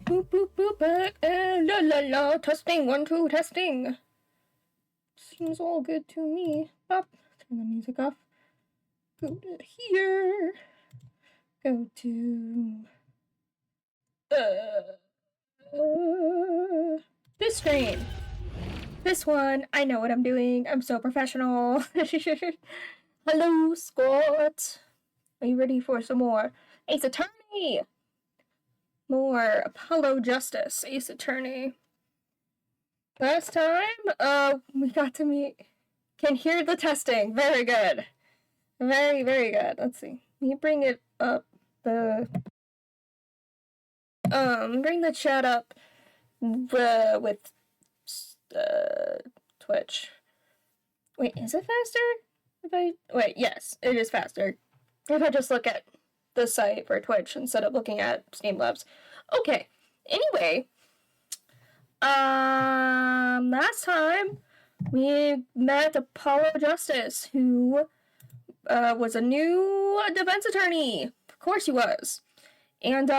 Boop, boop, boop, back, and la la la. Testing, 1, 2, testing. Seems all good to me. Up. Turn the music off. Go to here. Go to... this screen. This one. I know what I'm doing. I'm so professional. Hello, Scott. Are you ready for some more Ace Attorney? More Apollo Justice, Ace Attorney. Last time, we got to meet... Can hear the testing. Very good. Very, very good. Let's see. Let me bring it up. Bring the chat up with Twitch. Wait, is it faster? Wait, yes, it is faster. If I just look at the site for Twitch instead of looking at Streamlabs. Okay. Anyway, last time we met Apollo Justice, who was a new defense attorney. Of course he was. And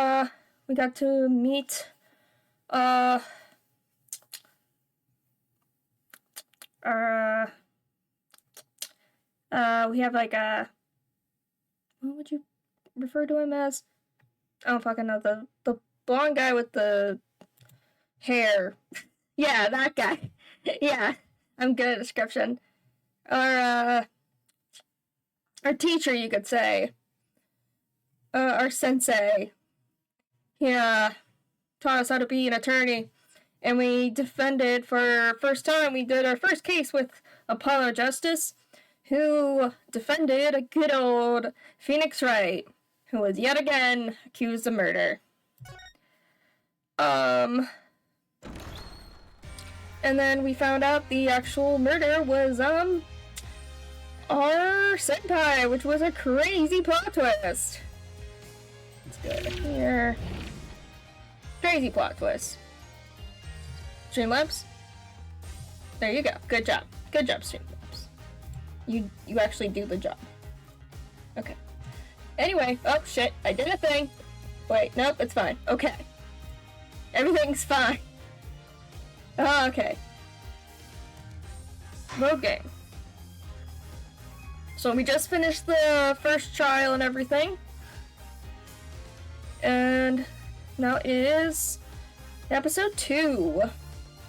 we got to meet we have like a, what would you refer to him as? I don't fucking know. The blonde guy with the hair. Yeah, that guy. Yeah, I'm good at description. Our teacher, you could say. Our sensei. He taught us how to be an attorney. And we defended for first time. We did our first case with Apollo Justice, who defended a good old Phoenix Wright, who was yet again accused of murder. And then we found out the actual murder was, our senpai, which was a crazy plot twist. Let's go here. Crazy plot twist. Streamlabs? There you go. Good job. Good job, Streamlabs. You actually do the job. Okay. Anyway, oh shit, I did a thing. Wait, nope, it's fine. Okay. Everything's fine. Oh, okay. Road game. So we just finished the first trial and everything. And now it is episode 2.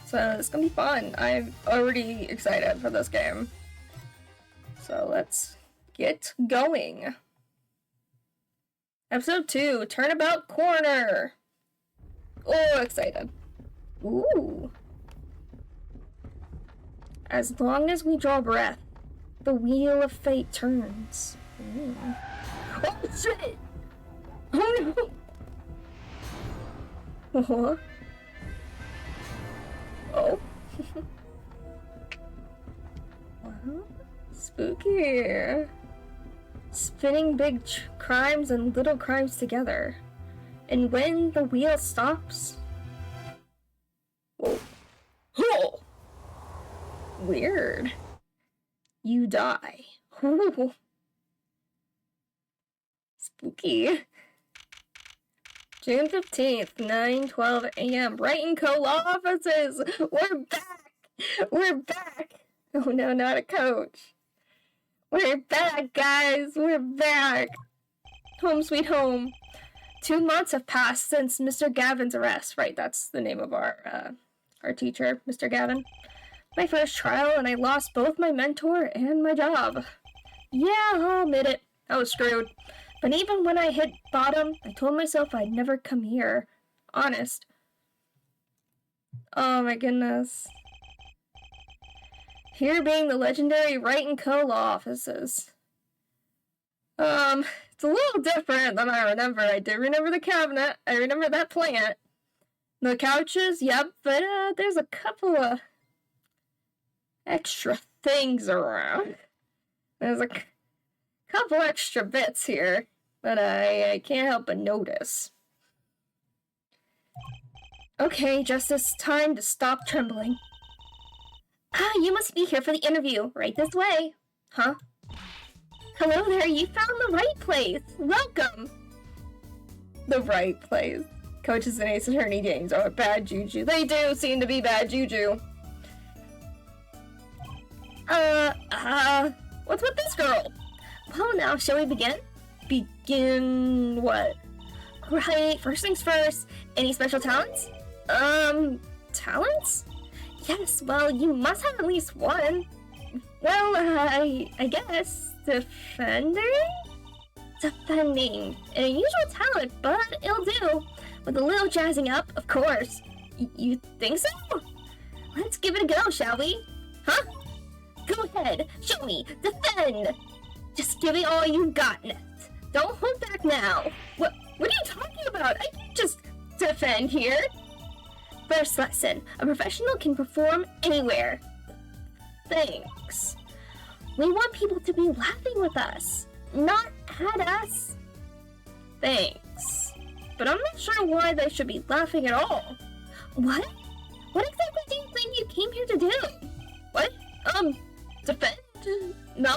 So it's gonna be fun. I'm already excited for this game. So let's get going. Episode 2, Turnabout Corner. Oh, excited. Ooh. As long as we draw breath, the wheel of fate turns. Ooh. Oh, shit! Oh, no! Uh-huh. Oh. Wow. Spooky. Spinning big crimes and little crimes together. And when the wheel stops... Whoa. Oh! Weird. You die. Ooh. Spooky. June 15th, 9:12 a.m. Brighton Co. Law Offices! We're back! We're back! Oh no, not a coach. We're back, guys! We're back! Home sweet home. 2 months have passed since Mr. Gavin's arrest. Right, that's the name of our teacher, Mr. Gavin. My first trial, and I lost both my mentor and my job. Yeah, I'll admit it. I was screwed. But even when I hit bottom, I told myself I'd never come here. Honest. Oh my goodness. Here being the legendary Wright & Co. Law Offices. It's a little different than I remember. I do remember the cabinet. I remember that plant. The couches, yep, but there's a couple of extra things around. There's a couple extra bits here, but I can't help but notice. Okay, Justice, time to stop trembling. Ah, you must be here for the interview. Right this way. Huh? Hello there, you found the right place. Welcome. The right place. Coaches and Ace Attorney games are bad juju. They do seem to be bad juju. What's with this girl? Well, now, shall we begin? Begin what? Right, first things first. Any special talents? Talents? Yes, well, you must have at least one. Well, I guess. Defending? Defending. An unusual talent, but it'll do. With a little jazzing up, of course. You think so? Let's give it a go, shall we? Huh? Go ahead, show me, defend! Just give it all you've got, Neth. Don't hold back now. What are you talking about? I can't just defend here. First lesson, a professional can perform anywhere. Thanks. We want people to be laughing with us, not at us. Thanks. But I'm not sure why they should be laughing at all. What? What exactly do you think you came here to do? What? Defend? No?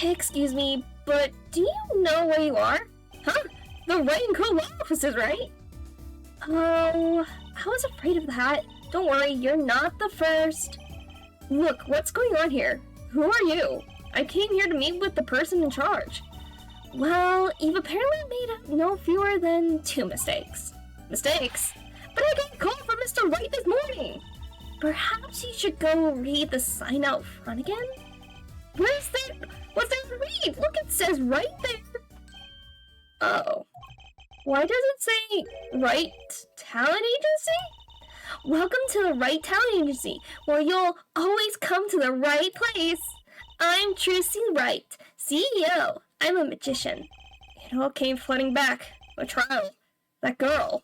Excuse me, but do you know where you are? Huh? The Wright & Co. law offices, right? Oh, I was afraid of that. Don't worry, you're not the first. Look, what's going on here? Who are you? I came here to meet with the person in charge. Well, you've apparently made no fewer than 2 mistakes. Mistakes? But I got a call from Mr. Wright this morning! Perhaps you should go read the sign out front again? Where's that? What's there to read? Look, it says right there! Oh. Why does it say Wright Talent Agency? Welcome to the Wright Talent Agency, where you'll always come to the right place. I'm Tracy Wright, CEO. I'm a magician. It all came flooding back. A trial. That girl.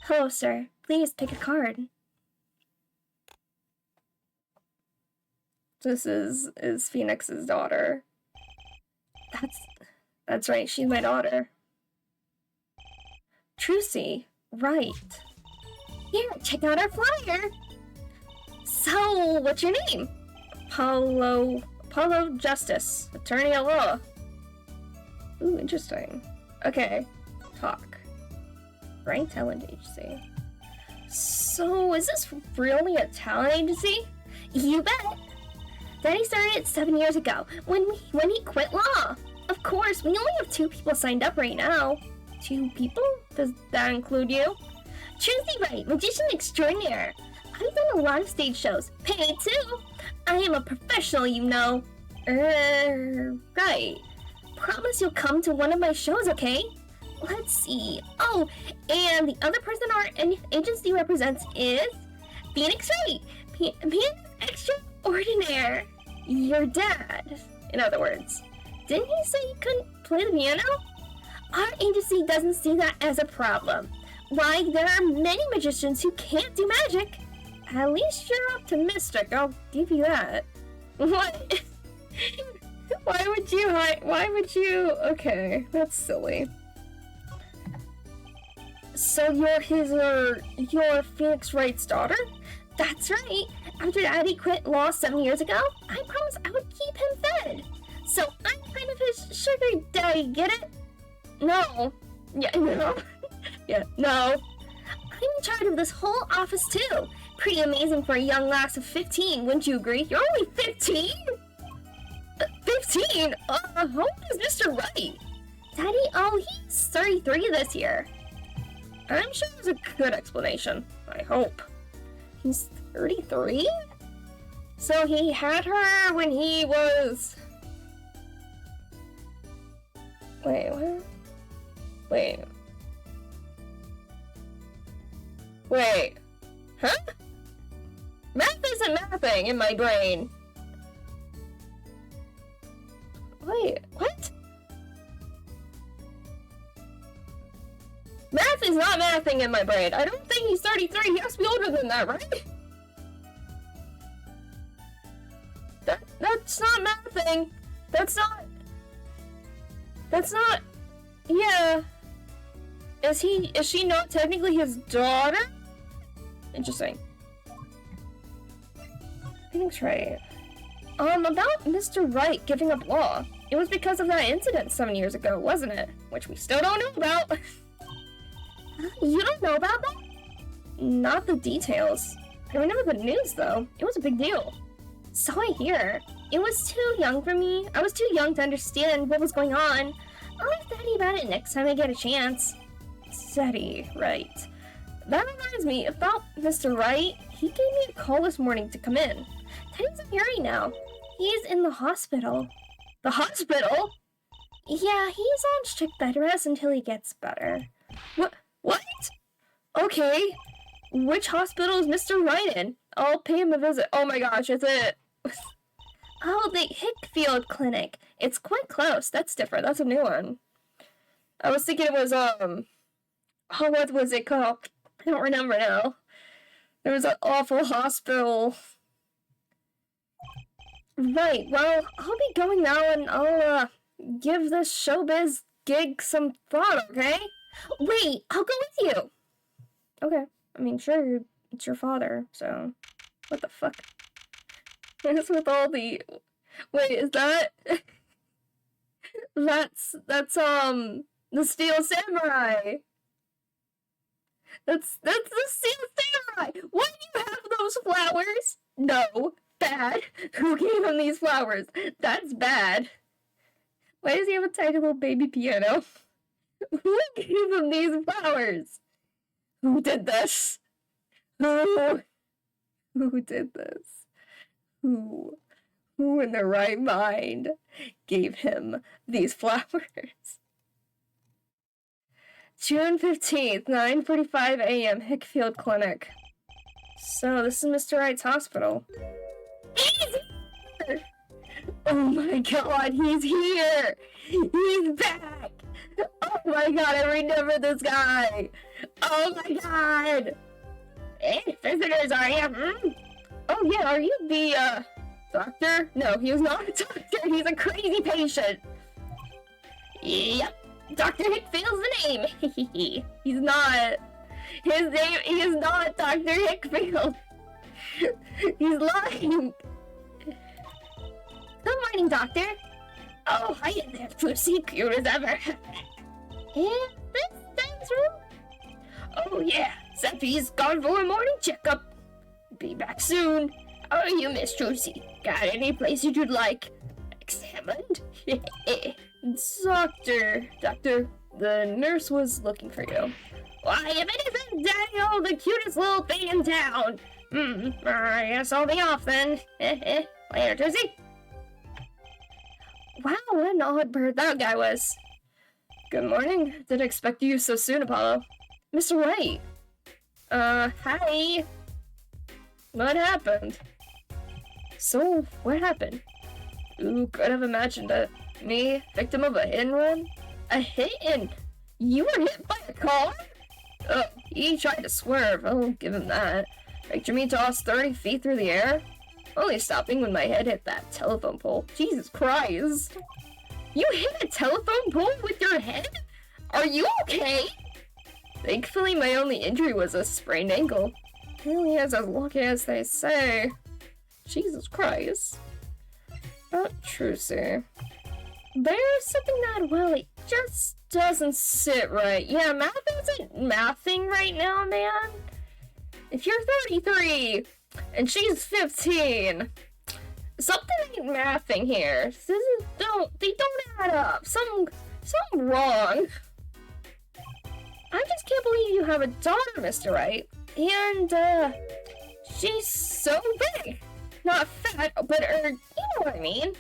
Hello, sir. Please pick a card. This is Phoenix's daughter. That's right, she's my daughter. Trucy, right. Here, check out our flyer. So, what's your name? Apollo Justice, attorney at law. Ooh, interesting. Okay, talk. Right, talent agency. So, is this really a talent agency? You bet. Daddy started it 7 years ago, when he quit law. Of course, we only have 2 people signed up right now. 2 people? Does that include you? Trucy Wright, magician extraordinaire. I've done a lot of stage shows, paid too. I am a professional, you know. Right. Promise you'll come to one of my shows, okay? Let's see. Oh, and the other person our agency represents is Phoenix Wright. Phoenix Extraordinaire. Your dad, in other words. Didn't he say you couldn't play the piano? Our agency doesn't see that as a problem. Why, there are many magicians who can't do magic. At least you're optimistic, I'll give you that. What? Why would you? Okay, that's silly. So you're Phoenix Wright's daughter? That's right. After Daddy quit law 7 years ago, I promised I would keep him fed. So I'm kind of his sugar daddy, get it? No. Yeah, no. Yeah, no. I'm in charge of this whole office too. Pretty amazing for a young lass of 15, wouldn't you agree? You're only 15? 15? How old is Mr. Wright? Daddy, oh, he's 33 this year. I'm sure there's a good explanation. I hope. He's 33? So he had her when he was... Wait, what? Wait. Huh? Math isn't mathing in my brain. Wait, what? Math is not mathing in my brain. I don't think he's 33. He has to be older than that, right? That's not mathing. That's not... Yeah. Is she not technically his daughter? Interesting. Phoenix Wright. About Mr. Wright giving up law. It was because of that incident 7 years ago, wasn't it? Which we still don't know about. You don't know about that? Not the details. I remember the news, though. It was a big deal. So I hear. It was too young for me. I was too young to understand what was going on. I'll ask Daddy about it next time I get a chance. Daddy, right. That reminds me, about Mr. Wright. He gave me a call this morning to come in. Daddy's in Erie now. He's in the hospital. The hospital? Yeah, he's on strict bed rest until he gets better. What? Okay. Which hospital is Mr. Wright in? I'll pay him a visit. Oh my gosh, is it? Oh, the Hickfield Clinic. It's quite close. That's different. That's a new one. I was thinking it was, oh, what was it called? I don't remember now. There was an awful hospital. Right, well, I'll be going now and I'll, give this showbiz gig some thought, okay? Wait, I'll go with you! Okay, I mean, sure, it's your father, so... What the fuck? What's with all the... Wait, is that... That's, the Steel Samurai! That's the Steel Samurai! Why do you have those flowers? No. Bad. Who gave him these flowers? That's bad. Why does he have a tiny little baby piano? Who gave him these flowers? Who did this? Who did this? Who in their right mind gave him these flowers? June 15th, 9:45 a.m., Hickfield Clinic. So, this is Mr. Wright's hospital. He's here! Oh my god, he's here! He's back! Oh my god, I remember this guy! Oh my god! Hey, visitors, are you? Oh yeah, are you the, doctor? No, he was not a doctor, he's a crazy patient! Yep, Dr. Hickfield's the name! He's not... His name is not Dr. Hickfield! He's lying! Good morning, Doctor! Oh, hiya there, Pussy, cute as ever! And this thing's room? Oh yeah, Seppi's gone for a morning checkup. Be back soon. How are you, Miss Trucy? Got any place you'd like examined? Doctor, the nurse was looking for you. Why, if it isn't Daniel, the cutest little thing in town! I guess I'll be off then. Later, Trucy. Wow, what an odd bird that guy was. Good morning. Didn't expect you so soon, Apollo. Mr. Wright. Hi. What happened? So, what happened? Who could have imagined it? Me, victim of a hit and run? A hit and... You were hit by a car? Oh, he tried to swerve. I'll give him that. Picture me tossed 30 feet through the air? Only stopping when my head hit that telephone pole. Jesus Christ. You hit a telephone pole with your head? Are you okay? Thankfully, my only injury was a sprained ankle. Really is as lucky as they say. Jesus Christ. Not true, sir. There's something not well. It just doesn't sit right. Yeah, math isn't mathing right now, man. If you're 33 and she's 15, something ain't mathing here. They don't add up. Something wrong. I just can't believe you have a daughter, Mr. Wright. And, she's so big. Not fat, but, you know what I mean.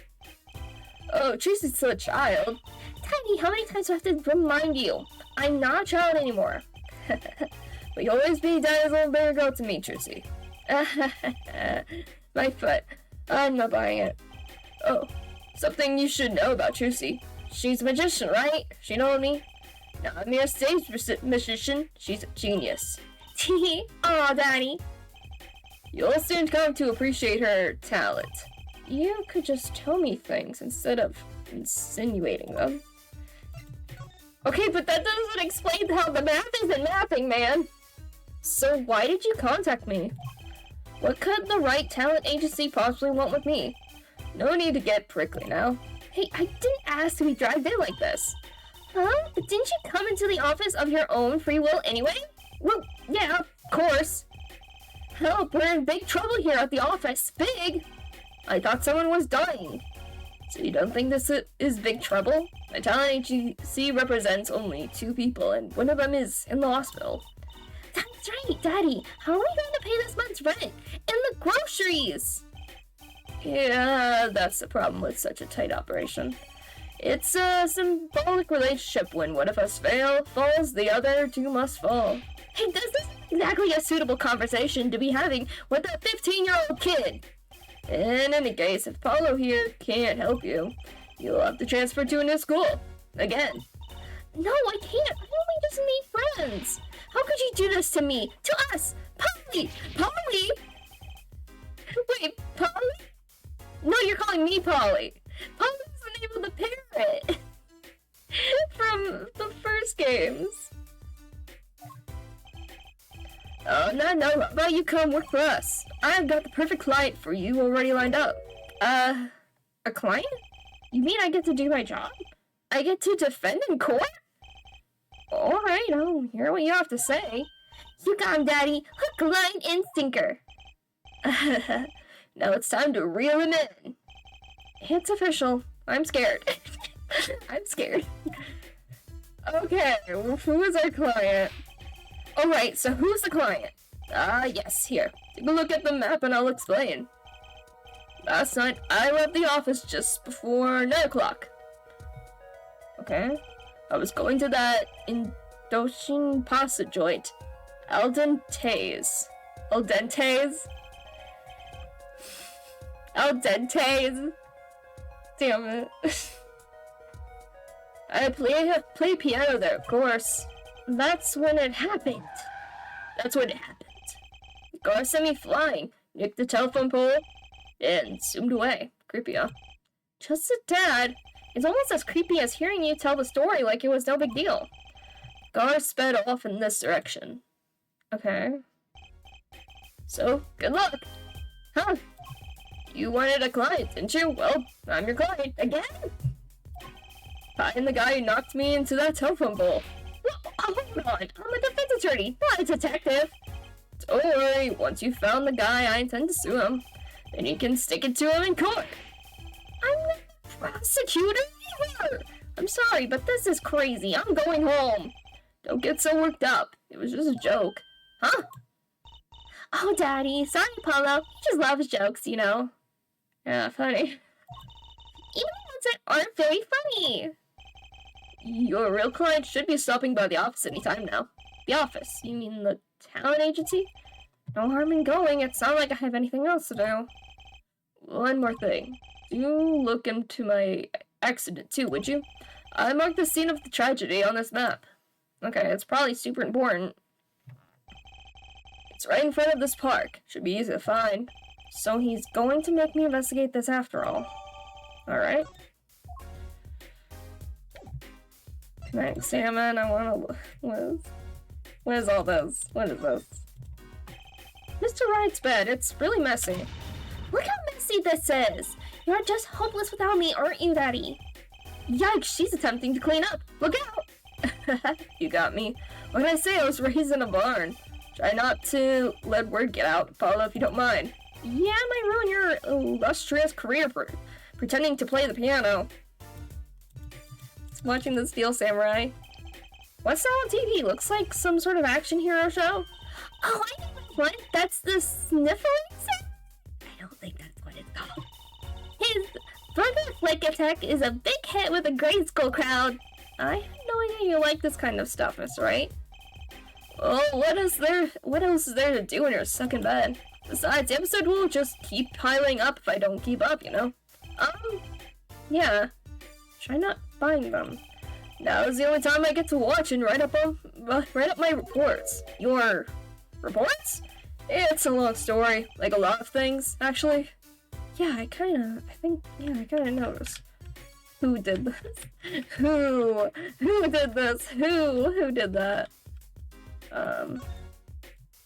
Oh, Tracy's still a child. Tiny, how many times do I have to remind you? I'm not a child anymore. But you'll always be Daddy's little bigger girl to me, Tracy. My foot. I'm not buying it. Oh, something you should know about Tracy. She's a magician, right? She know me? Not a mere stage magician. She's a genius. Tee, aw, Daddy. You'll soon come to appreciate her talent. You could just tell me things instead of insinuating them. Okay, but that doesn't explain how the math isn't mathing, man. So why did you contact me? What could the Right Talent Agency possibly want with me? No need to get prickly now. Hey, I didn't ask to be dragged in like this. Huh? But didn't you come into the office of your own free will anyway? Well, yeah, of course. Help, we're in big trouble here at the office. Big? I thought someone was dying. So you don't think this is big trouble? My talent agency represents only 2 people, and one of them is in the hospital. That's right, Daddy. How are we going to pay this month's rent? And the groceries! Yeah, that's the problem with such a tight operation. It's a symbolic relationship. When one of us falls, the other 2 must fall. Hey, this isn't exactly a suitable conversation to be having with a 15-year-old kid. In any case, if Paulo here can't help you, you'll have to transfer to a new school. Again. No, I can't. I only just need friends. How could you do this to me? To us! Polly! Polly! Wait, Polly? No, you're calling me Polly. Polly's the name of the parrot. From the first games. Oh, no, how about you come work for us? I've got the perfect client for you already lined up. A client? You mean I get to do my job? I get to defend in court? Alright, I'll hear what you have to say. You got him, Daddy. Hook, line, and sinker. Now it's time to reel him in. It's official. I'm scared. I'm scared. Okay, who is our client? Alright, so who's the client? Yes, here. Take a look at the map and I'll explain. Last night, I left the office just before 9 o'clock. Okay. I was going to that Indochin pasta joint. Al dente's. Al dente's? Al dente's. Damn it. I play piano there, of course. That's when it happened. That's when it happened. The car sent me flying, nicked the telephone pole, and zoomed away. Creepy, huh? Just a tad. It's almost as creepy as hearing you tell the story like it was no big deal. The car sped off in this direction. Okay. So, good luck. Huh? You wanted a client, didn't you? Well, I'm your client. Again? I am the guy who knocked me into that telephone pole. Oh, hold on. I'm a defense attorney, not a detective. Don't worry. Once you've found the guy, I intend to sue him. Then you can stick it to him in court. I'm not a prosecutor either. I'm sorry, but this is crazy. I'm going home. Don't get so worked up. It was just a joke. Huh? Oh, Daddy. Sorry, Paulo. He just loves jokes, you know. Yeah, funny. Even the ones that aren't very funny. Your real client should be stopping by the office anytime now. The office? You mean the talent agency? No harm in going. It's not like I have anything else to do. One more thing. Do look into my accident too, would you? I marked the scene of the tragedy on this map. Okay, it's probably super important. It's right in front of this park. Should be easy to find. So he's going to make me investigate this after all. Alright. Can I examine? I wanna... What is all this? What is this? Mr. Wright's bed. It's really messy. Look how messy this is! You're just hopeless without me, aren't you, Daddy? Yikes, she's attempting to clean up. Look out! You got me. What did I say? I was raised in a barn. Try not to let word get out, Paula, if you don't mind. Yeah, I might ruin your illustrious career pretending to play the piano. It's watching the Steel Samurai. What's that on TV? Looks like some sort of action hero show. Oh, I know what. That's the Sniffling Sound? I don't think that's what it's called. His Burger Flick Attack is a big hit with a grade school crowd. I have no idea you like this kind of stuff, Mr. Wright. Oh, what else is there to do when you're stuck in bed? Besides, the episode will just keep piling up if I don't keep up, you know? Yeah. Try not buying them. Now is the only time I get to watch and write up my reports. Your reports? It's a long story, like a lot of things, actually. Yeah, I kinda noticed. Who did this? Who did this? Who did that?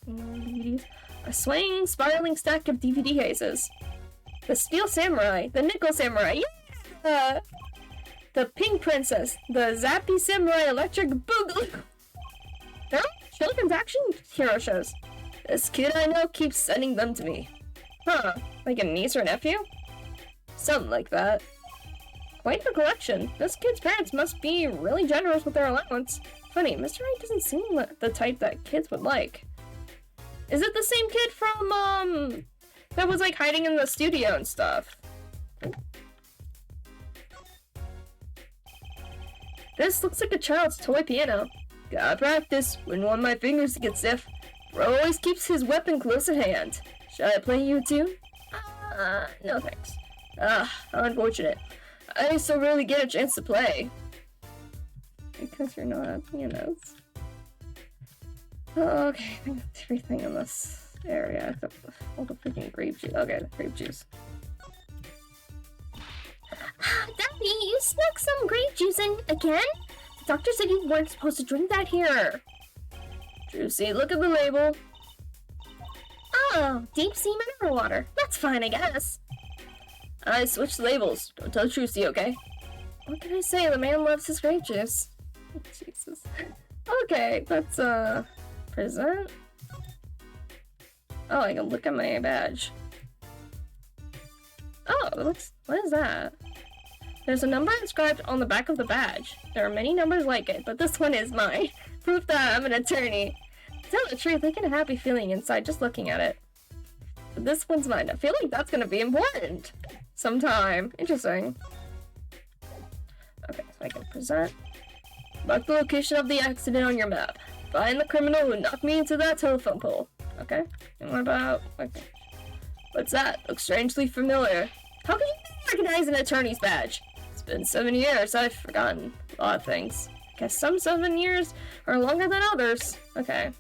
DVDs. A swaying, spiraling stack of DVD cases. The Steel Samurai, the Nickel Samurai, yeah! The Pink Princess, the Zappy Samurai Electric Boogaloo. They're all children's action hero shows. This kid I know keeps sending them to me. Huh, like a niece or nephew? Something like that. Quite the collection. This kid's parents must be really generous with their allowance. Funny, Mr. Wright doesn't seem the type that kids would like. Is it the same kid from, that was like hiding in the studio and stuff? This looks like a child's toy piano. Gotta practice. Wouldn't want my fingers to get stiff. Bro always keeps his weapon close at hand. Should I play you too? No thanks. How unfortunate. I still rarely get a chance to play. Because you're not at pianos. Oh, okay, I think that's everything in this area except all the freaking grape juice. Okay, the grape juice. Daddy, you snuck some grape juice in again? The doctor said you weren't supposed to drink that here. Juicy, look at the label. Oh, deep sea mineral water. That's fine, I guess. I switched labels. Don't tell Trucy, okay? What can I say? The man loves his grape juice. Jesus. Okay, let's, present? Oh, I can look at my badge. Oh, what is that? There's a number inscribed on the back of the badge. There are many numbers like it, but this one is mine. Proof that I'm an attorney. To tell the truth, I get a happy feeling inside just looking at it. But this one's mine. I feel like that's gonna be important. Sometime. Interesting. Okay, so I can present. Mark the location of the accident on your map. Find the criminal who knocked me into that telephone pole. Okay. And what about... Okay. What's that? Looks strangely familiar. How can you recognize an attorney's badge? It's been 7 years. I've forgotten a lot of things. I guess some 7 years are longer than others. Okay.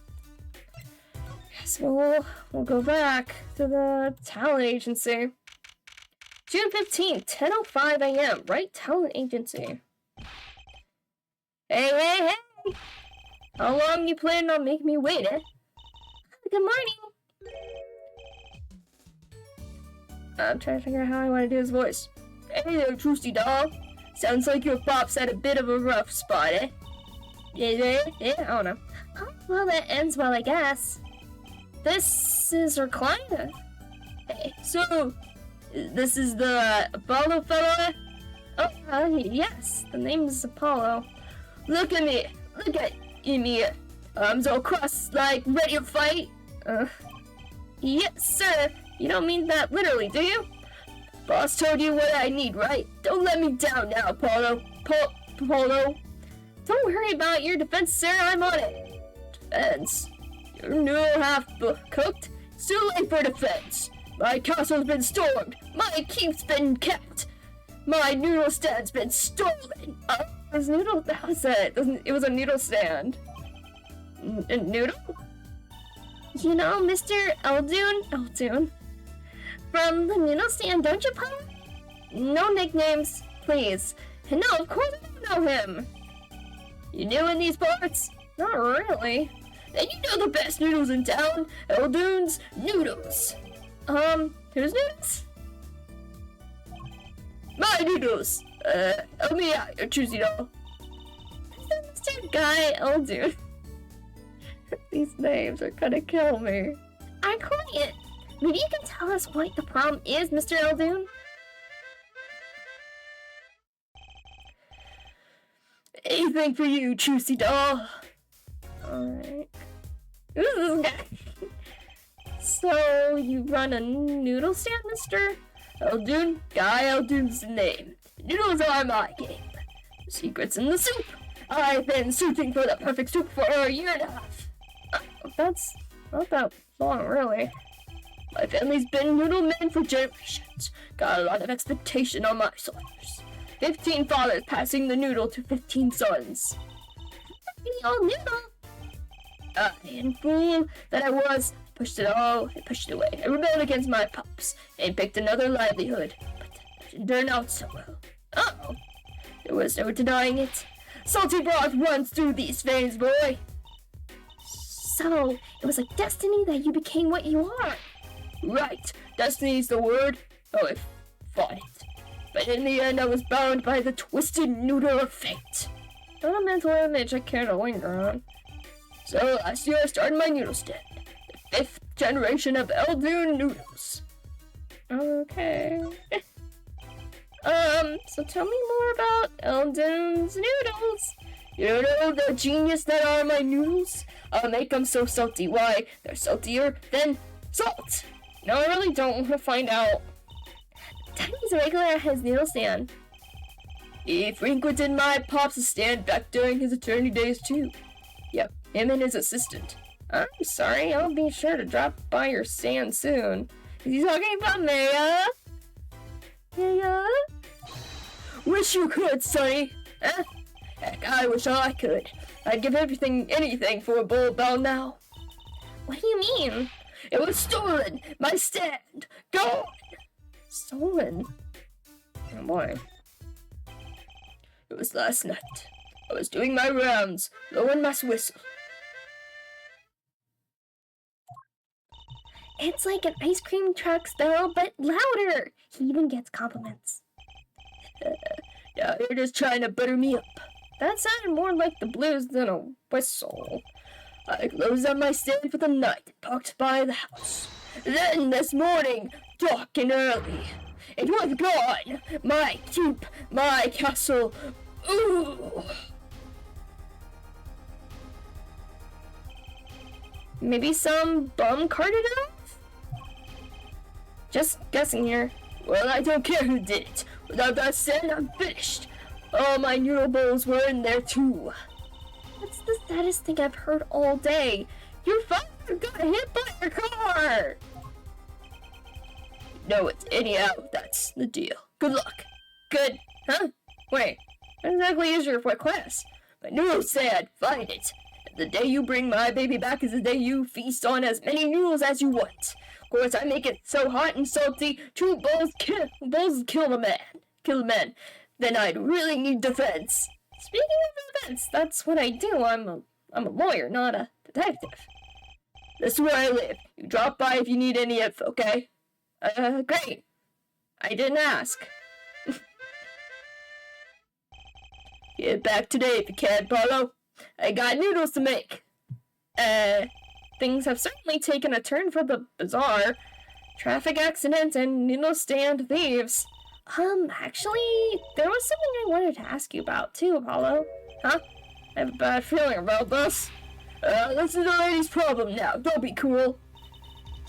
Yes, we'll go back to the talent agency. June 15th, 10:05 a.m. Right talent agency. Hey! How long you planning on making me wait, eh? Good morning. I'm trying to figure out how I want to do his voice. Hey there, Trusty doll. Sounds like your pop's had a bit of a rough spot, eh? Yeah, I don't know. Oh, well, that ends well, I guess. This is her client. Hey, so, this is the Apollo fellow? Oh, yes, the name's Apollo. Look at me. Look at me. Arms all crossed like ready to fight. Yes, sir. You don't mean that literally, do you? Boss told you what I need, right? Don't let me down now, Apollo. Apollo. Don't worry about your defense, sir. I'm on it. Defense? Your noodle half cooked? It's too late for defense. My castle's been stormed. My keep's been kept. My noodle stand's been stolen. His noodle, that was it. It was a noodle stand. A noodle? You know, Mr. Eldoon? From the noodle stand, don't you, Paul? No nicknames, please. And no, of course I don't know him. You new in these parts? Not really. Then you know the best noodles in town. Eldoon's Noodles. Whose noodles? My noodles! Help me out, you choosy doll. Mr. Guy Eldoon. These names are gonna kill me. I'm quiet. Maybe you can tell us what the problem is, Mr. Eldoon? Anything for you, Choosy doll. Alright. Who's this guy? So, you run a noodle stand, Mr. Eldoon? Guy Eldoon's the name. Noodles are my game. Secrets in the soup. I've been searching for the perfect soup for a year and a half. That's not that long, really. My family's been noodle men for generations. Got a lot of expectation on my shoulders. 15 fathers passing the noodle to 15 sons. Pretty old noodle. And fool that I was, pushed it all and pushed it away. I rebelled against my pops and picked another livelihood. But that didn't turn out so well. Uh-oh. There was no denying it. Salty broth runs through these veins, boy. So, it was like destiny that you became what you are. Right. Destiny's the word. Oh, I fought it. But in the end, I was bound by the twisted noodle of fate. Not a mental image I care to linger on. So last year I started my noodle stand. The 5th generation of Eldoon noodles. Okay. So tell me more about Eldoon's noodles. You know the genius that are my noodles? I'll make them so salty. Why? They're saltier than salt. No, I really don't want to find out. Daddy's regular at his noodle stand. He frequented my pop's stand back during his attorney days too. Yep, him and his assistant. I'm sorry, I'll be sure to drop by your stand soon. Is he talking about Maya? Yeah? Wish you could, Sonny. Huh? Heck, I wish I could. I'd give anything for a bowl of bell now. What do you mean? It was stolen! My stand! Gone! Stolen? Oh boy. It was last night. I was doing my rounds, blowing my whistle. It's like an ice cream truck style, but louder! He even gets compliments. Now you're just trying to butter me up. That sounded more like the blues than a whistle. I closed up my stand for the night and parked by the house. Then this morning, dark and early, it was gone. My keep, my castle. Ooh. Maybe some bum carted it off? Just guessing here. Well, I don't care who did it. Without that stand, I'm finished. All my noodle bowls were in there too. That's the saddest thing I've heard all day. Your father got hit by a car! No, it's anyhow, that's the deal. Good luck. Good, huh? Wait, what exactly is your class? My noodle stand, find it. And the day you bring my baby back is the day you feast on as many noodles as you want. Of course, I make it so hot and salty, 2 bowls kill a man. Then I'd really need defense. Speaking of defense, that's what I do. I'm a lawyer, not a detective. This is where I live. You drop by if you need any info, okay? Great. I didn't ask. Get back today if you can, Paulo. I got noodles to make. Things have certainly taken a turn for the bizarre. Traffic accidents and noodle stand thieves. Actually, there was something I wanted to ask you about too, Apollo. Huh? I have a bad feeling about this. This is the lady's problem now. Don't be cool.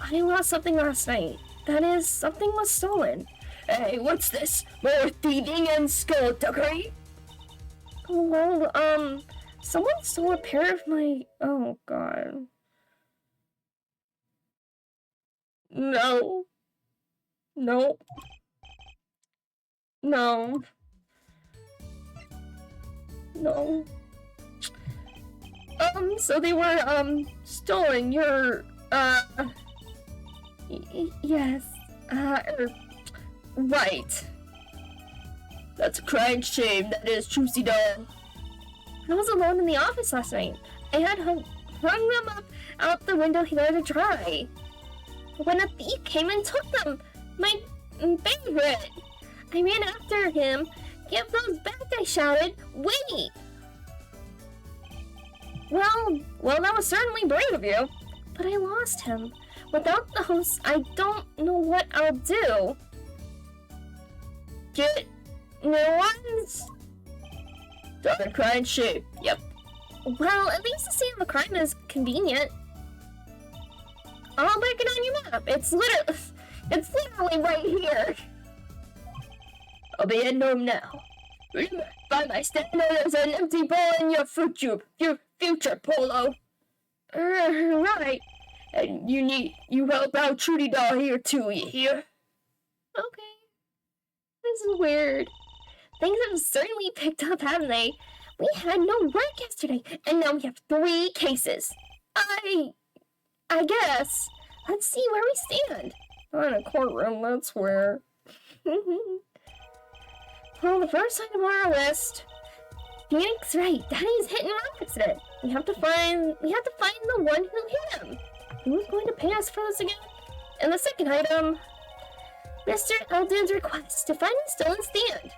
I lost something last night. That is, something was stolen. Hey, what's this? More thieving and skullduggery? Well, someone stole a pair of my... Oh, God. No. Nope. No. No. So they were, stolen. Your, yes. Right. That's a crying shame, that is, Trucy doll. I was alone in the office last night. I had hung them up out the window here to dry. When a thief came and took them, my favorite. I ran after him. Give those back, I shouted. Wait! Well, that was certainly brave of you. But I lost him. Without those, I don't know what I'll do. Get new ones? Darn crying shame. Yep. Well, at least the scene of the crime is convenient. I'll mark it on your map. It's literally right here. I'll be heading home now. Remember, by my stand, there's an empty ball in your future, Polo. Right. And you help out Trudy doll here too, you hear? Okay. This is weird. Things have certainly picked up, haven't they? We had no work yesterday, and now we have 3 cases. I guess. Let's see where we stand. Not in a courtroom, that's where. Well, the first item on our list. Phoenix, right? Daddy's hit and run accident. We have to find the one who hit him. Who's going to pay us for this again? And the second item, Mr. Eldon's request to find a stolen stand,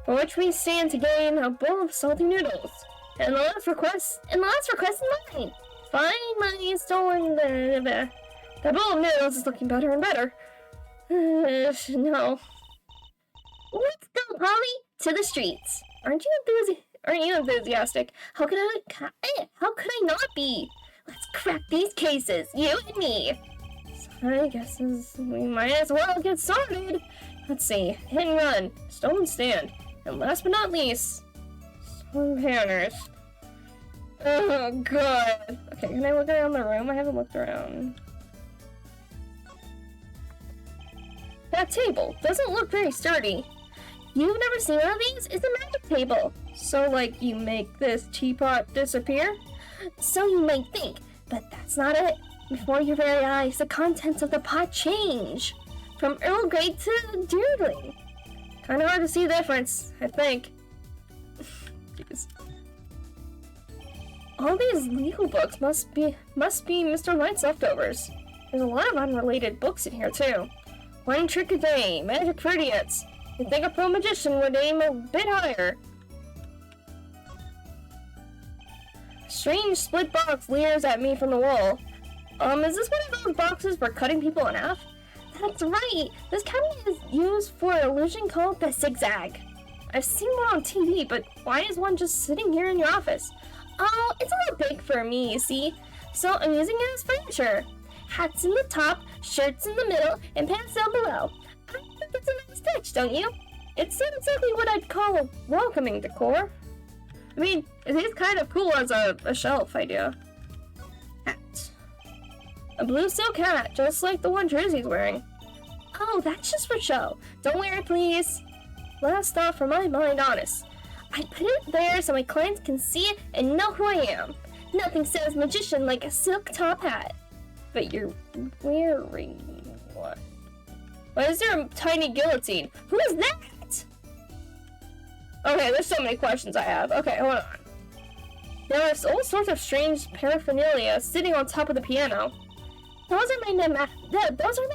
for which we stand to gain a bowl of salty noodles. And the last request is mine. Find my stolen... The bowl of noodles is looking better and better. No. Let's go, Polly, to the streets. Aren't you enthusiastic? How could I not be? Let's crack these cases, you and me. So I guess we might as well get started. Let's see. Hit and run. Stolen stand. And last but not least, stolen banners. Oh, God. Okay, can I look around the room? I haven't looked around. That table doesn't look very sturdy. You've never seen one of these? It's a magic table. So, like, you make this teapot disappear? So you might think, but that's not it. Before your very eyes, the contents of the pot change. From Earl Grey to Dearling. Kinda hard to see the difference, I think. Jeez. All these legal books must be Mr. Knight's leftovers. There's a lot of unrelated books in here, too. One trick a day, magic for idiots. You'd think a pro magician would aim a bit higher. Strange split box leers at me from the wall. Is this one of those boxes for cutting people in half? That's right! This cabinet is used for an illusion called the zigzag. I've seen one on TV, but why is one just sitting here in your office? Oh, it's a little big for me, you see. So I'm using it as furniture. Hats in the top, shirts in the middle, and pants down below. I think it's a nice touch, don't you? It's not exactly what I'd call a welcoming decor. I mean, it is kind of cool as a shelf idea. Hat. A blue silk hat, just like the one Jersey's wearing. Oh, that's just for show. Don't wear it, please. Last thought from my mind, honest. I put it there so my clients can see it and know who I am. Nothing says magician like a silk top hat. But you're wearing what? Why is there a tiny guillotine? Who is that? Okay, there's so many questions I have. Okay, hold on. There's all sorts of strange paraphernalia sitting on top of the piano. Those are my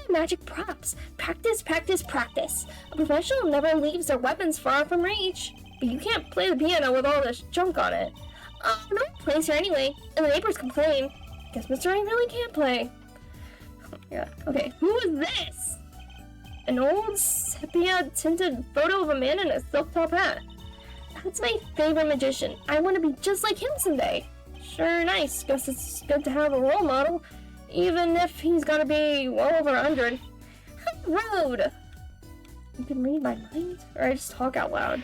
magic props. Practice, practice, practice. A professional never leaves their weapons far from reach. But you can't play the piano with all this junk on it. Oh, no one plays here anyway, and the neighbors complain. Guess Mr. A really can't play. Oh my god. Okay, who is this? An old sepia-tinted photo of a man in a silk top hat. That's my favorite magician. I want to be just like him someday. Sure, nice. Guess it's good to have a role model, even if he's gotta be well over 100. Road! You can read my mind? Or I just talk out loud.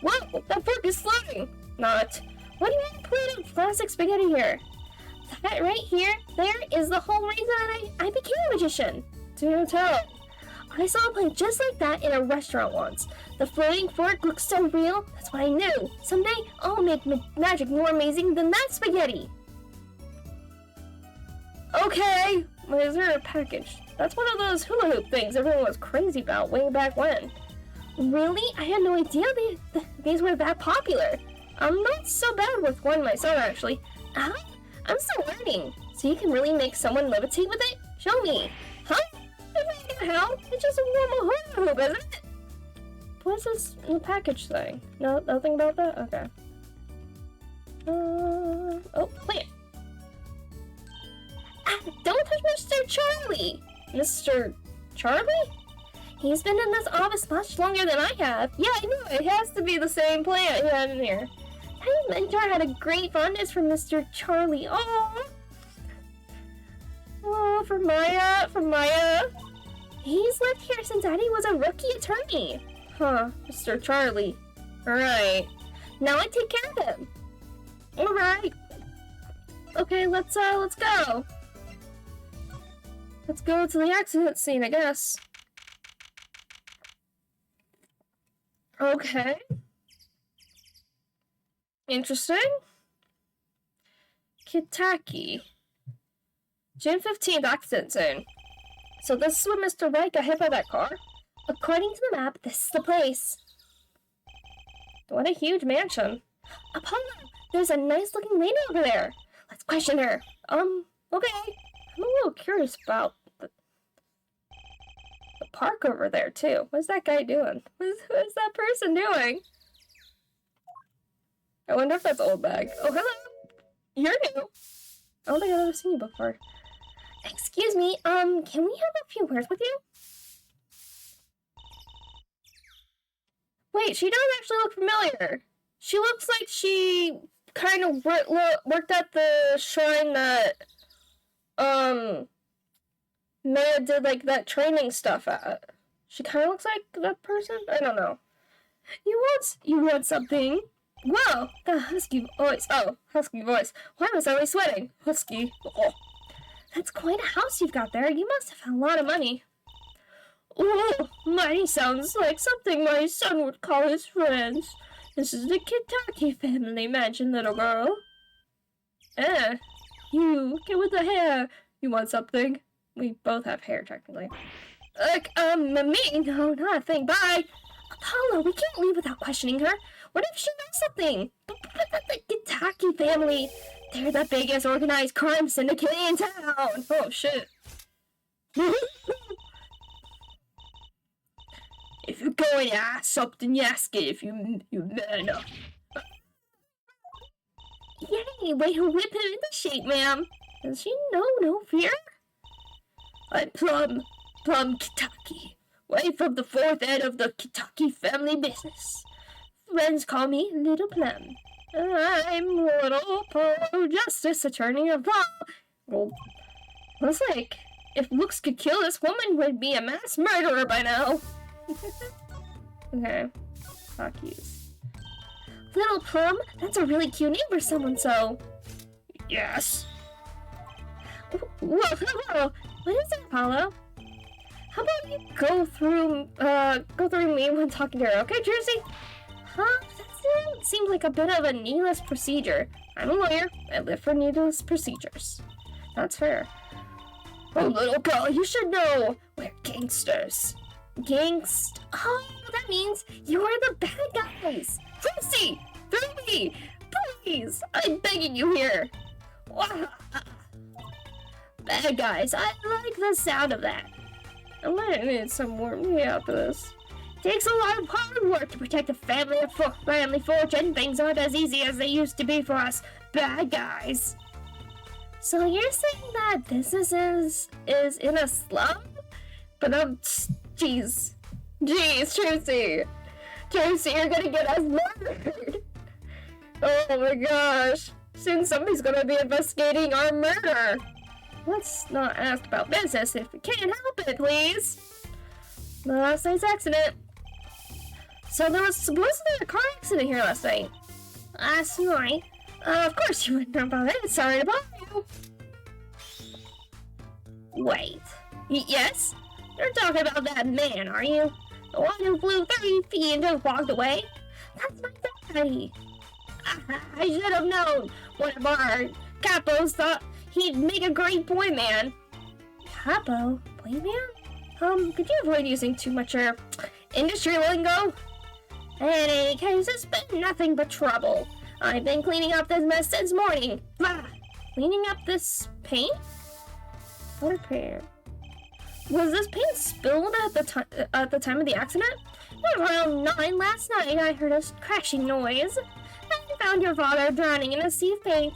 Whoa! That fork is floating! Not. What do you mean plate of plastic spaghetti here? That right here, there is the whole reason I became a magician. Do tell. I saw a plate just like that in a restaurant once. The floating fork looks so real, that's what I knew. Someday, I'll make magic more amazing than that spaghetti. Okay, why is there a package? That's one of those hula hoop things everyone was crazy about way back when. Really? I had no idea these were that popular. I'm not so bad with one myself, actually. Huh? I'm still learning. So you can really make someone levitate with it? Show me. Huh? How? It's just a normal hula hoop, isn't it? What's this in the package thing? No, nothing about that? Okay. Oh, plant. Ah, don't touch Mr. Charlie! Mr. Charlie? He's been in this office much longer than I have. Yeah, I knew it. It has to be the same plant you had in here. My mentor had a great fondness for Mr. Charlie. Oh, for Maya. He's lived here since Daddy was a rookie attorney. Huh, Mr. Charlie. Alright. Now I take care of him. Alright. Okay, let's go. Let's go to the accident scene, I guess. Okay. Interesting. Kitaki. June 15th, accident scene. So this is when Mr. Wright got hit by that car? According to the map, this is the place. What a huge mansion. Apollo, there's a nice looking lady over there. Let's question her. Okay. I'm a little curious about the park over there, too. What's that guy doing? What's that person doing? I wonder if that's old bag. Oh, hello. You're new. I don't think I've ever seen you before. Excuse me, can we have a few words with you? Wait, she does actually look familiar. She looks like she kind of worked at the shrine that, Maya did, like, that stuff at. She kind of looks like that person? I don't know. You want something? Whoa, the husky voice. Oh, husky voice. Why was I always sweating? Husky. Oh. That's quite a house you've got there. You must have had a lot of money. Oh, money sounds like something my son would call his friends. This is the Kitaki family mansion, little girl. You, get with the hair. You want something? We both have hair, technically. Me? No, not a thing. Bye. Apollo, we can't leave without questioning her. What if she knows something? The Kitaki family, they're the biggest organized crime syndicate in town. Oh, shit. If you're going to ask something, you ask it if you're man enough. Yay, way to whip him into shape, ma'am. Does she know no fear? I'm Plum Kitaki, way from the fourth head of the Kitaki family business. Friends call me Little Plum. I'm Little Polo Justice Attorney of Law. Well, looks like if looks could kill, this woman would be a mass murderer by now. Okay, Takis. Little Plum, that's a really cute name for someone, so... Yes. Whoa, hello. What is it, Apollo? How about you go through me when talking to her, okay, Jersey? Huh? That seems like a bit of a needless procedure. I'm a lawyer. I live for needless procedures. That's fair. Oh, little girl, you should know. We're gangsters. Oh, that means you're the bad guys. Lucy, through me, please. I'm begging you here. Bad guys, I like the sound of that. I'm gonna need some more meat after this. Takes a lot of hard work to protect a family fortune. Things aren't as easy as they used to be for us bad guys. So you're saying that business is in a slum? But jeez, Tracy, you're gonna get us murdered. Oh my gosh, soon somebody's gonna be investigating our murder. Let's not ask about business if we can't help it, please. The last night's accident. So there was supposedly a car accident here last night. Last night? Of course you wouldn't know about it. Sorry to bother you. Wait. Yes? You're talking about that man, are you? The one who flew 30 feet and just walked away? That's my daddy. I should have known. One of our capos thought he'd make a great boy man. Capo? Boy man? Could you avoid using too much industry lingo? In any case, it's been nothing but trouble. I've been cleaning up this mess since morning. Cleaning up this paint? What paint? Was this paint spilled at the time of the accident? Around 9 last night, I heard a crashing noise. I found your father drowning in a sea of paint.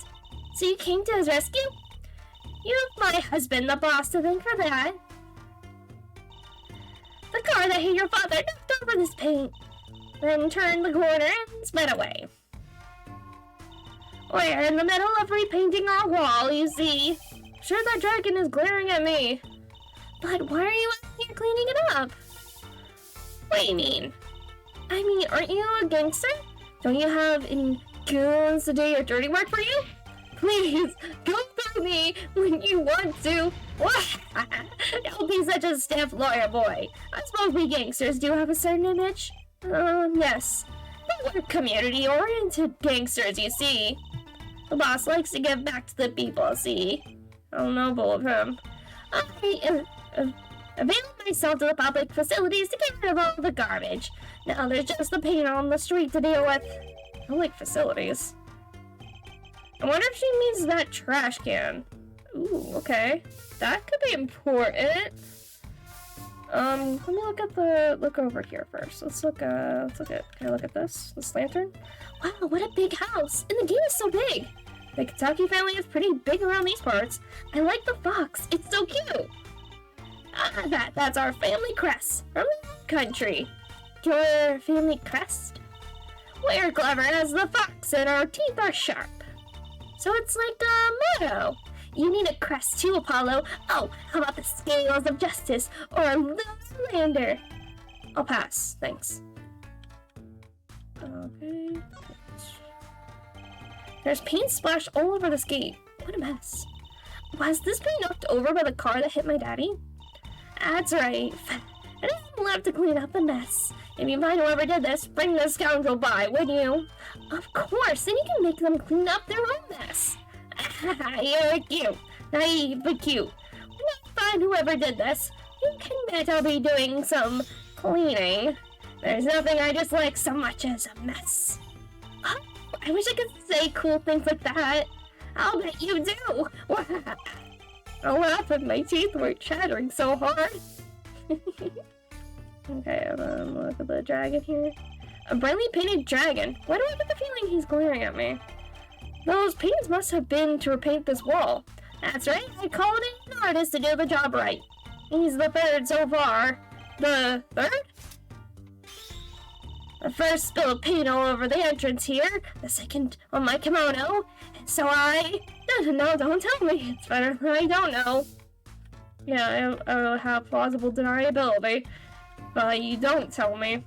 So you came to his rescue? You have my husband, the boss, to thank for that. The car that hit your father knocked over this paint, then turned the corner and sped away. We're in the middle of repainting our wall, you see. Sure, that dragon is glaring at me. But why are you out here cleaning it up? What do you mean? I mean, aren't you a gangster? Don't you have any goons to do your dirty work for you? Please, go through me when you want to. Don't be such a stiff lawyer boy. I suppose we gangsters do have a certain image. Yes. But we're community-oriented gangsters, you see. The boss likes to give back to the people, see? How noble of him. I avail myself to the public facilities to get rid of all the garbage. Now there's just the paint on the street to deal with. Public facilities? I wonder if she means that trash can. Ooh, okay. That could be important. Let me look over here first. Can I look at this lantern? Wow, what a big house! And the game is so big! The Kentucky family is pretty big around these parts. I like the fox, it's so cute! Ah, that's our family crest from the country. Your family crest? We're clever as the fox and our teeth are sharp. So it's like a motto. You need a crest too, Apollo. Oh, how about the scales of justice or a little slander? I'll pass, thanks. Okay. There's paint splashed all over this gate. What a mess. Was this being knocked over by the car that hit my daddy? That's right. I didn't love to clean up the mess. If you find whoever did this, bring the scoundrel by, would you? Of course, then you can make them clean up their own mess. You're cute. Naive but cute. When I find whoever did this, you can bet I'll be doing some cleaning. There's nothing I dislike so much as a mess. Oh, I wish I could say cool things like that. I'll bet you do. I'll laugh if my teeth weren't chattering so hard. Okay, look at the dragon here. A brightly painted dragon. Why do I get the feeling he's glaring at me? Those paintings must have been to repaint this wall. That's right, I called in an artist to do the job right. He's the third so far. The third? The first spilled paint all over the entrance here, the second on my kimono, and so No, don't tell me. It's better than I don't know. Yeah, I have plausible deniability, but you don't tell me.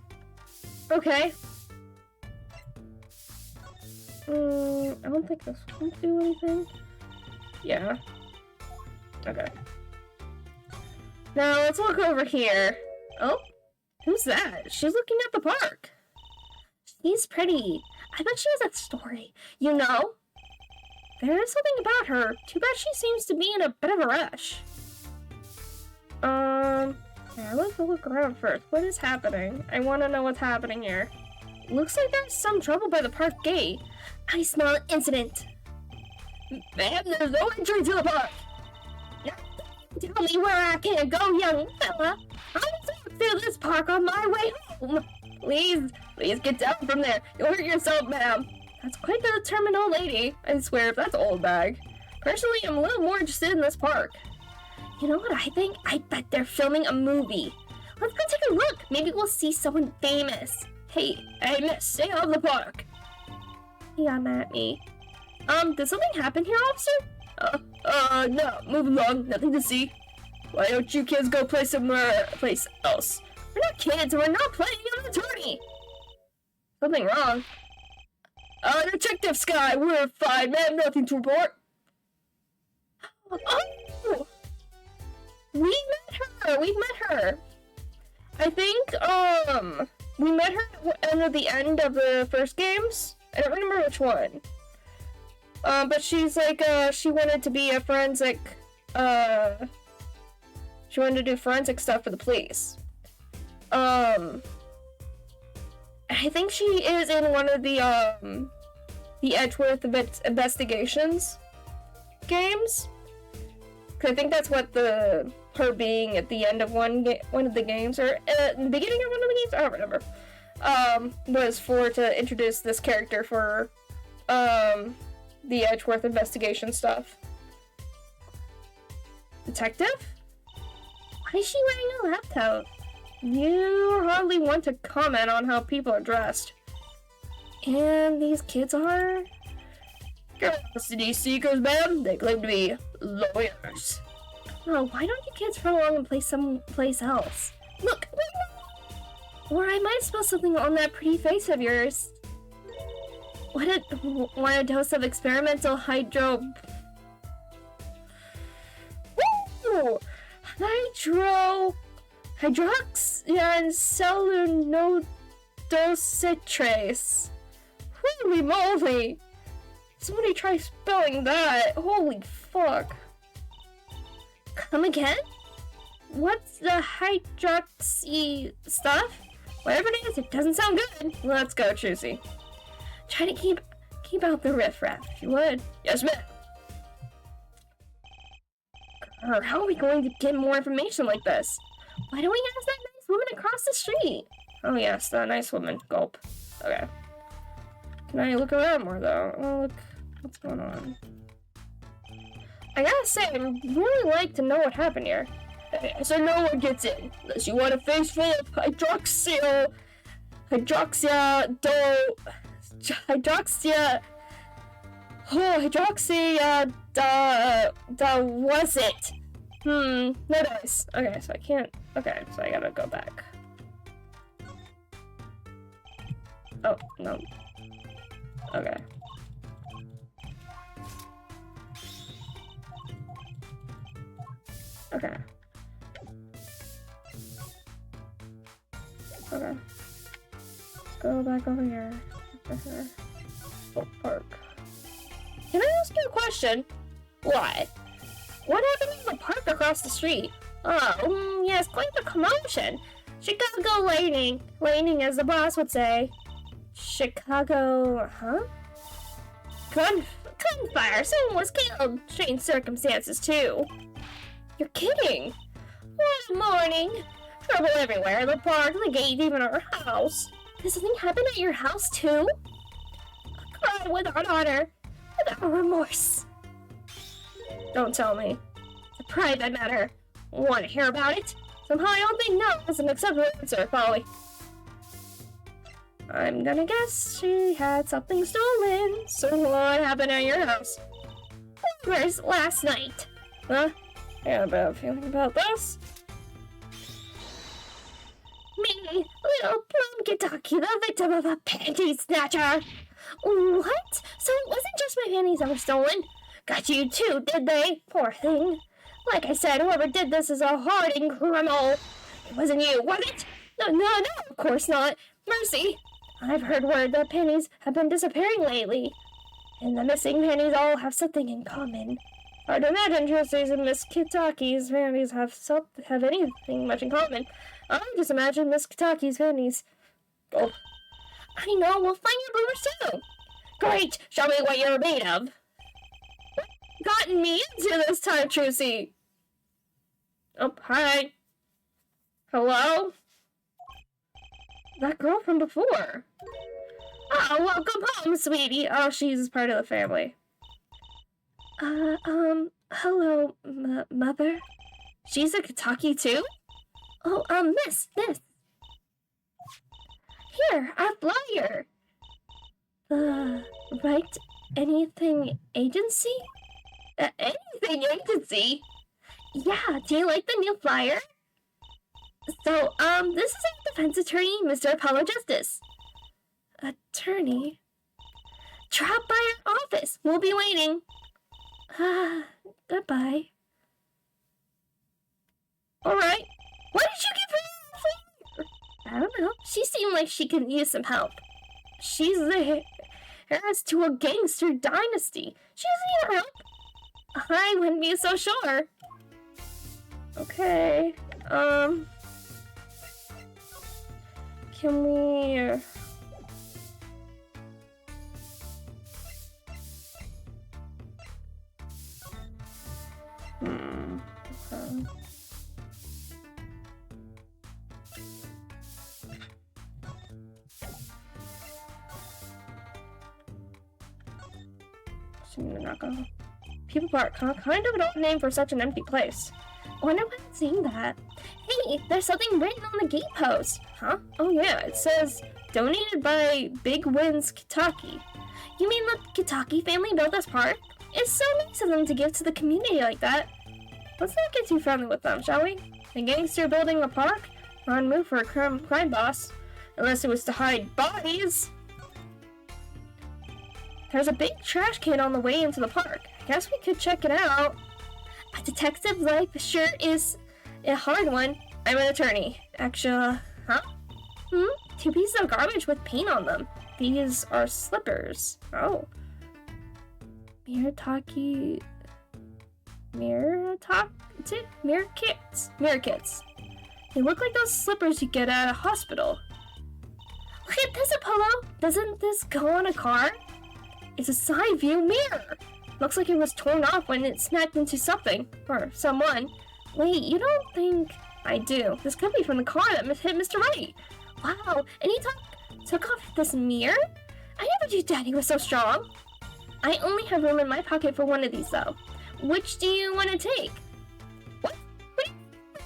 Okay. I don't think this won't do anything. Yeah. Okay. Now let's look over here. Oh, who's that? She's looking at the park. She's pretty. I bet she has a story. You know? There is something about her. Too bad she seems to be in a bit of a rush. Yeah, let's look around first. What is happening? I want to know what's happening here. Looks like there's some trouble by the park gate. I smell an incident. Ma'am, there's no entry to the park. Tell me where I can go, young fella. I'm through this park on my way home. Please get down from there. You'll hurt yourself, ma'am. That's quite the determined old lady. I swear, if that's old bag. Personally, I'm a little more interested in this park. You know what I think? I bet they're filming a movie. Let's go take a look. Maybe we'll see someone famous. Hey, miss, stay out of the park. Yeah, I'm at me. Did something happen here, officer? No, move along, nothing to see. Why don't you kids go play place else? We're not kids, we're not playing an attorney. Something wrong. Detective Sky, we're fine, ma'am, nothing to report. Oh! We've met her. I think, we met her at the end of the first games. I don't remember which one. But she's like, she wanted to be a forensic, she wanted to do forensic stuff for the police. I think she is in one of the Edgeworth Investigations games. Cause I think that's what her being at the end of one of the games, or at the beginning of one of the games, I don't remember, was for to introduce this character for, the Edgeworth investigation stuff. Detective? Why is she wearing a lab coat? You hardly want to comment on how people are dressed. And these kids are curiosity seekers, ma'am. They claim to be lawyers. Oh, why don't you kids run along and play someplace else? Look! Or I might spill something on that pretty face of yours. Want a dose of experimental hydroxycellulose? Holy moly! Somebody try spelling that! Holy fuck! Come again? What's the hydroxy stuff? Whatever it is, it doesn't sound good. Let's go, Choosy. Try to keep out the riffraff, if you would. Yes, ma'am. How are we going to get more information like this? Why don't we ask that nice woman across the street? Oh yes, that nice woman. Gulp. Okay. Can I look around more though? Oh, look. What's going on? I gotta say, I'd really like to know what happened here. So no one gets in unless you want a face full of hydroxia was it? No dice. Okay, so I can't. Okay, so I gotta go back. Oh, no. Okay. Okay. Okay. Let's go back over here. Oh, park. Can I ask you a question? What? What happened in the park across the street? Oh, yes, quite the commotion. Chicago lightning, as the boss would say. Chicago, huh? Gunfire, someone was killed. Strange circumstances, too. You're kidding! What a morning! Trouble everywhere, the park, the gate, even our house. Did something happen at your house, too? I cried without honor, without remorse. Don't tell me. It's a private matter. Want to hear about it? Somehow I don't think no is an acceptable answer, Polly. I'm gonna guess she had something stolen. So what happened at your house? Where's last night? Huh? I got a bad feeling about this. Me, little Plum Kentucky, the victim of a panty snatcher. What? So it wasn't just my panties that were stolen? Got you too, did they? Poor thing. Like I said, whoever did this is a hardened criminal. It wasn't you, was it? No, of course not. Mercy. I've heard word that panties have been disappearing lately. And the missing panties all have something in common. Hard to imagine Trucy's and Miss Kitaki's panties have anything much in common. I just imagine Miss Kitaki's panties. Oh. I know, we'll find your boomers too. Great, show me what you're made of. What gotten me into this time, Trucy? Oh, hi. Hello? That girl from before. Oh, welcome home, sweetie. Oh, she's part of the family. Hello, mother. She's a Kitaki too? Oh, miss. Here, a flyer. Right anything agency? Anything agency? Yeah, do you like the new flyer? So, this is our defense attorney, Mr. Apollo Justice. Attorney? Drop by our office. We'll be waiting. Goodbye. Alright. What did you give her? I don't know. She seemed like she could use some help. She's the heiress to a gangster dynasty. She doesn't need our help. I wouldn't be so sure. Okay. Can we... Okay. People Park, huh? Kind of an old name for such an empty place. I wonder why I'm seeing that. Hey, there's something written on the gate post. Huh? Oh yeah, it says, donated by Big Winds Kitaki. You mean the Kitaki family built this park? It's so nice of them to give to the community like that. Let's not get too friendly with them, shall we? A gangster building a park? On move for a crime boss. Unless it was to hide bodies. There's a big trash can on the way into the park. I guess we could check it out. A detective life sure is a hard one. I'm an attorney. Actually, huh? 2 pieces of garbage with paint on them. These are slippers. Oh. Mirror kits. They look like those slippers you get at a hospital. Look at this, Apollo. Doesn't this go on a car? It's a side view mirror. Looks like it was torn off when it smacked into something or someone. Wait, you don't think I do. This could be from the car that hit Mr. Wright. Wow, and he took off this mirror? I never knew Daddy was so strong. I only have room in my pocket for one of these, though. Which do you want to take? What?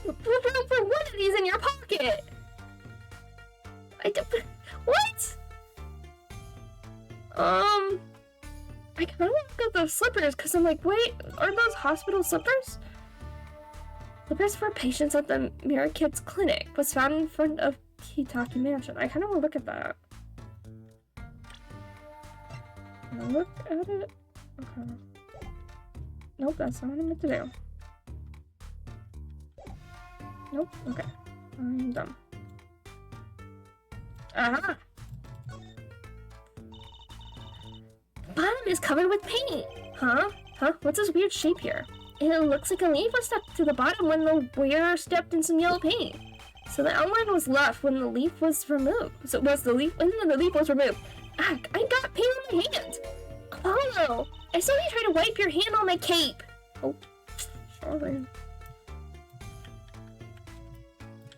Put room for one of these in your pocket? What? I kind of want to get those slippers, because I'm like, wait, are those hospital slippers? Slippers for patients at the Mirror Kids Clinic was found in front of Kitaki Mansion. I kind of want to look at that. Look at it. Okay. Nope, that's not what I meant to do. Nope, okay. I'm done. Aha! Bottom is covered with paint! Huh? What's this weird shape here? It looks like a leaf was stuck to the bottom when the wearer stepped in some yellow paint. So the outline was left when the leaf was removed. So it was the leaf when the leaf was removed. Ah, I got paint on my hand! Apollo! I saw you try to wipe your hand on my cape! Oh, sorry.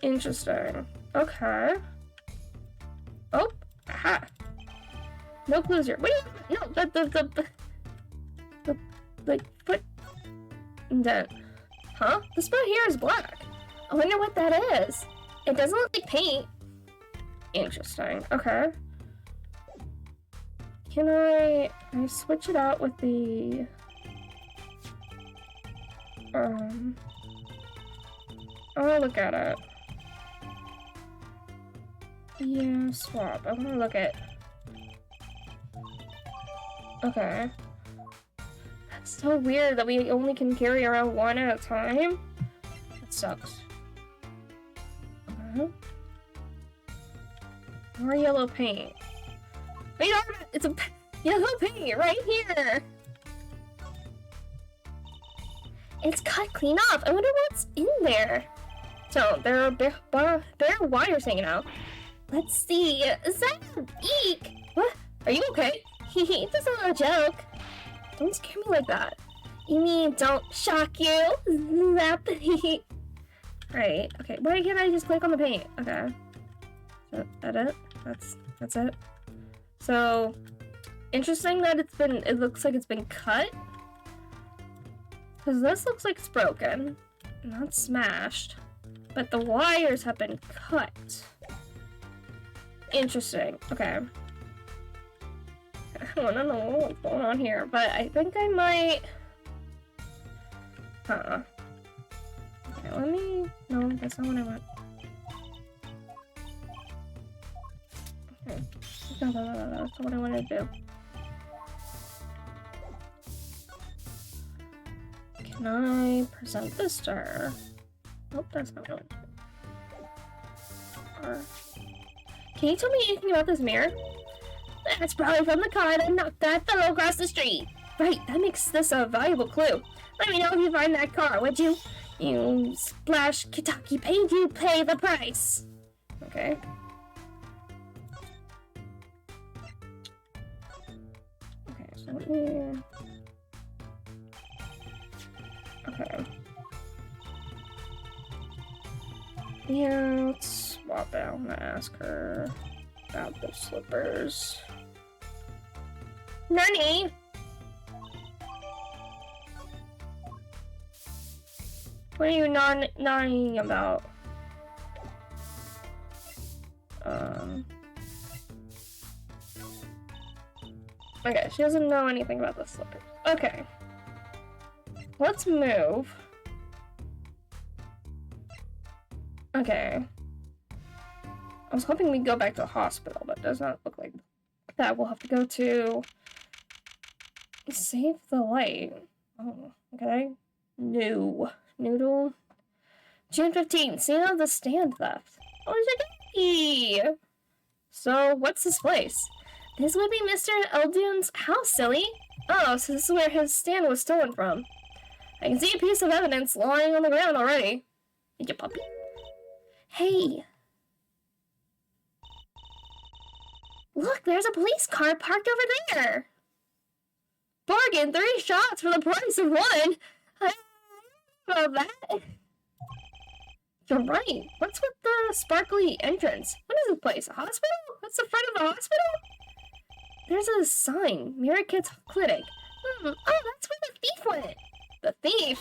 Interesting. Okay. Oh, aha! No clues here. What do you... No, the foot... indent. Huh? The spot here is black. I wonder what that is. It doesn't look like paint. Interesting. Okay. Can I switch it out with the... I wanna look at it. Yeah, swap. I wanna look at... Okay. That's so weird that we only can carry around one at a time. That sucks. Okay. More yellow paint. Wait, it's a yellow paint right here. It's cut clean off. I wonder what's in there. So there are bare wires hanging out. Let's see. Is that Eek? What? Are you okay? Hehe, this is not a joke. Don't scare me like that. You mean don't shock you? Zap. Right. Okay. Why can't I just click on the paint? Okay. So edit. That's it. So interesting that it looks like it's been cut. Because this looks like it's broken. Not smashed. But the wires have been cut. Interesting. Okay. I don't know what's going on here, but I think I might... Huh. Okay, let me... No, that's not what I want. Okay. No, that's not what I want to do. Can I present this to her? Nope, that's not what I want to do. Can you tell me anything about this mirror? That's probably from the car that knocked that fellow across the street. Right, that makes this a valuable clue. Let me know if you find that car, would you? You splash Kitaki paid you pay the price. Okay. Okay, so let me... Okay. Yeah, let's swap out. I'm gonna ask her about the slippers. Nani? What are you nodding about? Okay, she doesn't know anything about the slippers. Okay. Let's move. Okay. I was hoping we'd go back to the hospital, but it does not look like that. We'll have to go to... Save the light. Oh, okay. No. Noodle. June 15th. Scene of the stand theft. Oh, Shaggy! So, what's this place? This would be Mr. Eldune's house, silly. Oh, so this is where his stand was stolen from. I can see a piece of evidence lying on the ground already. Did you puppy? Hey! Look, there's a police car parked over there! Bargain! 3 shots for the price of 1! I don't know about that. You're right. What's with the sparkly entrance? What is this place? A hospital? That's the front of the hospital? There's a sign. Mirror Kids Clinic. Oh, that's where the thief went. The thief?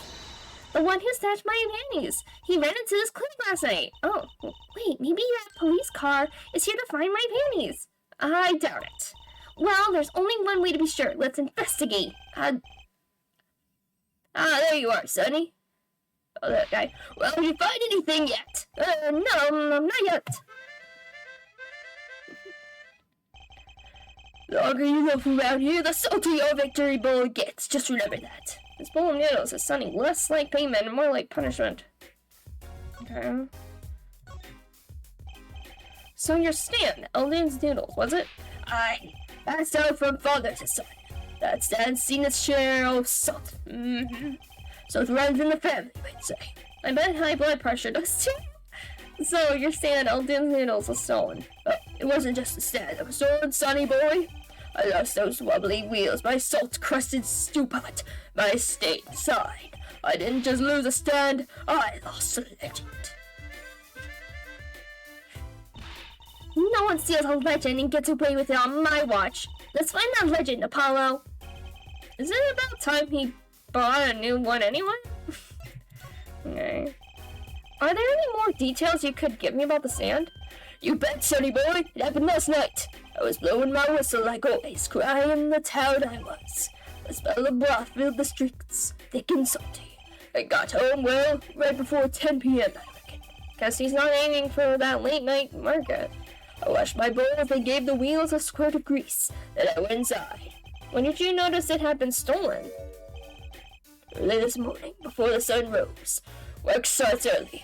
The one who snatched my panties. He ran into this clinic last night. Oh, wait, maybe that police car is here to find my panties. I doubt it. Well, there's only one way to be sure. Let's investigate. There you are, Sonny. Oh, that guy. Well, did you find anything yet? No, not yet. The longer you live around here, the saltier your victory bowl gets. Just remember that. This bowl of noodles is sounding less like payment and more like punishment. Okay. So your stand, Elden's Noodles, was it? Aye. Passed down from father to son. That stand's seen its share of salt. So it runs in the family, we'd say. I bet high blood pressure does too. So your stand, Elden's Noodles, was stolen. But it wasn't just a stand that was stolen, sonny boy. I lost those wobbly wheels, my salt-crusted stew pot, my state inside. I didn't just lose a stand, I lost a legend. No one steals a legend and gets away with it on my watch. Let's find that legend, Apollo. Is it about time he bought a new one anyway? Okay. Are there any more details you could give me about the stand? You bet, sonny boy. It happened last night. I was blowing my whistle like always, crying the town I was. The smell of broth filled the streets, thick and salty. I got home, well, right before 10 p.m., I reckon. Guess he's not aiming for that late-night market. I washed my bowls and gave the wheels a squirt of grease. Then I went inside. When did you notice it had been stolen? Early this morning, before the sun rose. Work starts early.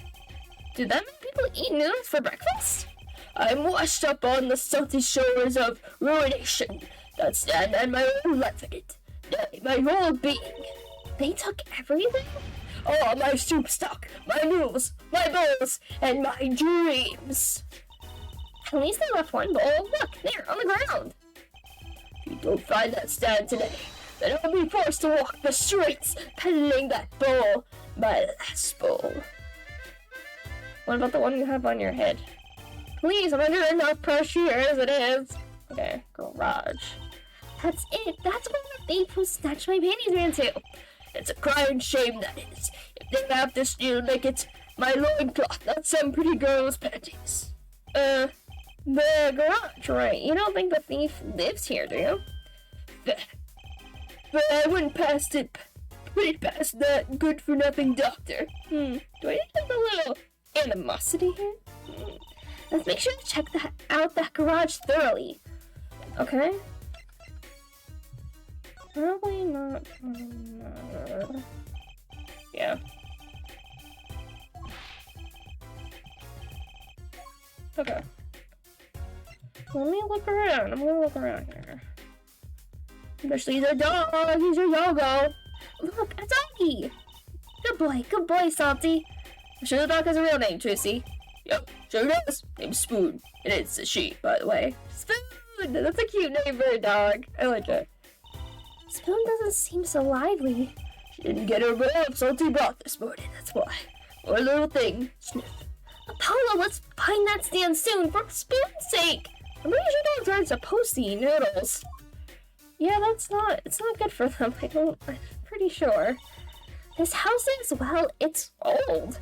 Do that make people eat noodles for breakfast? I'm washed up on the salty shores of ruination. That stand and my own life in it. Nay, my whole being. They took everything? Oh, my soup stock, my noodles, my bowls, and my dreams. At least they left one bowl. Look, there, on the ground. If you don't find that stand today, then I'll be forced to walk the streets, peddling that bowl, my last bowl. What about the one you have on your head? Please, I'm under enough pressure as it is. Okay, garage. That's it. That's where the thief who snatched my panties ran to. It's a crying shame, that is. If they have to steal, make it my loincloth, not some pretty girl's panties. The garage, right? You don't think the thief lives here, do you? But I wouldn't put it past that good-for-nothing doctor. Do I need to have a little animosity here? Let's make sure to check out that garage thoroughly. Okay? Probably not. Yeah. Okay. Let me look around. I'm gonna look around here. Especially the dog. He's your doggo. Look, a doggy. Good boy, Salty. I'm sure the dog has a real name, Tracy. Yep, sure does. Name's Spoon. And it's a she, by the way. Spoon! That's a cute name for a dog. I like it. Spoon doesn't seem so lively. She didn't get her bowl of salty broth this morning, that's why. Poor little thing. Sniff. Apollo, let's find that stand soon for Spoon's sake. I'm pretty sure dogs aren't supposed to eat noodles. Yeah, it's not good for them. I'm pretty sure. This house is, well, it's old.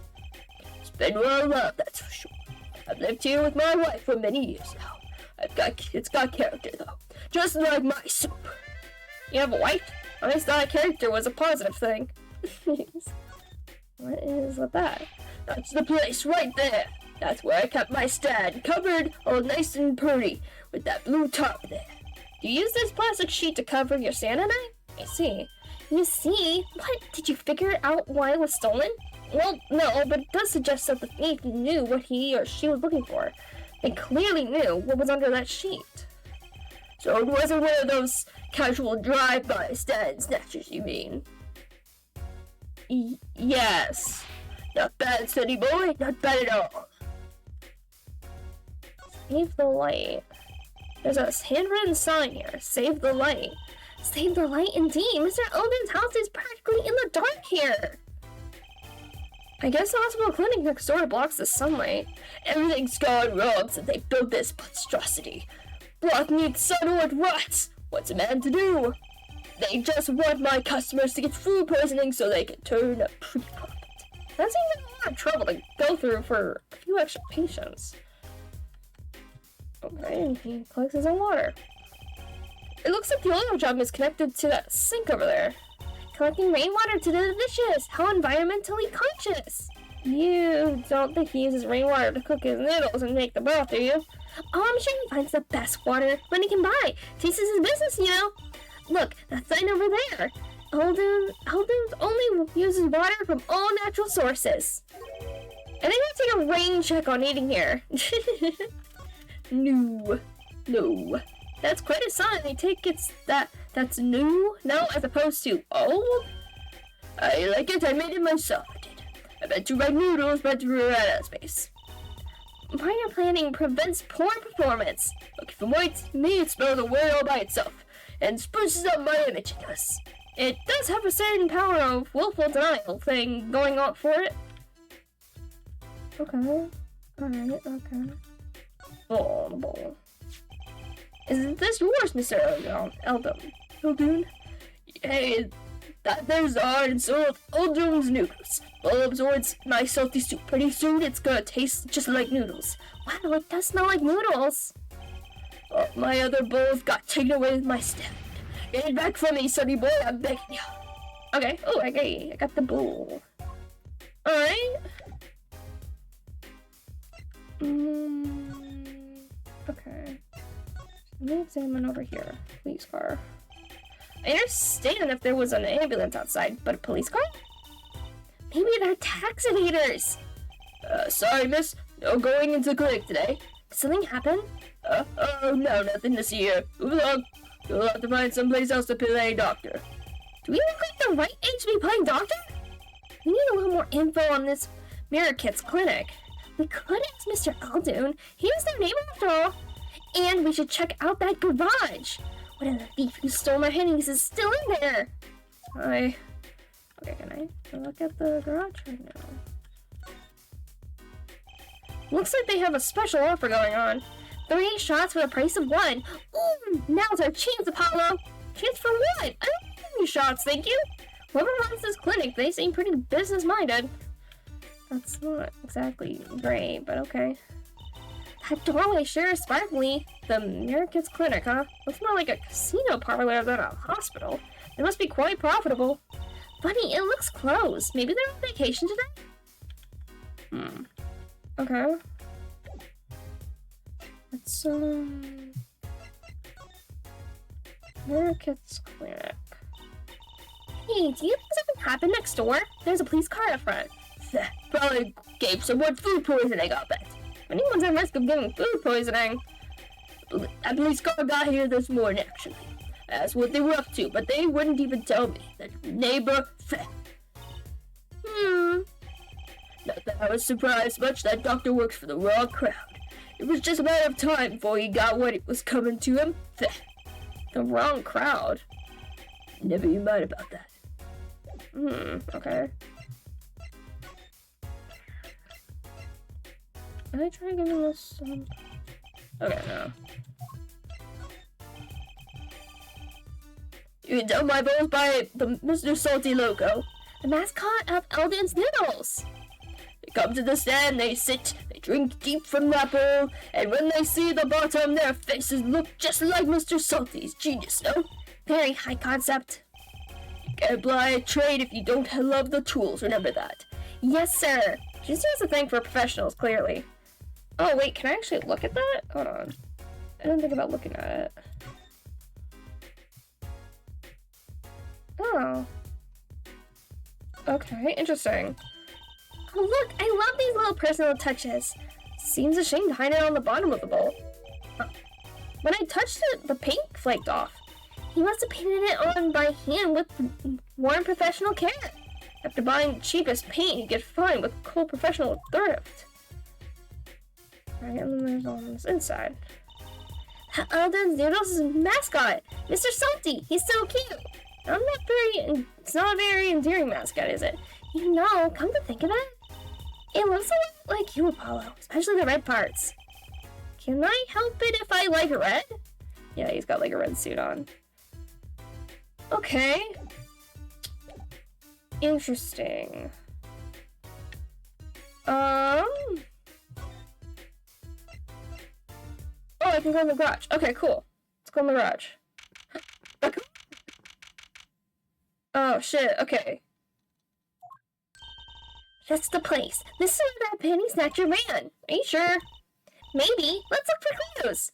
It's been well loved, that's for sure. I've lived here with my wife for many years now. It's got character though, just like my soup. You have a wife? I always thought character was a positive thing. What is with that? That's the place right there. That's where I kept my stand, covered all nice and pretty, with that blue tarp there. Do you use this plastic sheet to cover your stand at night? I see. You see? What? Did you figure out why it was stolen? Well, no, but it does suggest that the thief knew what he or she was looking for. They clearly knew what was under that sheet. So it wasn't one of those casual drive-by stand snatchers, you mean? Yes. Not bad, Sunny boy. Not bad at all. Save the light. There's a handwritten sign here. Save the light. Save the light indeed. Mr. Odin's house is practically in the dark here. I guess the hospital clinic next door blocks the sunlight. Everything's gone wrong since they built this monstrosity. Block needs sunward rots. What's a man to do? They just want my customers to get food poisoning so they can turn a pretty profit. That seems like a lot of trouble to go through for a few extra patients. Okay, and he collects his own water. It looks like the oil drum is connected to that sink over there. Collecting rainwater to do the dishes. How environmentally conscious. You don't think he uses rainwater to cook his noodles and make the broth, do you? Oh, I'm sure he finds the best water money can buy. This is his business, you know. Look, that sign over there. Alden's only uses water from all natural sources. I think I'll take a rain check on eating here. No. That's quite a sign. I take that's new now as opposed to old. I like it. I made it myself. I did. I bet you my noodles, but you ran out of space. Minor planning prevents poor performance. Look, if it me, it smells away all by itself and spruces up my image. It does have a certain power of willful denial thing going on for it. Okay. Alright, okay. Oh. Is this yours, Mr. Eldon? Hey, that there's art and so Eldon's noodles. Well, absorbs my salty soup. Pretty soon it's gonna taste just like noodles. Wow, it does smell like noodles. Oh, my other bowls got taken away with my step. Get it back from me, sonny boy, I'm begging you. Okay, oh, I got the bowl. Alright. Okay. Let me examine over here. Police car. I understand if there was an ambulance outside, but a police car? Maybe they're tax evaders. Sorry, miss. No going into the clinic today. Did something happen? Oh, no, nothing to see here. Move along. You'll have to find someplace else to play doctor. Do we look like the right age to be playing doctor? We need a little more info on this Mirror Kids clinic. We could ask Mr. Aldoon. He was their name after all. And we should check out that garage. What if the thief who stole my pennies is still in there? Okay, can I look at the garage right now? Looks like they have a special offer going on. 3 shots for the price of 1. Ooh, now's our chance, Apollo. Chance for what? I don't need any shots, thank you. Whoever runs this clinic, they seem pretty business-minded. That's not exactly great, but okay. That doorway sure is sparkly. The Mirror Kids clinic, huh? Looks more like a casino parlor than a hospital. It must be quite profitable. Funny, it looks closed. Maybe they're on vacation today? Okay. Let's, Mirror Kids clinic. Hey, do you think something happened next door? There's a police car out front. Probably gave someone food poisoning, I'll bet. Anyone's at risk of getting food poisoning. A police car got here this morning, actually. That's what they were up to, but they wouldn't even tell me. That neighbor. Not that I was surprised much. That doctor works for the wrong crowd. It was just a matter of time before he got what it was coming to him. The wrong crowd? Never you mind about that. Okay. Can I try giving this some... Okay, no. You can tell my bowls by the Mr. Salty logo. The mascot of Eldon's Noodles. They come to the stand, they sit, they drink deep from that bowl, and when they see the bottom, their faces look just like Mr. Salty's. Genius, no? Very high concept. You can't apply a trade if you don't love the tools, remember that. Yes, sir. She just has a thing for professionals, clearly. Oh, wait, can I actually look at that? Hold on. I didn't think about looking at it. Oh. Okay, interesting. Oh, look, I love these little personal touches. Seems a shame to hide it on the bottom of the bowl. When I touched it, the paint flaked off. He must have painted it on by hand with warm professional care. After buying cheapest paint, you get fined with cool professional thrift. Right, and then there's on this inside. Eldon's Noodles' mascot, Mr. Salty. He's so cute. It's not a very endearing mascot, is it? You know, come to think of it, It looks a lot like you, Apollo, especially the red parts. Can I help it if I like red? Yeah, he's got like a red suit on. Okay. Interesting. Oh, I can go in the garage. Okay, cool. Let's go in the garage. Oh, shit. Okay. That's the place. This is where that penny snatcher ran. Are you sure? Maybe. Let's look for clues.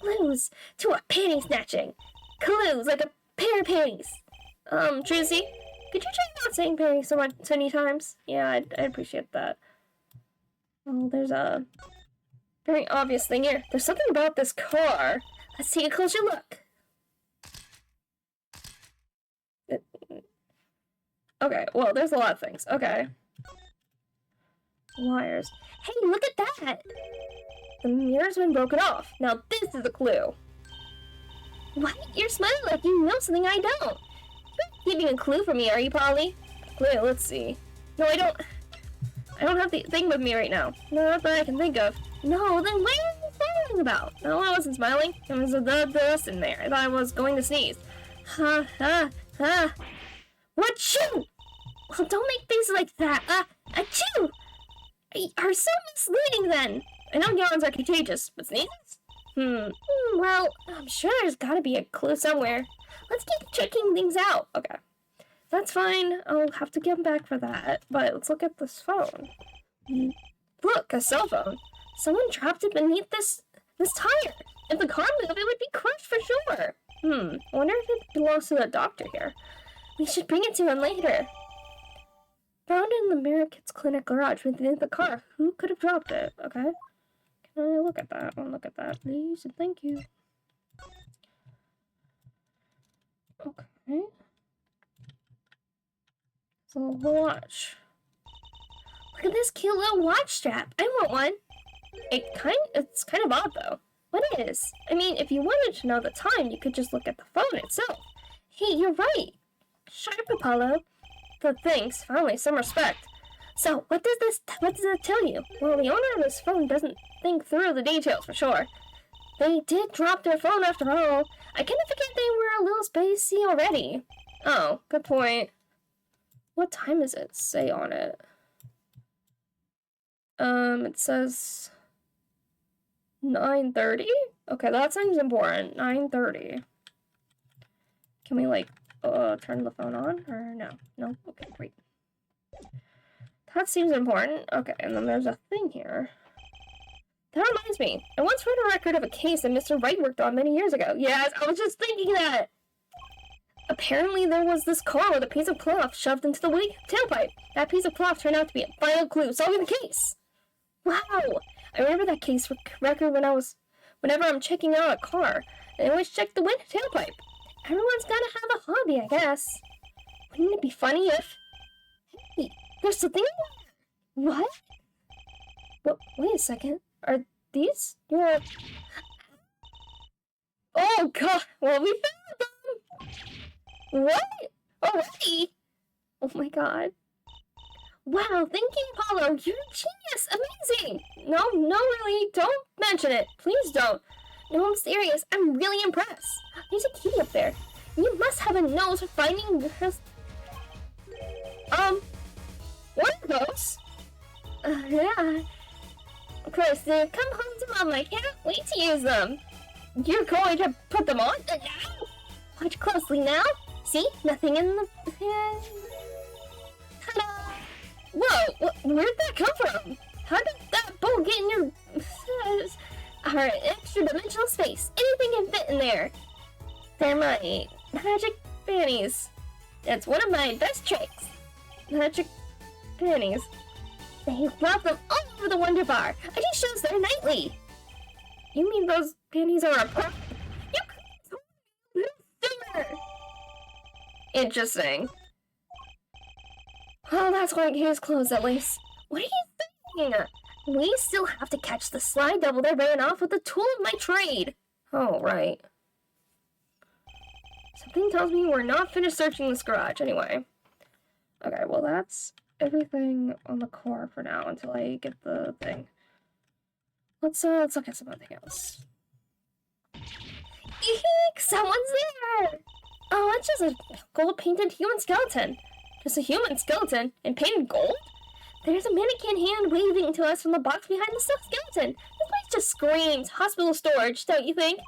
Clues to a penny snatching. Clues like a pair of pennies. Tracy, Could you try not saying penny so many times? yeah, I'd appreciate that. Oh, there's a very obvious thing here. There's something about this car. Let's take a closer look. Okay, well, there's a lot of things. Okay. Wires. Hey, look at that! The mirror's been broken off. Now this is a clue. What? You're smiling like you know something I don't. You're giving a clue for me, are you, Polly? Clue, let's see. No, I don't have the thing with me right now. Not that I can think of. No, then what are you smiling about? No, I wasn't smiling. There was a dust in there. I thought I was going to sneeze. Ha, ha, ha. Whatchoo! Well, don't make faces like that. Achoo! Are so misleading then. I know yawns are contagious, but sneezes? Well, I'm sure there's gotta be a clue somewhere. Let's keep checking things out. Okay. That's fine. I'll have to get back for that. But let's look at this phone. Look, a cell phone. Someone dropped it beneath this tire. If the car moved, it would be crushed for sure. I wonder if it belongs to the doctor here. We should bring it to him later. Found in the American's clinic garage within the car. Who could have dropped it? Okay. Can I look at that? I'll look at that, please, and thank you. Okay. So, watch. Look at this cute little watch strap. I want one. It's kind of odd, though. What is? I mean, if you wanted to know the time, you could just look at the phone itself. Hey, you're right. Sharp, Apollo. But thanks, finally, some respect. So, what does it tell you? Well, the owner of this phone doesn't think through the details for sure. They did drop their phone after all. I kind of forget they were a little spacey already. Oh, good point. What time does it say on it? It says 9:30? Okay, that seems important. 9:30. Can we, like, turn the phone on? Or no? No? Okay, great. That seems important. Okay, and then there's a thing here. That reminds me. I once read a record of a case that Mr. Wright worked on many years ago. Yes, I was just thinking that. Apparently there was this car with a piece of cloth shoved into the tailpipe. That piece of cloth turned out to be a final clue solving the case. Wow! I remember that case record whenever I'm checking out a car. I always check the tailpipe. Everyone's gotta have a hobby, I guess. Wouldn't it be funny if... Hey, there's something in there. What? Well, wait a second. Are these your... Oh, God! Well, we found them! What? Already? Oh, my God. Wow, thank you, Apollo. You're a genius. Amazing. No, really. Don't mention it. Please don't. No, I'm serious. I'm really impressed. There's a key up there. You must have a nose for finding this. What are those? Yeah. Kristen, come home to Mama. I can't wait to use them. You're going to put them on? Watch closely now. See? Nothing in the... Ta-da! Whoa! Where'd that come from? How did that bowl get in your... Alright, extra dimensional space. Anything can fit in there. They're my magic panties. That's one of my best tricks. Magic panties. They love them all over the Wonder Bar. I do shows there nightly. You mean those panties are a part? You sooner. Interesting. Well, that's why it is closed at least. What are you thinking? We still have to catch the sly devil that ran off with the tool of my trade. Oh, right. Something tells me we're not finished searching this garage anyway. Okay, well that's everything on the car for now until I get the thing. Let's look at something else. Eek! Someone's there! Oh, it's just a gold-painted human skeleton. Just a human skeleton and painted gold? There's a mannequin hand waving to us from the box behind the skeleton. This place just screams hospital storage, don't you think?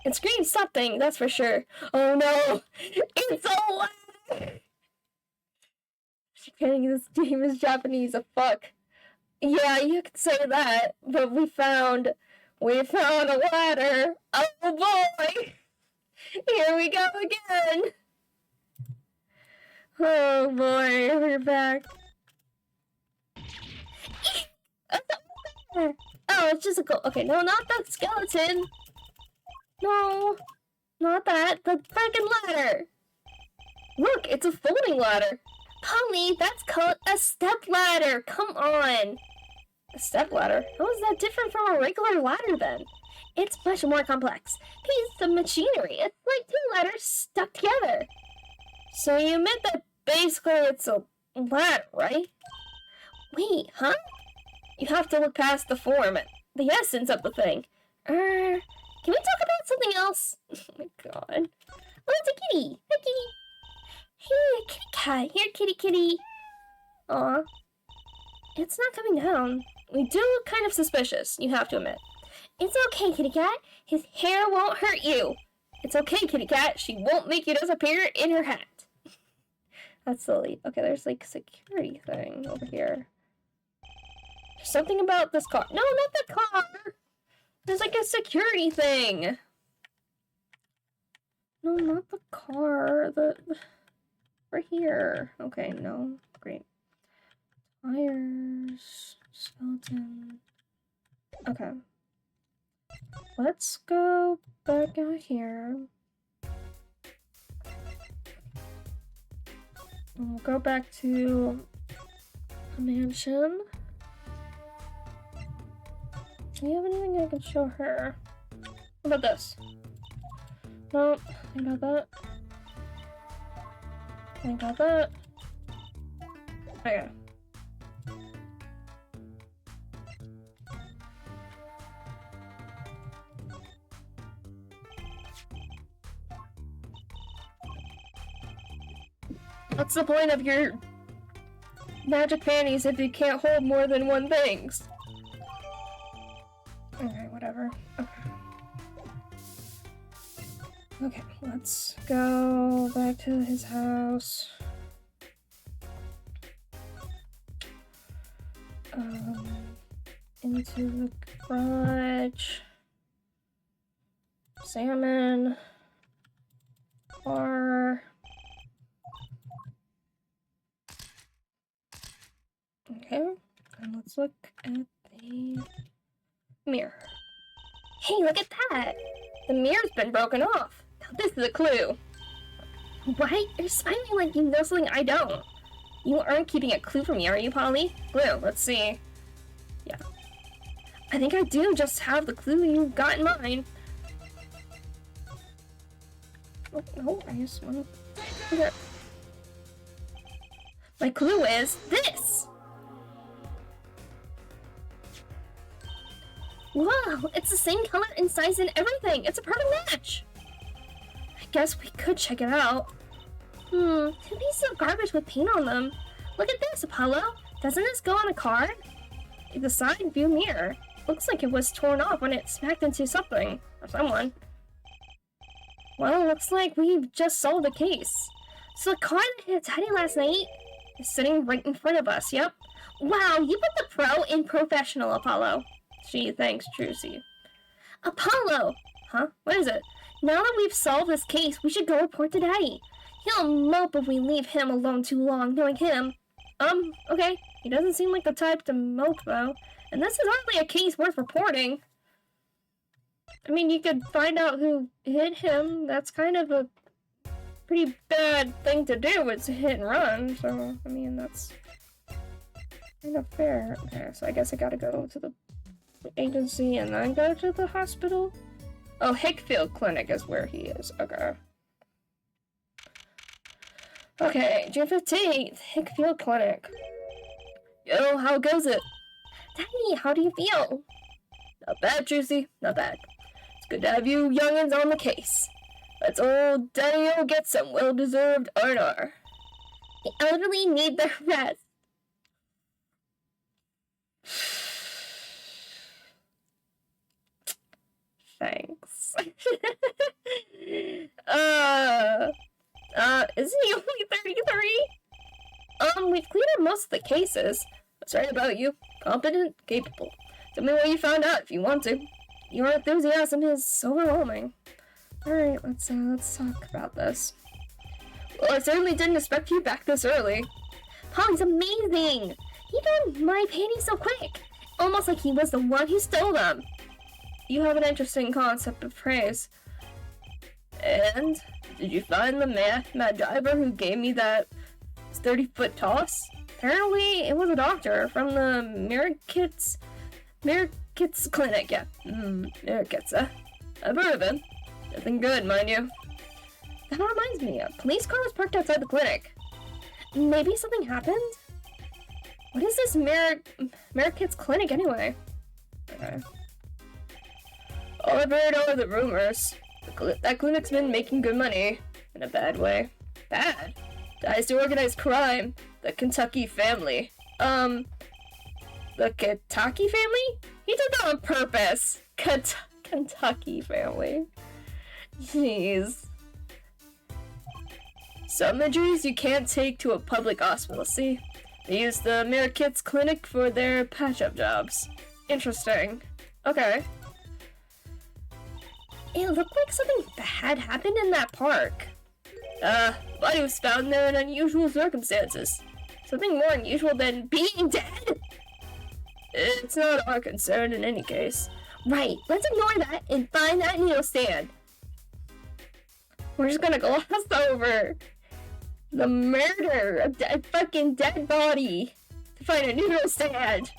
It screams something, that's for sure. Oh no! It's a ladder! This game is Japanese as fuck. Yeah, you could say that, but we found a ladder. Oh boy! Here we go again! Oh boy, we're back. Oh, it's just a okay, no, not that skeleton. No, not that. The freaking ladder. Look, it's a folding ladder. Polly, that's called a step ladder. Come on. A step ladder? How is that different from a regular ladder then? It's much more complex. Piece of machinery. It's like two ladders stuck together. So you meant that basically it's a ladder, right? Wait, huh? You have to look past the form, the essence of the thing. Can we talk about something else? Oh my god. Oh, it's a kitty. Hi, kitty. Hey, kitty cat. Here, kitty kitty. Aw. It's not coming down. We do look kind of suspicious, you have to admit. It's okay, kitty cat. His hair won't hurt you. It's okay, kitty cat. She won't make you disappear in her hat. That's silly. Okay, there's like a security thing over here. There's something about this car. No, not the car! There's like a security thing. No, not the car. Right here. Okay, no. Great. Tires. Skeleton. Okay. Let's go back out here. We'll go back to the mansion. Do you have anything I can show her? How about this? No, I got that. I got that. Okay. What's the point of your magic panties if you can't hold more than one thing? Okay, whatever. Okay, let's go back to his house. Into the garage. Salmon. Bar. Okay, and let's look at the mirror. Hey, look at that! The mirror's been broken off. Now this is a clue. What? You're smiling like you know something I don't. You aren't keeping a clue from me, are you, Polly? Clue, let's see. Yeah. I think I do just have the clue you've got in mind. Oh, no, I just want to... Okay. My clue is this! Wow, it's the same color and size and everything. It's a perfect match. I guess we could check it out. Two pieces of garbage with paint on them. Look at this, Apollo. Doesn't this go on a car? The side view mirror. Looks like it was torn off when it smacked into something. Or someone. Well, looks like we've just solved a case. So the car that hit Teddy last night is sitting right in front of us, yep. Wow, you put the pro in professional, Apollo. Gee, thanks, Trucy. Apollo! Huh? What is it? Now that we've solved this case, we should go report to Daddy. He'll mope if we leave him alone too long, knowing him. Okay. He doesn't seem like the type to mope, though. And this is hardly a case worth reporting. I mean, you could find out who hit him. That's kind of a pretty bad thing to do, is hit and run. So, I mean, that's kind of fair. Okay, so I guess I gotta go to the agency and then go to the hospital. Oh, Hickfield Clinic is where he is. Okay. Okay, June 15th, Hickfield Clinic. Yo, how goes it? Daddy, how do you feel? Not bad, Juicy, not bad. It's good to have you youngins on the case. Let's old Daddy-O get some well-deserved R&R. The elderly need their rest. Thanks. Isn't he only 33? We've cleared up most of the cases. That's right about you. Competent, capable. Tell me what you found out if you want to. Your enthusiasm is overwhelming. Alright, let's talk about this. Well, I certainly didn't expect you back this early. Polly's amazing! He found my panties so quick! Almost like he was the one who stole them! You have an interesting concept of praise. And did you find the mad driver who gave me that 30-foot toss? Apparently, it was a doctor from the Merrickits Clinic, yeah. Merrickits, I've heard of him. Nothing good, mind you. That reminds me, a police car was parked outside the clinic. Maybe something happened? What is this Merrickits Clinic, anyway? Okay. All I've heard are the rumors. That clinic's been making good money. In a bad way. Bad? Ties to organized crime. The Kentucky family. The Kentucky family? He did that on purpose. Kentucky family. Jeez. Some injuries you can't take to a public hospital, see? They use the Merrickits Clinic for their patch-up jobs. Interesting. Okay. It looked like something bad happened in that park. Body was found there in unusual circumstances. Something more unusual than being dead? It's not our concern in any case. Right, let's ignore that and find that needle stand. We're just gonna gloss over the murder of a fucking dead body to find a needle stand.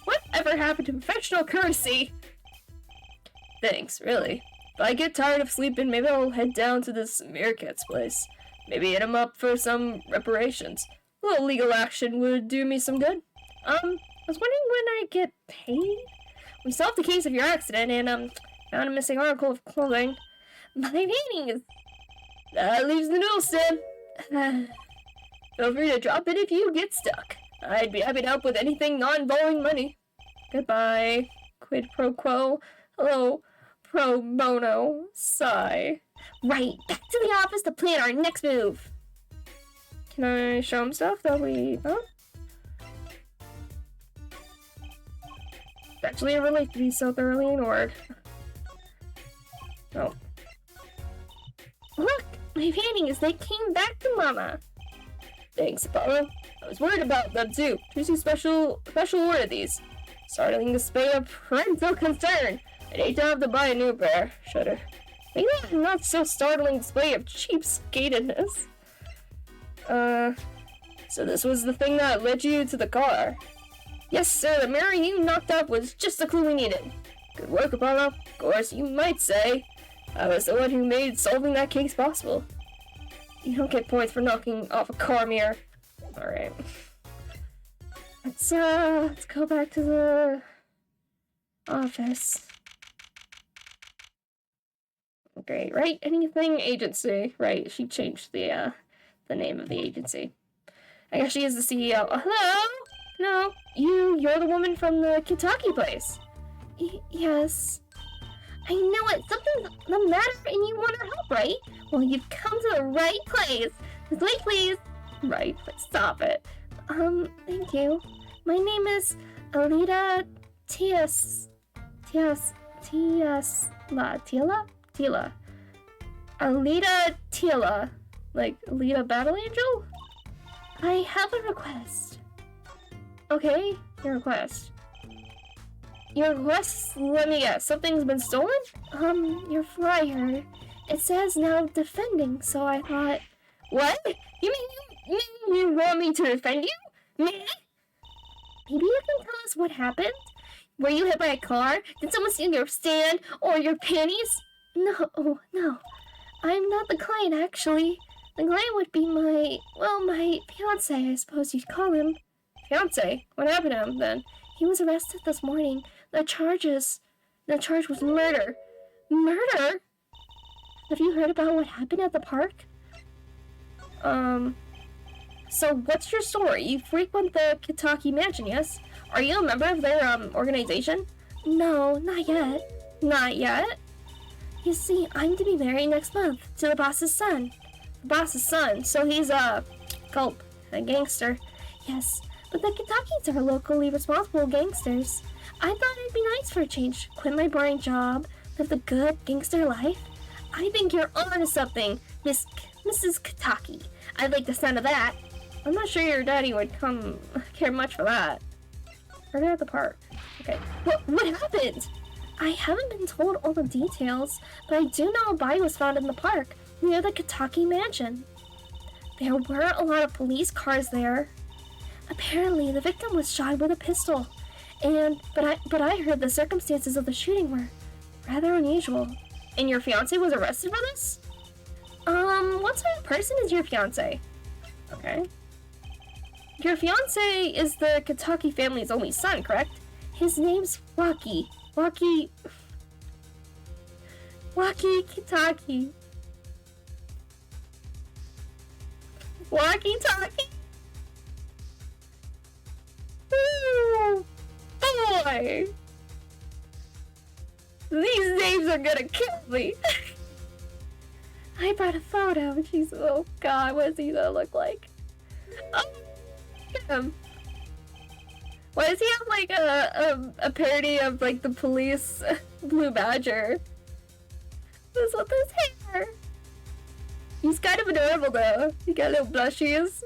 Whatever happened to professional courtesy? Thanks, really. If I get tired of sleeping, maybe I'll head down to this Meerkat's place. Maybe hit him up for some reparations. A little legal action would do me some good. I was wondering when I get paid? We solved the case of your accident and, found a missing article of clothing. My paintings! That leaves the newsstand. Feel free to drop it if you get stuck. I'd be happy to help with anything not involving money. Goodbye. Quid pro quo. Hello. Pro bono. Sigh. Right, back to the office to plan our next move. Can I show him stuff that we... Oh? It's actually a relief to be so thoroughly ignored. Oh. Look, my paintings, they came back to Mama. Thanks, Apollo. I was worried about them too. Tuesday special order these. Startling display of parental concern. I'd hate to have to buy a new pair. Shudder. Maybe not so startling display of cheapskatedness. So this was the thing that led you to the car. Yes, sir, the mirror you knocked up was just the clue we needed. Good work, Apollo. Of course, you might say I was the one who made solving that case possible. You don't get points for knocking off a car mirror. Alright. Let's go back to the office. Great, right? Anything agency. Right, she changed the name of the agency. I guess she is the CEO. Hello? No, you're the woman from the Kentucky place. Yes. I know it. Something's the matter and you want our help, right? Well, you've come to the right place. This way, please. Right place. Stop it. Thank you. My name is Alita Tila. Alita Tila. Like Alita Battle Angel? I have a request. Okay, your request. Your request, let me guess, something's been stolen? Your flyer. It says now defending, so I thought... What? You mean you want me to defend you? Me? Maybe you can tell us what happened? Were you hit by a car? Did someone steal your stand or your panties? No. I'm not the client, actually. The guy would be my fiance, I suppose you'd call him. Fiance? What happened to him then? He was arrested this morning. The charge was murder. Murder? Have you heard about what happened at the park? So what's your story? You frequent the Kitaki Mansion, yes? Are you a member of their, organization? No, not yet. Not yet? You see, I'm to be married next month to the boss's son. The boss's son, so he's a gangster. Yes, but the Kitakis are locally responsible gangsters. I thought it'd be nice for a change. Quit my boring job, live the good gangster life. I think you're onto something, Mrs. Kitaki. I like the sound of that. I'm not sure your daddy would care much for that. Murder at the park. Okay. What happened? I haven't been told all the details, but I do know a body was found in the park near the Kitaki Mansion. There were a lot of police cars there. Apparently, the victim was shot with a pistol, but I heard the circumstances of the shooting were rather unusual. And your fiance was arrested for this? What type of person is your fiance? Okay. Your fiance is the Kitaki family's only son, correct? His name's Waki. Waki Kitaki. Walkie-talkie? Ooh, boy! These names are gonna kill me. I brought a photo. Oh god, what does he gonna look like? Oh, him. Why does he have like a parody of like the police Blue Badger? What's with his hair? He's kind of adorable though. He got little blushies.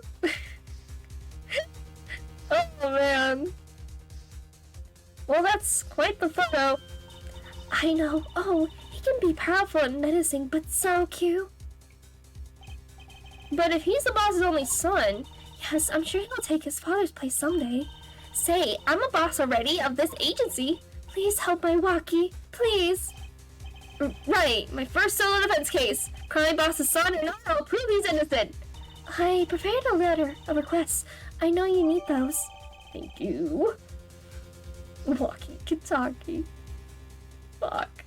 Oh man. Well, that's quite the photo. I know. Oh, he can be powerful and menacing, but so cute. But if he's the boss's only son, yes, I'm sure he'll take his father's place someday. Say, I'm a boss already of this agency. Please help my Waki. Please. Right, my first solo defense case. Crime boss's son, and I'll prove he's innocent. I prepared a letter of requests. I know you need those. Thank you. Walkie-talkie. Fuck.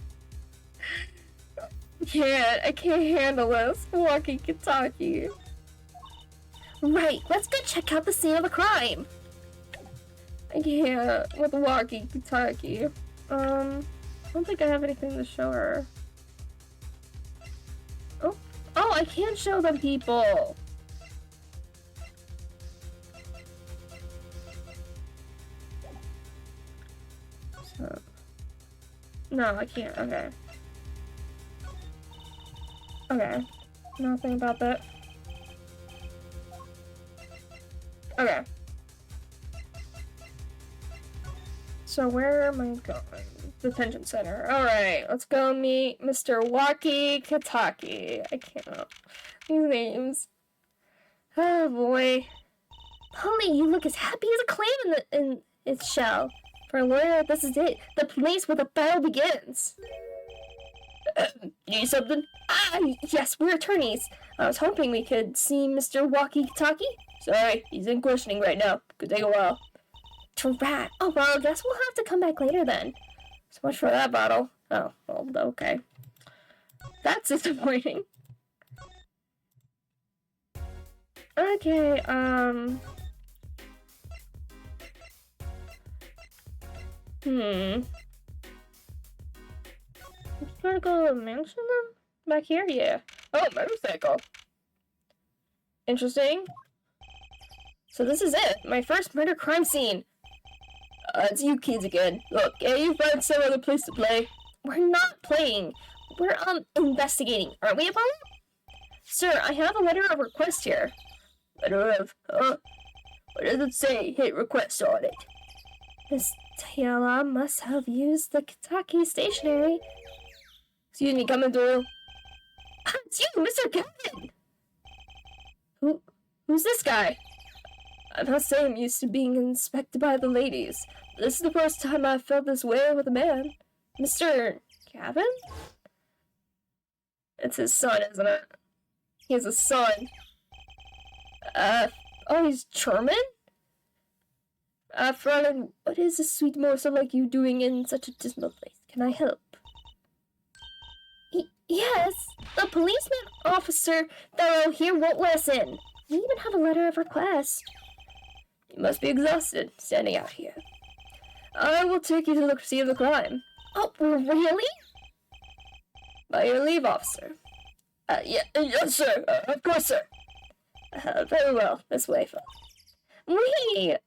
I can't handle this. Walkie-talkie. Right, let's go check out the scene of the crime. I can't with walkie-talkie. I don't think I have anything to show her. Oh, I can't show them people. So, no, I can't. Okay. Okay. Nothing about that. Okay. So where am I going? Detention center. Alright, let's go meet Mr. Walkie-Kitaki. I can't. These names. Oh boy. Honey, you look as happy as a clam in its shell. For a lawyer, this is it. The place where the battle begins. Need something? Yes, we're attorneys. I was hoping we could see Mr. Walkie-Talkie. Sorry, he's in questioning right now. Could take a while. Rat. Oh, well, I guess we'll have to come back later then. So much for that bottle. Oh, well, okay. That's disappointing. Okay, Just gonna go to the mansion then? Back here? Yeah. Oh, motorcycle. Interesting. So this is it. My first murder crime scene. It's you kids again. Look, you found some other place to play. We're not playing. We're, investigating. Aren't we, Apollo? Sir, I have a letter of request here. Letter of, what does it say? Hit request on it. Miss Tiala must have used the Kitaki stationery. Excuse me, coming through. It's you, Mr. Kevin! Who's this guy? I must say I'm used to being inspected by the ladies. This is the first time I've felt this way with a man. Mr. Gavin? It's his son, isn't it? He has a son. Oh, he's German? Fräulein, what is a sweet morsel like you doing in such a dismal place? Can I help? Yes, the policeman officer fellow here won't listen. We even have a letter of request. You must be exhausted, standing out here. I will take you to the scene of the crime. Oh, really? By your leave, officer. Yes, sir. Of course, sir. Very well. This way, folks. Wait,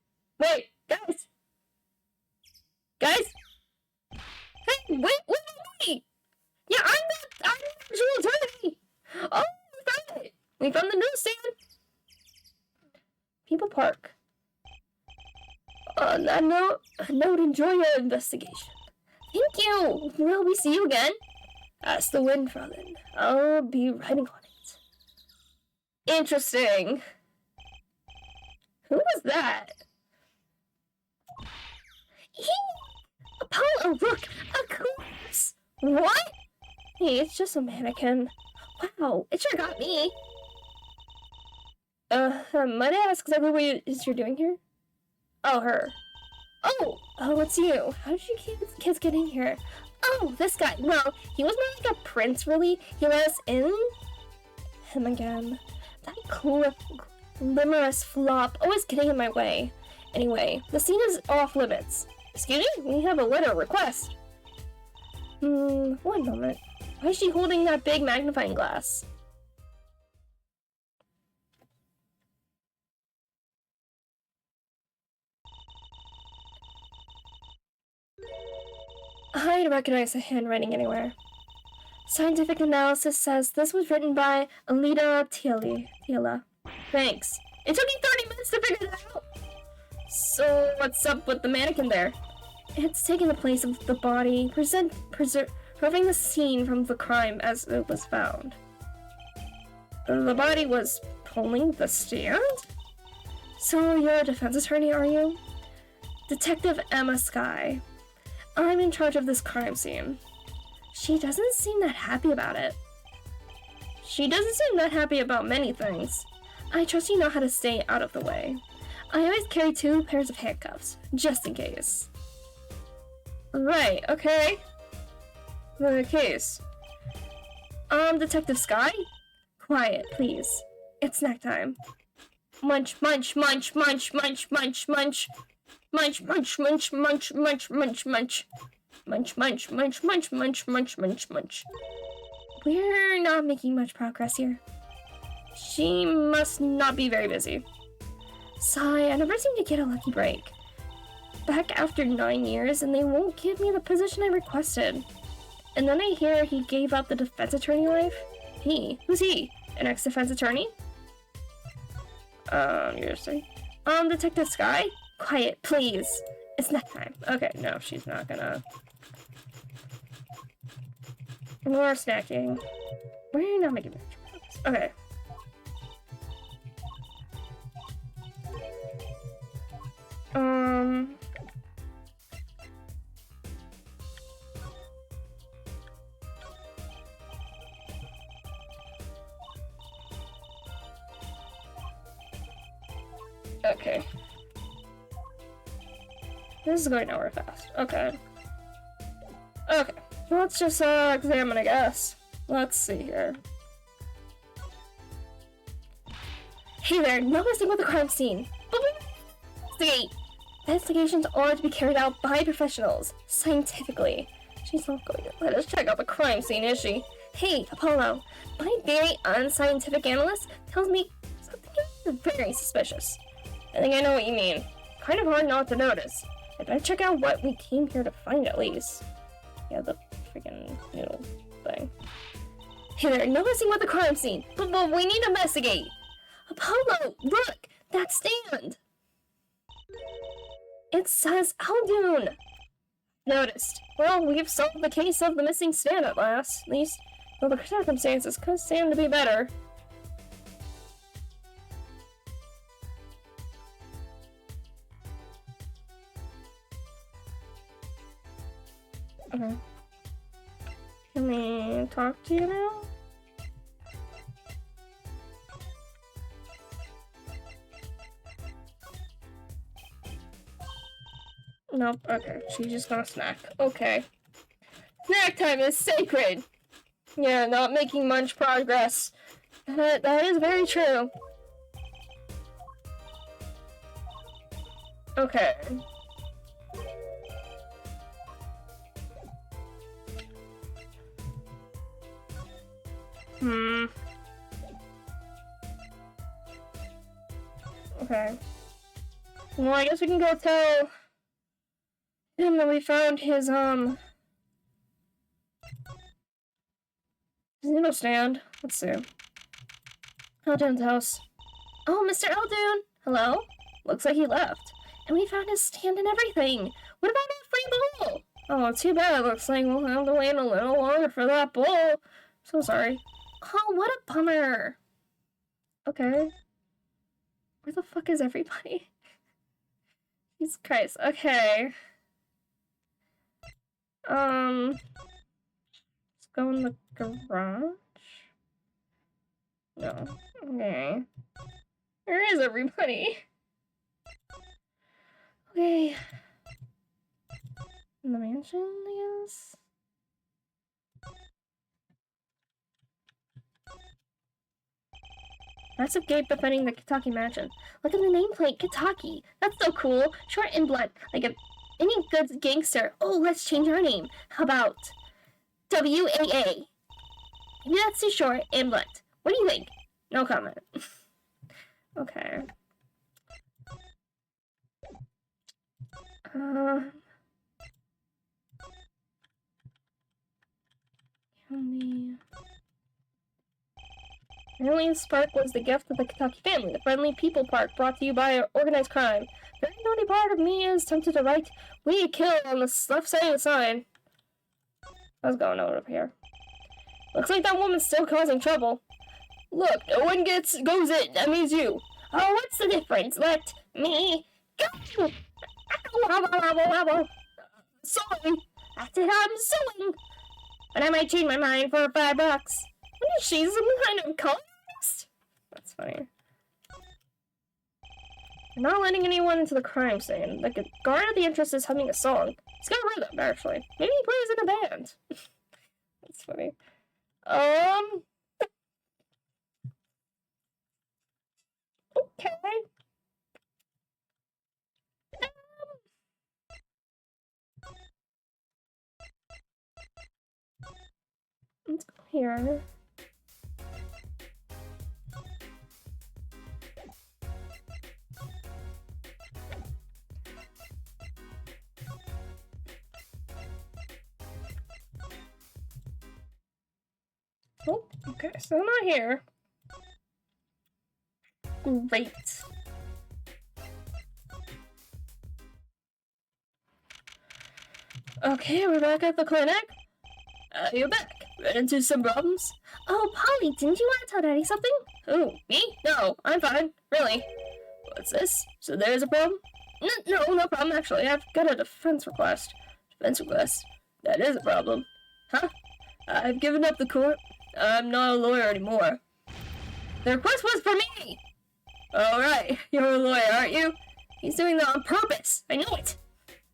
guys. Guys. Hey, wait. Yeah, I'm the actual attorney. Oh, we found it. We found the newsstand. People Park. On that note, enjoy your investigation. Thank you. Will we see you again? Ask the wind, Fräulein. I'll be writing on it. Interesting. Who was that? Apollo, look! A corpse! What? Hey, it's just a mannequin. Wow, it sure got me. Might I ask exactly what you're doing here? Oh, her. Oh, it's you. How did you kids get in here? Oh, this guy. Well, he was more like a prince, really. He let us in. Him again. That glamorous flop, always getting in my way. Anyway, the scene is off limits. Excuse me? We have a letter request. One moment. Why is she holding that big magnifying glass? I'd recognize the handwriting anywhere. Scientific analysis says this was written by Alida Tiela. Thanks. It took me 30 minutes to figure that out. So what's up with the mannequin there? It's taking the place of the body, preserving the scene from the crime as it was found. The body was pulling the stand? So you're a defense attorney, are you? Detective Emma Skye. I'm in charge of this crime scene. She doesn't seem that happy about it. She doesn't seem that happy about many things. I trust you know how to stay out of the way. I always carry 2 pairs of handcuffs, just in case. Right, okay. The case. Detective Skye? Quiet, please. It's snack time. Munch, munch, munch, munch, munch, munch, munch. Munch, munch, munch, munch, munch, munch, munch. Munch, munch, munch, munch, munch, munch, munch, munch. We're not making much progress here. She must not be very busy. Sigh, I never seem to get a lucky break. Back after 9 years, and they won't give me the position I requested. And then I hear he gave up the defense attorney life. He? Who's he? An ex-defense attorney? You're saying? Detective Skye? Quiet, please. It's snack time. Okay, no, she's not gonna. More snacking. We're not making much progress. Okay. Okay. This is going nowhere fast. Okay. Okay. Let's just examine, I guess. Let's see here. Hey there, no messing with the crime scene. Investigate. Investigations are to be carried out by professionals, scientifically. She's not going to let us check out the crime scene, is she? Hey, Apollo, my very unscientific analyst tells me something is very suspicious. I think I know what you mean. Kind of hard not to notice. I better check out what we came here to find at least. Yeah, the freaking noodle thing. Hey there, no messing with the crime scene. But we need to investigate. Apollo, look! That stand! It says Aldoon! Noticed. Well, we've solved the case of the missing stand at last. At least, well, the circumstances could stand to be better. Okay. Can we talk to you now? Nope, okay. She's just gonna snack. Okay. Snack time is sacred! Yeah, not making much progress. That is very true. Okay. Okay. Well, I guess we can go tell him that we found his noodle stand. Let's see. Eldon's house. Oh, Mr. Eldon! Hello? Looks like he left. And we found his stand and everything. What about that free bowl? Oh, too bad. Looks like we'll have to wait a little longer for that bowl. So sorry. Oh, what a bummer. Okay. Where the fuck is everybody? Jesus Christ. Okay. Let's go in the garage. No. Okay. Where is everybody? Okay. In the mansion, I guess? Massive gate defending the Kitaki mansion. Look at the nameplate, Kitaki. That's so cool. Short and blunt, like any good gangster. Oh, let's change our name. How about WAA? Maybe that's too short and blunt. What do you think? No comment. Okay. Apparently, Spark was the gift of the Kentucky family, the friendly people park brought to you by organized crime. The very naughty part of me is tempted to write, "We kill" on the left side of the sign. What's going on over here? Looks like that woman's still causing trouble. Look, no one goes in. That means you. Oh, what's the difference? Let me go. Sewing. That's it, I'm sewing. But I might change my mind for $5. What is she, some kind of colorist? That's funny. We're not letting anyone into the crime scene. The guard at the entrance is humming a song. He's got a rhythm, actually. Maybe he plays in a band. That's funny. Okay. Let's go here. Oh, okay, so I'm not here. Great. Okay, we're back at the clinic. You're back. Ran into some problems? Oh, Polly, didn't you want to tell Daddy something? Who, me? No, I'm fine. Really. What's this? So there's a problem? No problem, actually. I've got a defense request. Defense request? That is a problem. Huh? I've given up the court. I'm not a lawyer anymore. The request was for me! Alright, you're a lawyer, aren't you? He's doing that on purpose. I know it.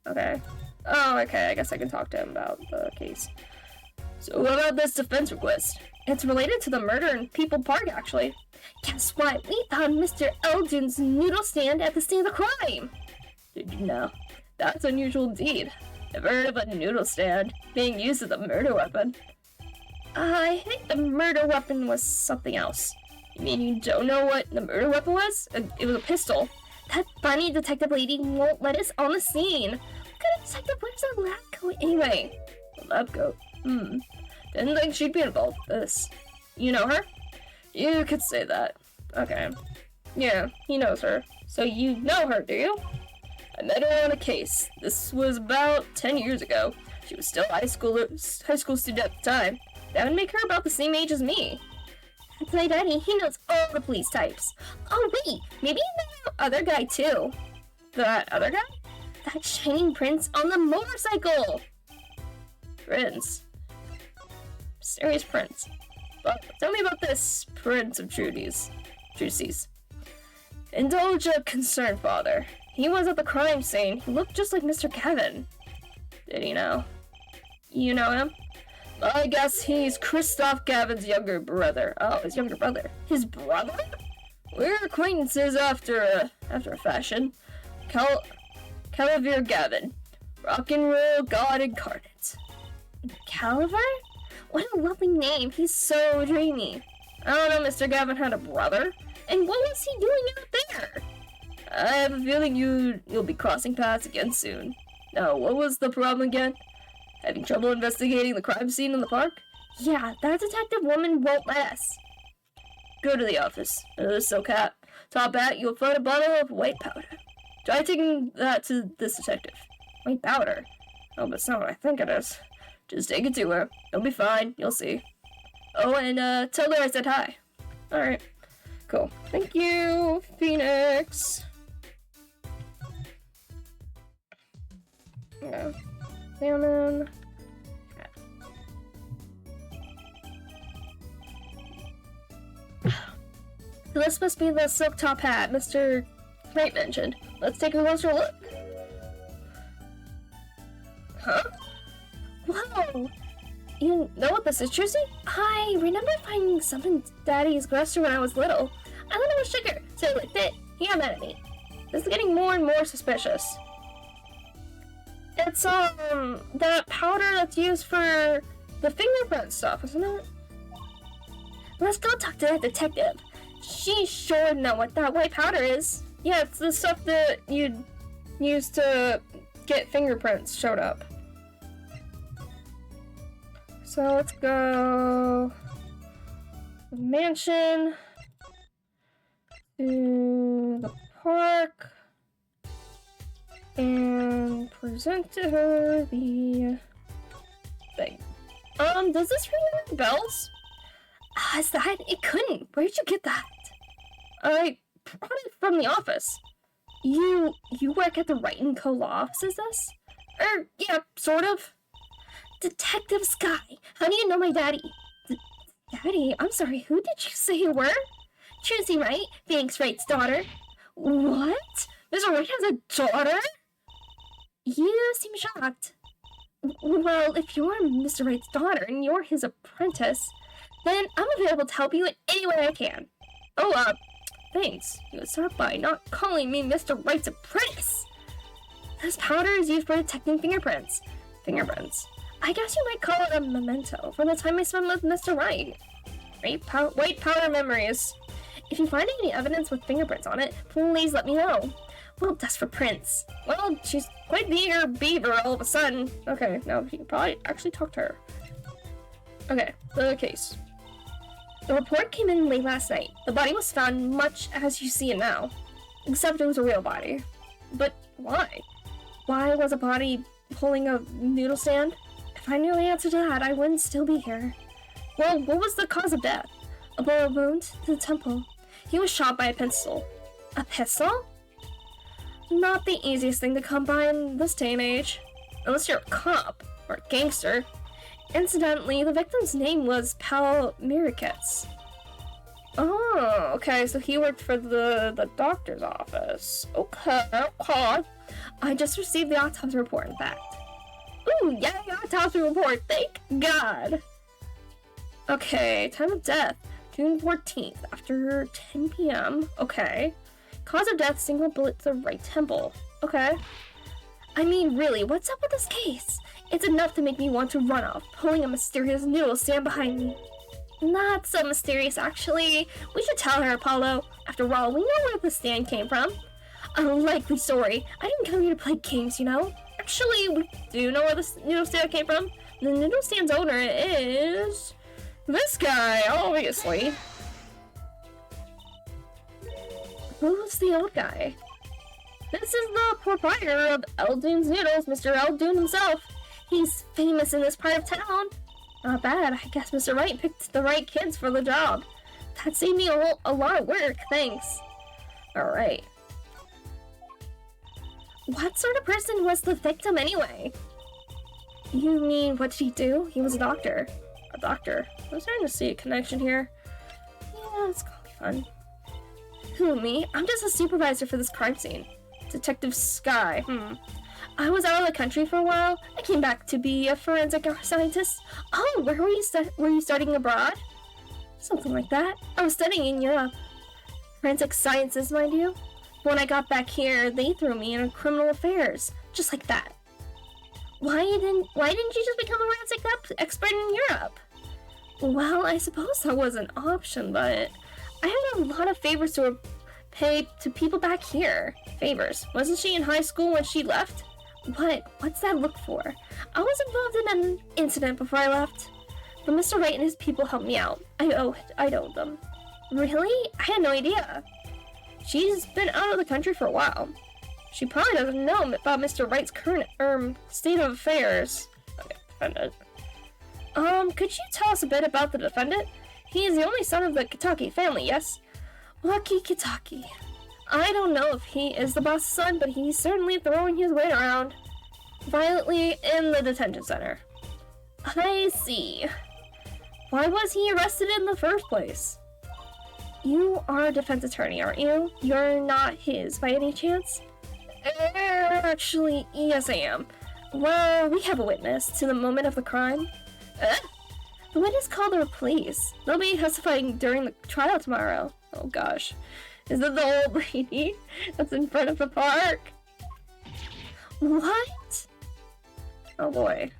Okay. Oh, okay, I guess I can talk to him about the case. So what about this defense request? It's related to the murder in People Park, actually. Guess what? We found Mr. Eldon's noodle stand at the scene of the crime. Did you know? That's unusual indeed. Never heard of a noodle stand being used as a murder weapon. I think the murder weapon was something else. You mean you don't know what the murder weapon was? It was a pistol. That funny detective lady won't let us on the scene. What kind of detective wears a lab coat anyway? A lab coat? Didn't think she'd be involved with this. You know her? You could say that. Okay. Yeah, he knows her. So you know her, do you? I met her on a case. This was about 10 years ago. She was still a high school student at the time. That would make her about the same age as me. That's my daddy. He knows all the police types. Oh, wait. Maybe the other guy, too. That other guy? That shining prince on the motorcycle. Prince. Mysterious prince. But tell me about this Prince of Trudies. Indulge a concerned father. He was at the crime scene. He looked just like Mr. Gavin. Did he know? You know him? I guess he's Christoph Gavin's younger brother. Oh, his younger brother. His brother? We're acquaintances after a fashion. Calavir Gavin. Rock and roll god incarnate. Calaver? What a lovely name. He's so dreamy. I don't know, Mr. Gavin had a brother. And what was he doing out there? I have a feeling you'll be crossing paths again soon. Now, what was the problem again? Having trouble investigating the crime scene in the park? Yeah, that detective woman won't let us. Go to the office. So Cat. Top hat, you'll find a bottle of white powder. Try taking that to this detective. White powder? Oh, but it's not what I think it is. Just take it to her. You'll be fine. You'll see. Oh, and tell her I said hi. Alright. Cool. Thank you, Phoenix. Yeah. Salmon. So this must be the silk top hat Mr. Wright mentioned. Let's take a closer look. Huh? Whoa! You know what this is, Trucy? I remember finding something in Daddy's grocery when I was little. I thought it was sugar, so I licked it. He got mad at me. This is getting more and more suspicious. It's, that powder that's used for the fingerprint stuff, isn't it? Let's go talk to that detective. She sure know what that white powder is. Yeah, it's the stuff that you'd use to get fingerprints showed up. So let's go the mansion to the park and present to her the thing. Does this ring any bells? Is that? It couldn't. Where'd you get that? I brought it from the office. You work at the Wright & Co. law office, is this? Yeah, sort of. Detective Sky, how do you know my daddy? Daddy? I'm sorry, who did you say you were? Trucy Wright, Phoenix Wright's daughter. What? Mr. Wright has a daughter? You seem shocked. Well, if you're Mr. Wright's daughter and you're his apprentice, then I'm available to help you in any way I can. Oh, thanks. You would start by not calling me Mr. Wright's apprentice. This powder is used for detecting fingerprints. Fingerprints? I guess you might call it a memento from the time I spent with Mr. Wright. White powder memories. If you find any evidence with fingerprints on it, please let me know. We'll test for prints. Well, she's quite the eager beaver all of a sudden. Okay, now you can probably actually talk to her. Okay, the case. The report came in late last night. The body was found much as you see it now. Except it was a real body. But why? Why was a body pulling a noodle stand? If I knew the answer to that, I wouldn't still be here. Well, what was the cause of death? A bullet wound to the temple. He was shot by a pistol. A pistol? Not the easiest thing to come by in this day and age. Unless you're a cop, or a gangster. Incidentally, the victim's name was Pal Mirikets. Oh, okay, so he worked for the doctor's office. Okay. I just received the autopsy report, in fact. Ooh, yay, autopsy report, thank God! Okay, time of death, June 14th, after 10 p.m. Okay. Cause of death, single bullet to the right temple. Okay. I mean, really, what's up with this case? It's enough to make me want to run off, pulling a mysterious noodle stand behind me. Not so mysterious, actually. We should tell her, Apollo. After all, we know where the stand came from. A likely story. I didn't come here to play games, you know? Actually, we do know where the noodle stand came from. The noodle stand's owner is... this guy, obviously. Who's the old guy? This is the proprietor of Eldoon's Noodles, Mr. Eldoon himself. He's famous in this part of town. Not bad, I guess Mr. Wright picked the right kids for the job. That saved me a lot of work, thanks. Alright. What sort of person was the victim anyway? You mean, what did he do? He was a doctor. A doctor. I'm starting to see a connection here. Yeah, it's gonna be fun. Who, me? I'm just a supervisor for this crime scene. Detective Sky. I was out of the country for a while. I came back to be a forensic scientist. Oh, where were you studying abroad? Something like that. I was studying in Europe. Forensic sciences, mind you. When I got back here, they threw me in criminal affairs. Just like that. Why didn't you just become a forensic expert in Europe? Well, I suppose that was an option, but I had a lot of favors to pay to people back here. Favors. Wasn't she in high school when she left? What's that look for? I was involved in an incident before I left, but Mr. Wright and his people helped me out. I owed them. Really? I had no idea. She's been out of the country for a while. She probably doesn't know about Mr. Wright's current, state of affairs. Okay, defendant. Could you tell us a bit about the defendant? He is the only son of the Kitaki family, yes? Lucky Kitaki. I don't know if he is the boss's son, but he's certainly throwing his weight around violently in the detention center. I see. Why was he arrested in the first place? You are a defense attorney, aren't you? You're not his, by any chance? Actually, yes I am. Well, we have a witness to the moment of the crime. The witness called the police. They'll be testifying during the trial tomorrow. Oh gosh. Is it the old lady that's in front of the park? What? Oh boy.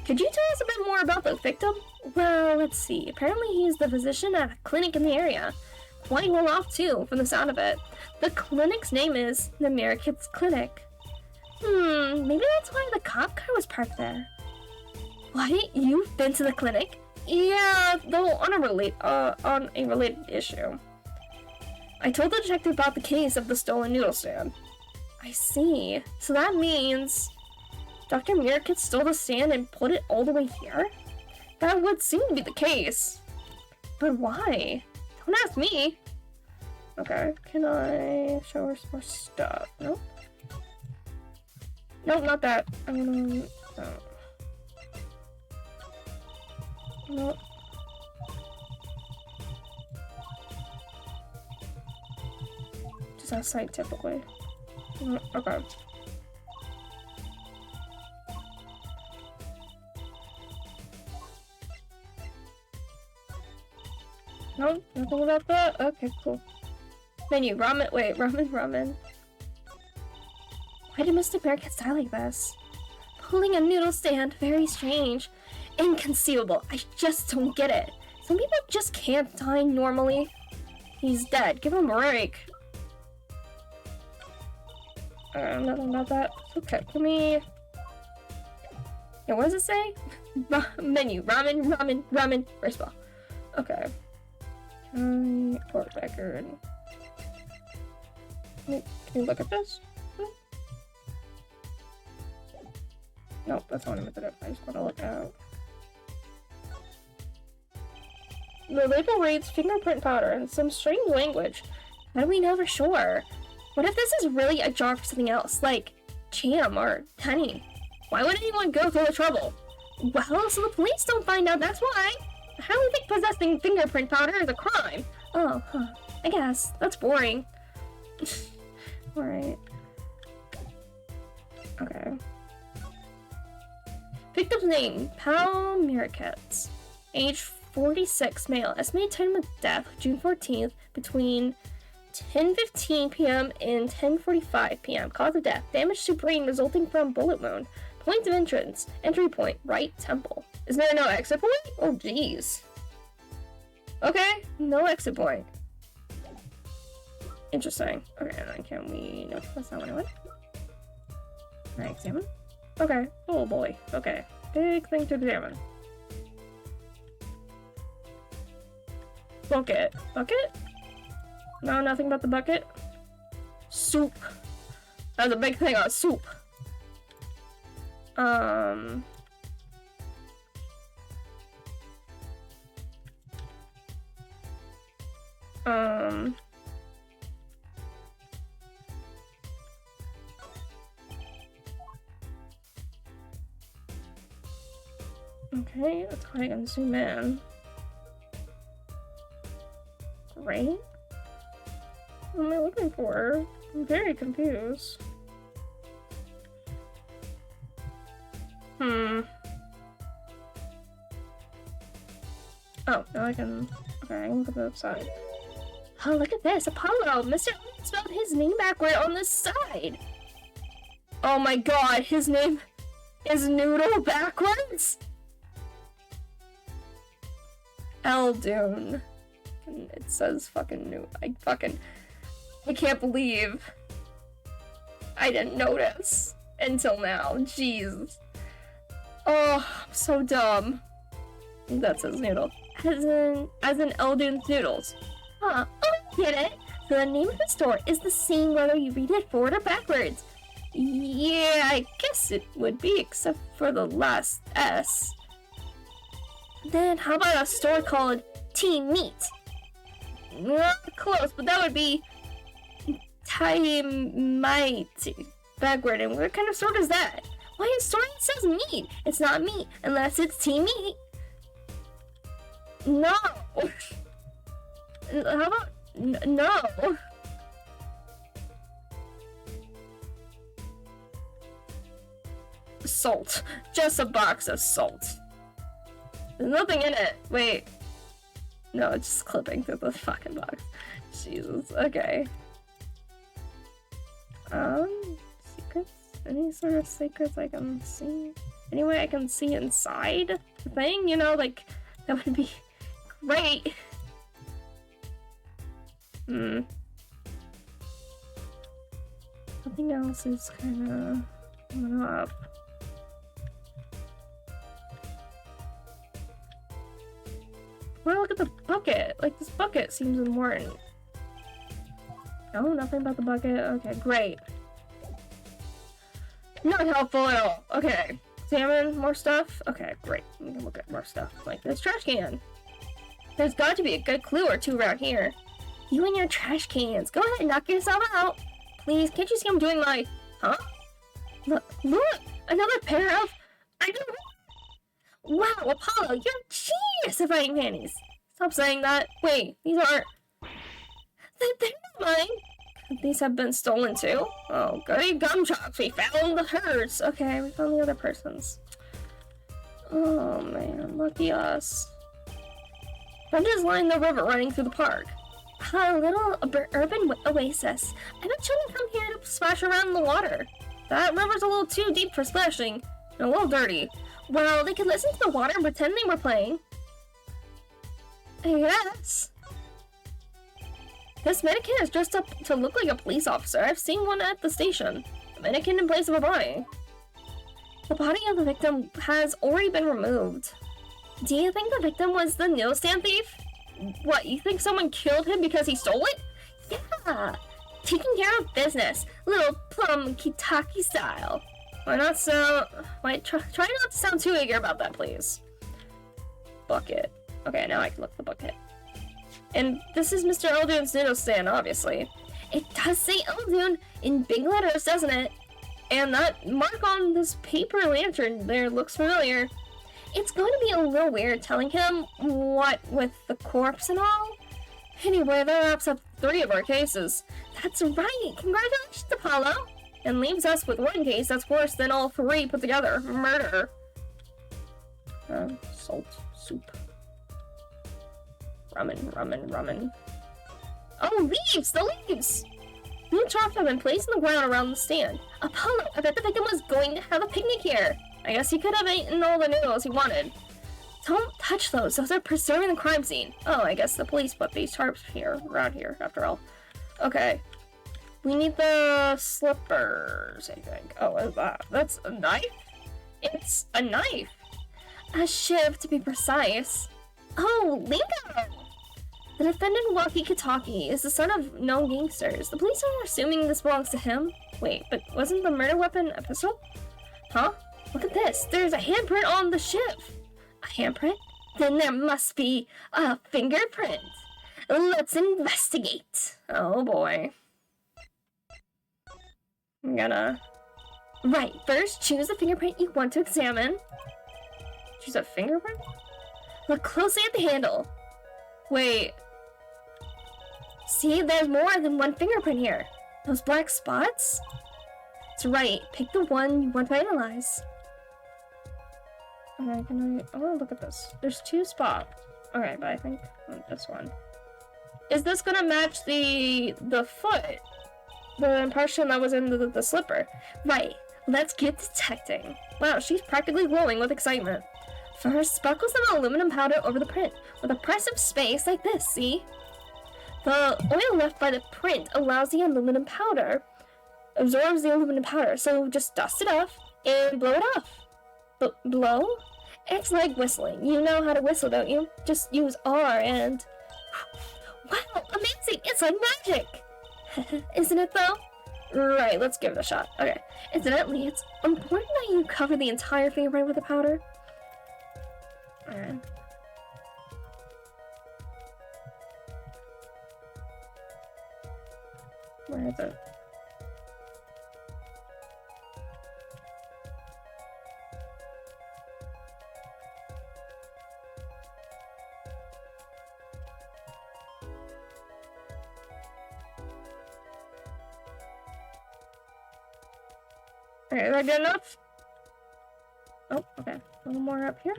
Could you tell us a bit more about the victim? Well, let's see. Apparently he's the physician at a clinic in the area. Quite well off too, from the sound of it. The clinic's name is the Mirror Kids Clinic. Maybe that's why the cop car was parked there. What? You've been to the clinic? Yeah, though on a related issue. I told the detective about the case of the stolen noodle stand. I see. So that means Dr. Mirkit stole the stand and put it all the way here? That would seem to be the case. But why? Don't ask me. Okay, can I show her some more stuff? Nope. Nope, not that. No. Nope. Just outside typically. Okay. No, nothing about that? Okay, cool. Menu, ramen, wait, ramen. Why did Mr. Bear get style like this? Pulling a noodle stand, very strange. Inconceivable, I just don't get it. Some people just can't die normally. He's dead, give him a break. Nothing about that. Okay, for me. Yeah, what does it say? Menu, ramen, first of all. Okay. Court record. Can you look at this? Nope, that's not what I just want to look at. The label reads fingerprint powder and some strange language. How do we know for sure? What if this is really a jar for something else, like jam or honey? Why would anyone go through the trouble? Well, so the police don't find out, that's why. How do you think possessing fingerprint powder is a crime? Oh, huh. I guess. That's boring. Alright. Okay. Victim's name, Pal Miracats. Age 46, male. Estimated time of death, June 14th, between 10:15 p.m. and 10:45 p.m. Cause of death, damage to brain resulting from bullet wound. Points of entrance, entry point, right temple. Is there no exit point? Oh, jeez. Okay, no exit point. Interesting. Okay, then can we... No, that's not what I want. Can I examine? Okay. Oh boy. Okay. Big thing to examine. Bucket. Bucket? No, nothing but the bucket. Soup. That's a big thing on soup. Okay, that's how I can zoom in. Great. What am I looking for? I'm very confused. Oh, now I can... Okay, I can look at the side. Oh, look at this. Apollo! Mr. Elliot spelled his name backward on the side! Oh my god, his name is Noodle backwards? Eldoon. And it says fucking new. I can't believe I didn't notice until now. Jeez. Oh, I'm so dumb. That says noodle. As in Eldoon's Noodles. Huh. Oh, get it? So the name of the store is the same whether you read it forward or backwards. Yeah, I guess it would be, except for the last S. Then how about a store called Team Meat? Not close, but that would be Might backward. And what kind of store is that? Why, a store that says meat? It's not meat unless it's Team Meat. No. How about no? Salt. Just a box of salt. There's nothing in it. Wait. No, it's just clipping through the fucking box. Jesus. Okay. Secrets? Any sort of secrets I can see? Any way I can see inside the thing? You know, like, that would be great. Something else is kinda coming up. Well, look at the bucket. Like, this bucket seems important. No, nothing about the bucket. Okay, great. Not helpful at all. Okay. Examine more stuff. Okay, great. We can look at more stuff. Like this trash can. There's got to be a good clue or two around here. You and your trash cans. Go ahead and knock yourself out. Please, can't you see I'm doing my... Huh? Look! Another pair of... Wow, Apollo, you're genius at finding panties. Stop saying that. Wait, these aren't... They're not mine. These have been stolen too? Oh, goody gumshots, we found hers. Okay, we found the other person's. Oh man, lucky us. Brenda's lined the river running through the park. A little urban oasis. I bet children come here to splash around in the water. That river's a little too deep for splashing, and a little dirty. Well, they could listen to the water and pretend they were playing. Yes. This mannequin is dressed up to look like a police officer. I've seen one at the station. A mannequin in place of a body. The body of the victim has already been removed. Do you think the victim was the newsstand thief? What, you think someone killed him because he stole it? Yeah! Taking care of business. Little plum Kitaki style. Why not so... Wait, try not to sound too eager about that, please. Bucket. Okay, now I can look at the bucket. And this is Mr. Eldoon's noodle stand, obviously. It does say Eldoon in big letters, doesn't it? And that mark on this paper lantern there looks familiar. It's going to be a little weird telling him what with the corpse and all. Anyway, that wraps up 3 of our cases. That's right! Congratulations, Apollo! And leaves us with 1 case that's worse than all 3 put together. Murder. Salt. Soup. Ramen. Oh, leaves! The leaves! New chalk have been placed on the ground around the stand. Apollo, I bet the victim was going to have a picnic here. I guess he could have eaten all the noodles he wanted. Don't touch those. Those are preserving the crime scene. Oh, I guess the police put these tarps around here, after all. Okay. We need the slippers, I think. Oh, what is that? That's a knife? It's a knife! A shiv, to be precise. Oh, lingo! The defendant, Waki Kitaki, is the son of known gangsters. The police are assuming this belongs to him. Wait, but wasn't the murder weapon a pistol? Huh? Look at this. There's a handprint on the shiv. A handprint? Then there must be a fingerprint. Let's investigate. Oh boy. I'm gonna... Right, first choose the fingerprint you want to examine. Choose a fingerprint? Look closely at the handle. Wait. See, there's more than one fingerprint here. Those black spots? That's right. Pick the one you want to analyze. Okay, I wanna look at this. There's 2 spots. Okay, but I think this one. Is this gonna match the foot? The impression that was in the slipper? Right. Let's get detecting. Wow, she's practically glowing with excitement. First, sparkle some aluminum powder over the print. With a press of space like this, see? The oil left by the print allows the aluminum powder, absorbs the aluminum powder, so just dust it off and blow it off. Blow? It's like whistling. You know how to whistle, don't you? Just use R and... Wow, amazing! It's like magic! Isn't it though? Right, let's give it a shot. Okay. Incidentally, it's important that you cover the entire fingerprint with the powder. Alright. Where is it? Okay, is that good enough? Oh, okay. A little more up here.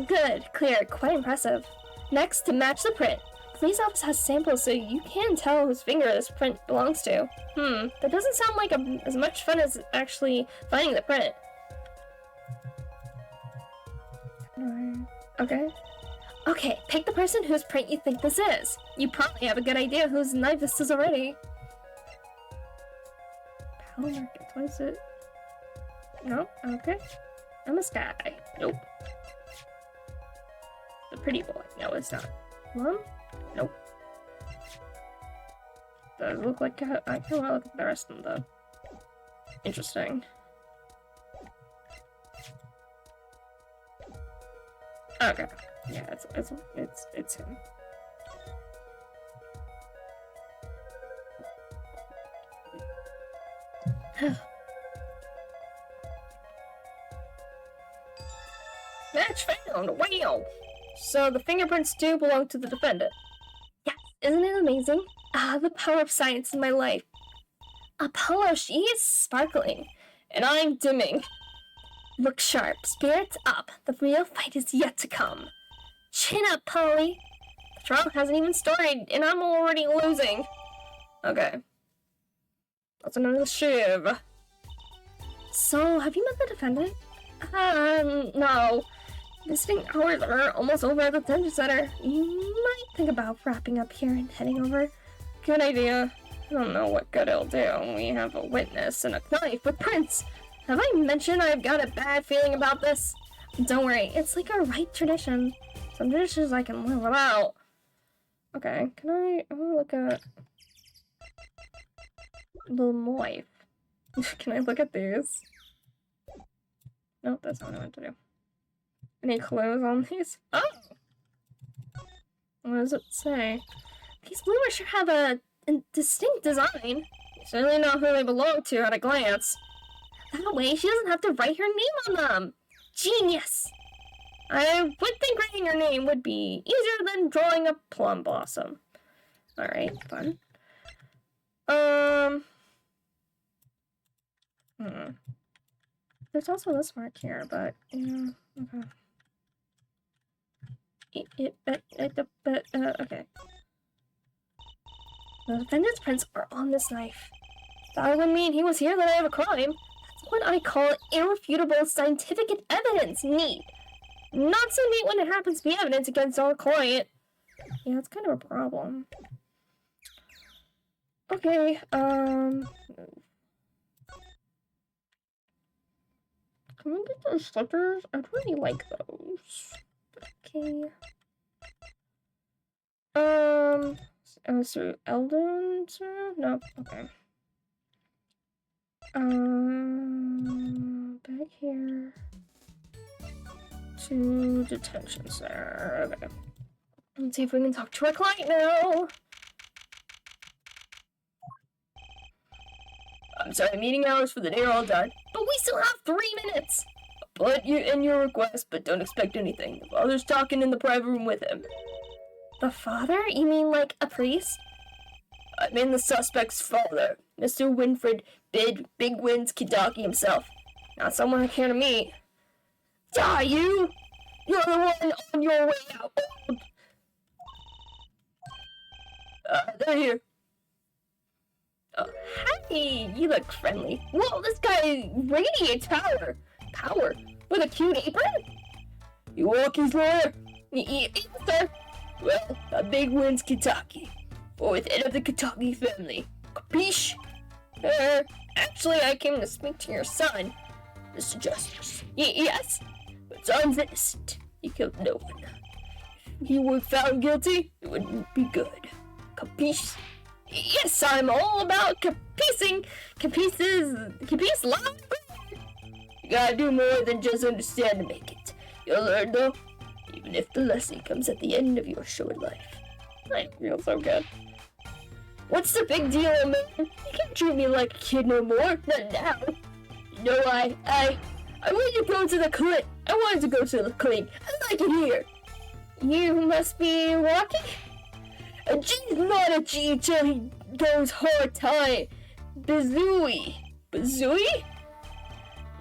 Good. Clear. Quite impressive. Next, to match the print. Police office has samples so you can tell whose finger this print belongs to. That doesn't sound like as much fun as actually finding the print. Okay. Okay, pick the person whose print you think this is. You probably have a good idea whose knife this is already. Power market, what is it? No, okay. I'm a sky. Nope. The pretty boy. No, it's not. Mom? Nope. Does it look like I can look at the rest of them though. Interesting. Okay. Yeah, it's him. Match found! Wow! So the fingerprints do belong to the defendant. Yes, isn't it amazing? Ah, the power of science in my life. Apollo, she is sparkling, and I'm dimming. Look sharp, spirits up. The real fight is yet to come. Chin up, Polly. The trial hasn't even started, and I'm already losing. Okay. That's another shiv. So, have you met the defendant? No. Visiting hours are almost over at the detention center. You might think about wrapping up here and heading over. Good idea. I don't know what good it'll do. We have a witness and a knife with prints. Have I mentioned I've got a bad feeling about this? Don't worry, it's like our right tradition. Some traditions I can live without. Okay, I wanna look at the knife. Can I look at these? Nope, that's not what I want to do. Any clues on these? Oh! What does it say? These bloomers sure have a distinct design. You certainly know who they belong to at a glance. That way, she doesn't have to write her name on them. Genius! I would think writing her name would be easier than drawing a plum blossom. Alright, fun. There's also this mark here, but, yeah, okay. Okay. The defendant's prints are on this knife. That would mean he was here the night of a crime. That's what I call irrefutable scientific evidence. Neat. Not so neat when it happens to be evidence against our client. Yeah, it's kind of a problem. Okay, can we get those slippers? I'd really like those. Okay. So Eldon? No, okay. Back here. To detention center. Okay. Let's see if we can talk to our client now. I'm sorry, meeting hours for the day are all done, but we still have 3 minutes. But in your request, but don't expect anything. The father's talking in the private room with him. The father? You mean like a priest? I mean the suspect's father, Mr. Winfred Big Wins Kitaki himself. Not someone I care to meet. Die, you! You're the one on your way out. They're here. Oh, hey, you look friendly. Whoa, this guy radiates power. Power? With a cute apron? You Walkie's lawyer? Yes, sir. Well, Big Wins Kitaki. Fourth head of the Kitaki family. Capiche? Actually, I came to speak to your son. Mr. Justice. Yes? But son's innocent. He killed no one. If he were found guilty, it wouldn't be good. Capiche? Yes, I'm all about capice live. You gotta do more than just understand to make it. You'll learn though, even if the lesson comes at the end of your short life. I feel so good. What's the big deal, man? You can't treat me like a kid no more. Not now. You know, I wanted to go to the clinic. I wanted to go to the clinic. I like it here. You must be walking? A G's not a G till he goes hard time. Bazooey. Bazooey?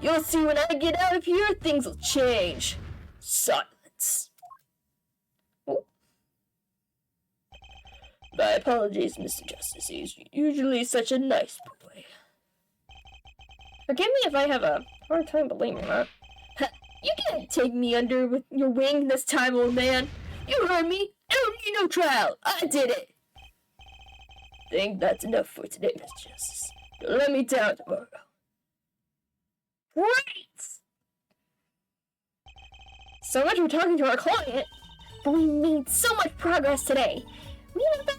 You'll see when I get out of here, things will change. Silence. Oh. My apologies, Mr. Justice. He's usually such a nice boy. Forgive me if I have a hard time believing that. You can't take me under with your wing this time, old man. You heard me. I don't need no trial. I did it. Think that's enough for today, Mr. Justice. Don't let me down tomorrow. Great! So much for talking to our client, but we made so much progress today. We had fun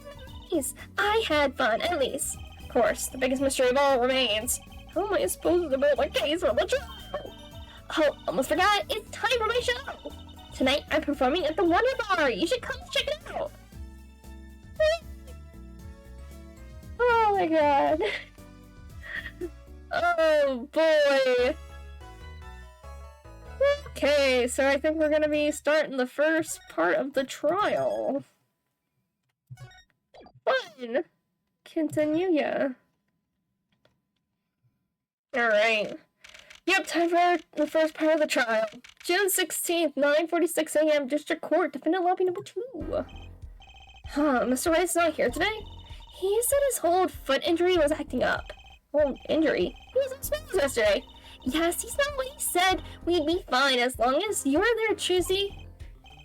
memories. I had fun, at least. Of course, the biggest mystery of all remains. How am I supposed to build a case for the trial? Oh, almost forgot. It's time for my show. Tonight, I'm performing at the Wonder Bar. You should come check it out. Oh my god. Oh boy. Okay, so I think we're gonna be starting the first part of the trial. Fun! Continue, yeah. Alright. Yep, time for the first part of the trial. June 16th, 9:46 a.m. District Court, defendant lobby number 2. Mr. White's not here today? He said his whole foot injury was acting up. Whole injury? He was exposed yesterday. Yes, he's not what he said. We'd be fine as long as you're there, Choosy.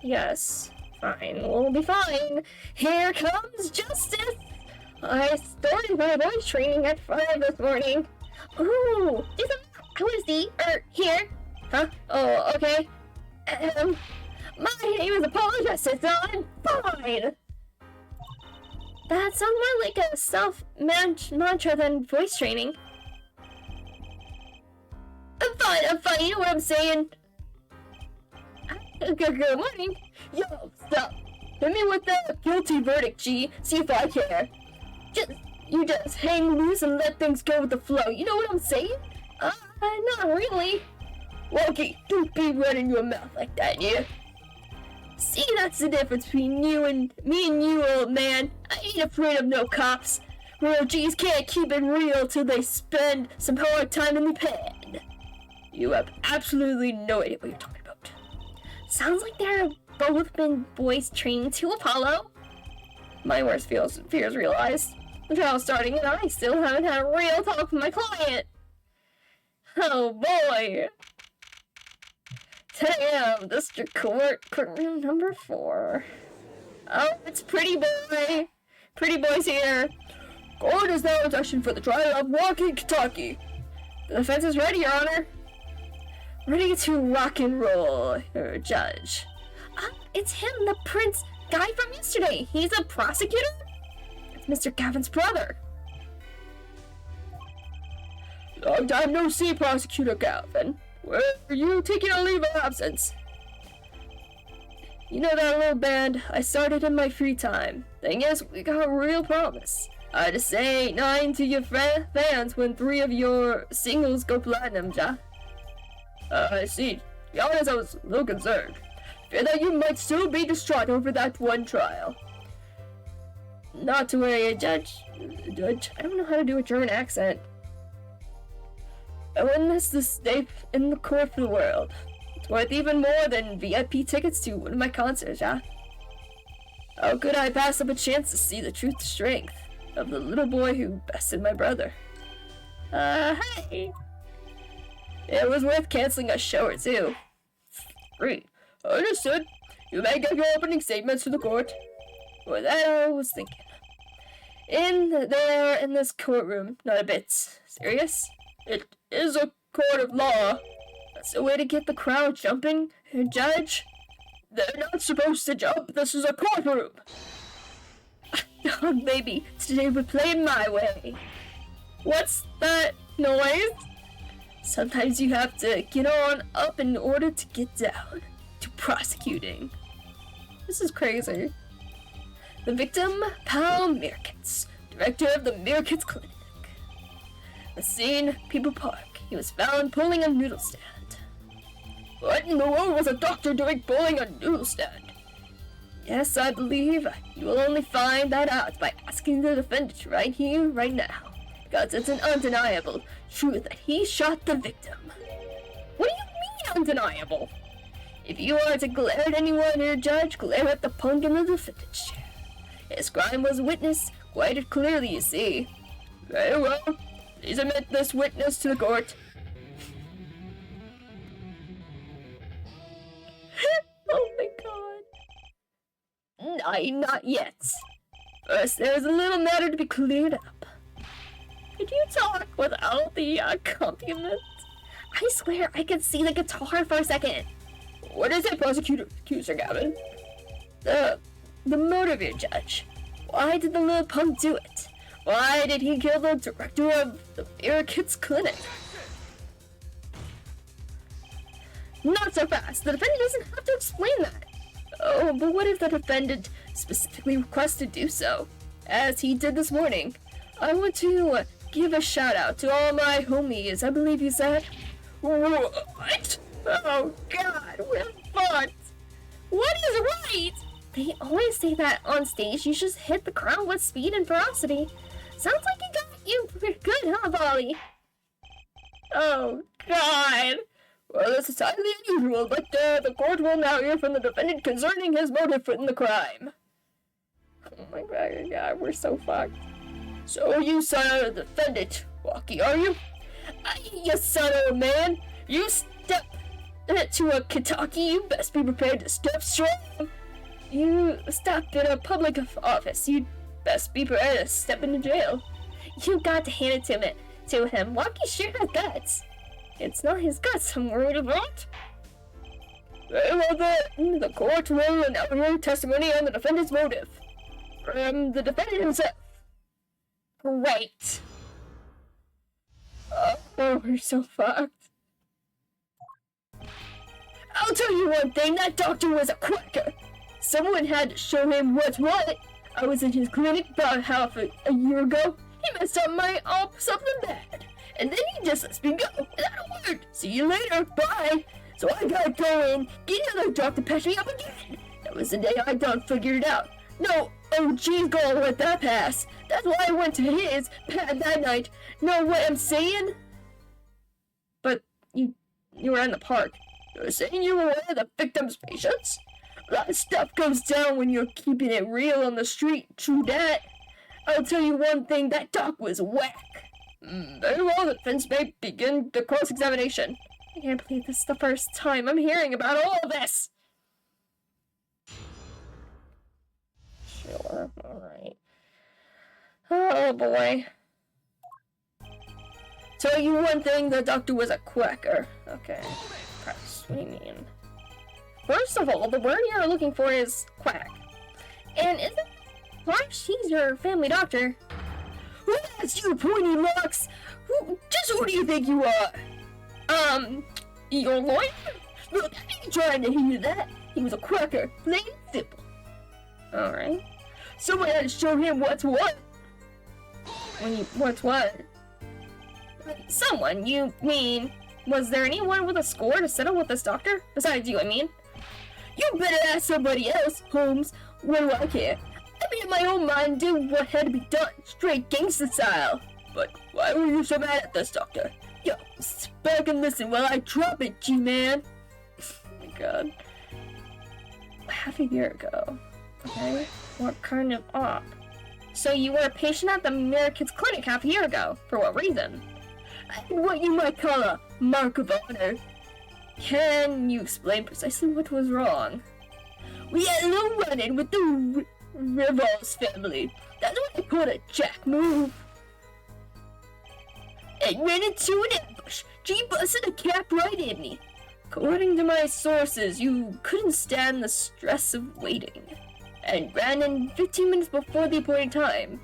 Yes, fine. We'll be fine. Here comes justice. I started my voice training at 5 this morning. Ooh, I want to see. Here. Huh? Oh, okay. My name is Apollo Justice, so I'm fine. That sounds more like a self-mantra than voice training. I'm fine, you know what I'm saying? Good morning. Yo, stop. Hit me with the guilty verdict, G. See if I care. You just hang loose and let things go with the flow. You know what I'm saying? Not really. Walkie, don't be running your mouth like that, yeah? See, that's the difference between you and me, old man. I ain't afraid of no cops. Real G's can't keep it real till they spend some hard time in the pen. You have absolutely no idea what you're talking about. Sounds like they're both been voice trained to Apollo. My worst fears realized. The trial's starting and I still haven't had a real talk with my client. Oh boy. 10 a.m. District Court, courtroom number 4. Oh, it's Pretty Boy. Pretty Boy's here. Court is now in session for the trial of Walkie, Kentucky. The defense is ready, Your Honor. Ready to rock and roll, Your Judge. It's him, the Prince guy from yesterday. He's a prosecutor? It's Mr. Gavin's brother. Long time no see, Prosecutor Gavin. Where are you taking a leave of absence? You know that little band I started in my free time. Thing is, we got a real promise. I had to say 9 to your fans when 3 of your singles go platinum, ja? I see. To be honest, I was a little concerned. Fear that you might still be distraught over that one trial. Not to worry, Judge. I don't know how to do a German accent. I witnessed this day in the court for the world. It's worth even more than VIP tickets to one of my concerts, yeah? How could I pass up a chance to see the truth strength of the little boy who bested my brother? Hey! It was worth canceling a show or two. Great. Understood. You may give your opening statements to the court. Well, that I was thinking. In this courtroom, not a bit serious. It is a court of law. That's a way to get the crowd jumping. Judge, they're not supposed to jump. This is a courtroom. Oh, maybe today we play it my way. What's that noise? Sometimes you have to get on up in order to get down. To prosecuting. This is crazy. The victim, Paul Mirkitz, director of the Mirkitz Clinic. The scene, People Park. He was found pulling a noodle stand. What in the world was a doctor doing pulling a noodle stand? Yes, I believe you will only find that out by asking the defendant right here, right now. Because it's an undeniable truth that he shot the victim. What do you mean undeniable? If you are to glare at anyone here, Judge, glare at the punk in the defendant's chair. His crime was witnessed quite clearly, you see. Very well. Please admit this witness to the court. Oh my god. Not yet. First, there's a little matter to be cleared up. Could you talk without the accompaniment? I swear I could see the guitar for a second. What is it, prosecutor? Accuser Gavin? The motive here, Judge. Why did the little punk do it? Why did he kill the director of the Mirkitz Clinic? Not so fast. The defendant doesn't have to explain that. Oh, but what if the defendant specifically requests to do so? As he did this morning. I want to give a shout out to all my homies, I believe you said. What? Oh god, we're fucked. What is right? They always say that on stage you just hit the crowd with speed and ferocity. Sounds like he got you pretty good, huh, Volley? Oh god. Well, this is highly unusual, but the court will now hear from the defendant concerning his motive in the crime. Oh my god, we're so fucked. So you son of the defendant, Walkie, are you? You son of a man! You step to a Kentucky, you best be prepared to step strong. You stopped in a public office, you best be prepared to step into jail. You got to hand it to him. Walkie sure has guts. It's not his guts I'm worried about. Very well then, the court will now hear testimony on the defendant's motive. From the defendant himself. Great. Oh, we're so fucked. I'll tell you one thing, that doctor was a quacker. Someone had to show him what's what. I was in his clinic about half a year ago. He messed up something bad. And then he just lets me go without a word. See you later, bye. So I gotta go in, get another doctor to patch me up again. That was the day I done figured it out. No, OG's gonna let that pass. That's why I went to his pad that night. Know what I'm saying? But you were in the park. You're saying you were one of the victim's patients? A lot of stuff goes down when you're keeping it real on the street, true that. I'll tell you one thing, that doc was whack. Very well, the defense may begin the cross-examination. I can't believe this is the first time I'm hearing about all of this. Sure, alright. Oh boy. Tell you one thing, the doctor was a quacker. Okay. Press, what do you mean? First of all, the word you're looking for is quack. And isn't Marsh, he's your family doctor. Who asked you, pointy locks? Who do you think you are? Your lawyer? Look, I ain't trying to hear that. He was a quacker, plain and simple. Alright. Someone had to show him what's what. What's what? Someone, you mean? Was there anyone with a score to settle with this doctor? Besides you, I mean. You better ask somebody else, Holmes. What do I care? I I made up my own mind, did what had to be done, straight gangster style. But why were you so mad at this, Doctor? Yo, sit back and listen while I drop it, G-Man. Oh my god. Half a year ago. Okay, what kind of op? So you were a patient at the Americans Clinic half a year ago. For what reason? What you might call a mark of honor. Can you explain precisely what was wrong? We had a little run-in with the Rivals family. That's what they called a jack move. And ran into an ambush. G busted a cap right in me. According to my sources, you couldn't stand the stress of waiting, and ran in 15 minutes before the appointed time,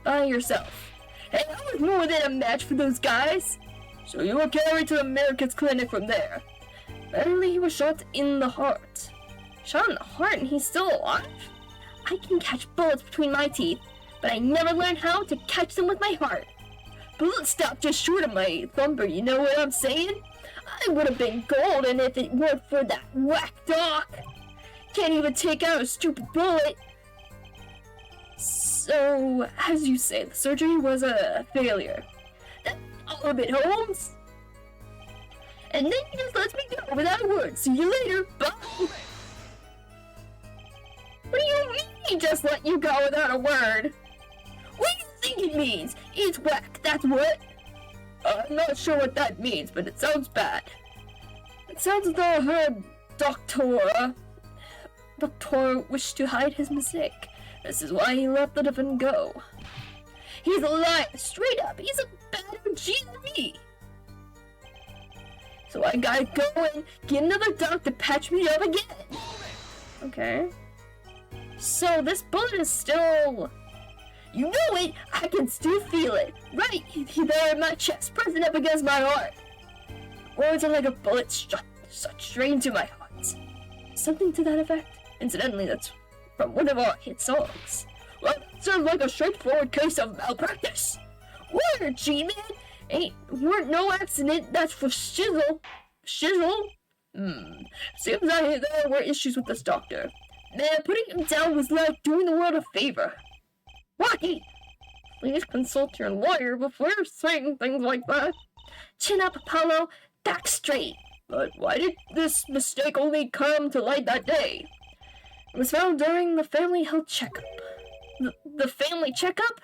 by yourself. And I was more than a match for those guys. So you were carried to the Americans Clinic from there. Apparently he was shot in the heart. Shot in the heart and he's still alive? I can catch bullets between my teeth, but I never learned how to catch them with my heart. Bullets stopped just short of my thumper, you know what I'm saying? I would have been golden if it weren't for that whack doc. Can't even take out a stupid bullet. So, as you say, the surgery was a failure. That's all of it, Holmes. And then he just lets me go without a word. See you later. Bye. What do you mean he just let you go without a word? What do you think it means? It's whack, that's what. I'm not sure what that means, but it sounds bad. It sounds as though her doctor wished to hide his mistake. This is why he let the defendant go. He's a liar, straight up. He's a better G than me. So I gotta go and get another doc to patch me up again. Okay. So this bullet is still... You know it! I can still feel it! Right there in my chest, pressing up against my heart! Words are like a bullet shot straight into my heart. Something to that effect? Incidentally, that's from one of our hit songs. Well, that sounds like a straightforward case of malpractice. Word, G-Man! Weren't no accident, that's for shizzle. Shizzle? Seems like there were issues with this doctor. Man, putting him down was like doing the world a favor. Rocky! Please consult your lawyer before saying things like that. Chin up, Apollo. Back straight. But why did this mistake only come to light that day? It was found during the family health checkup. The family checkup?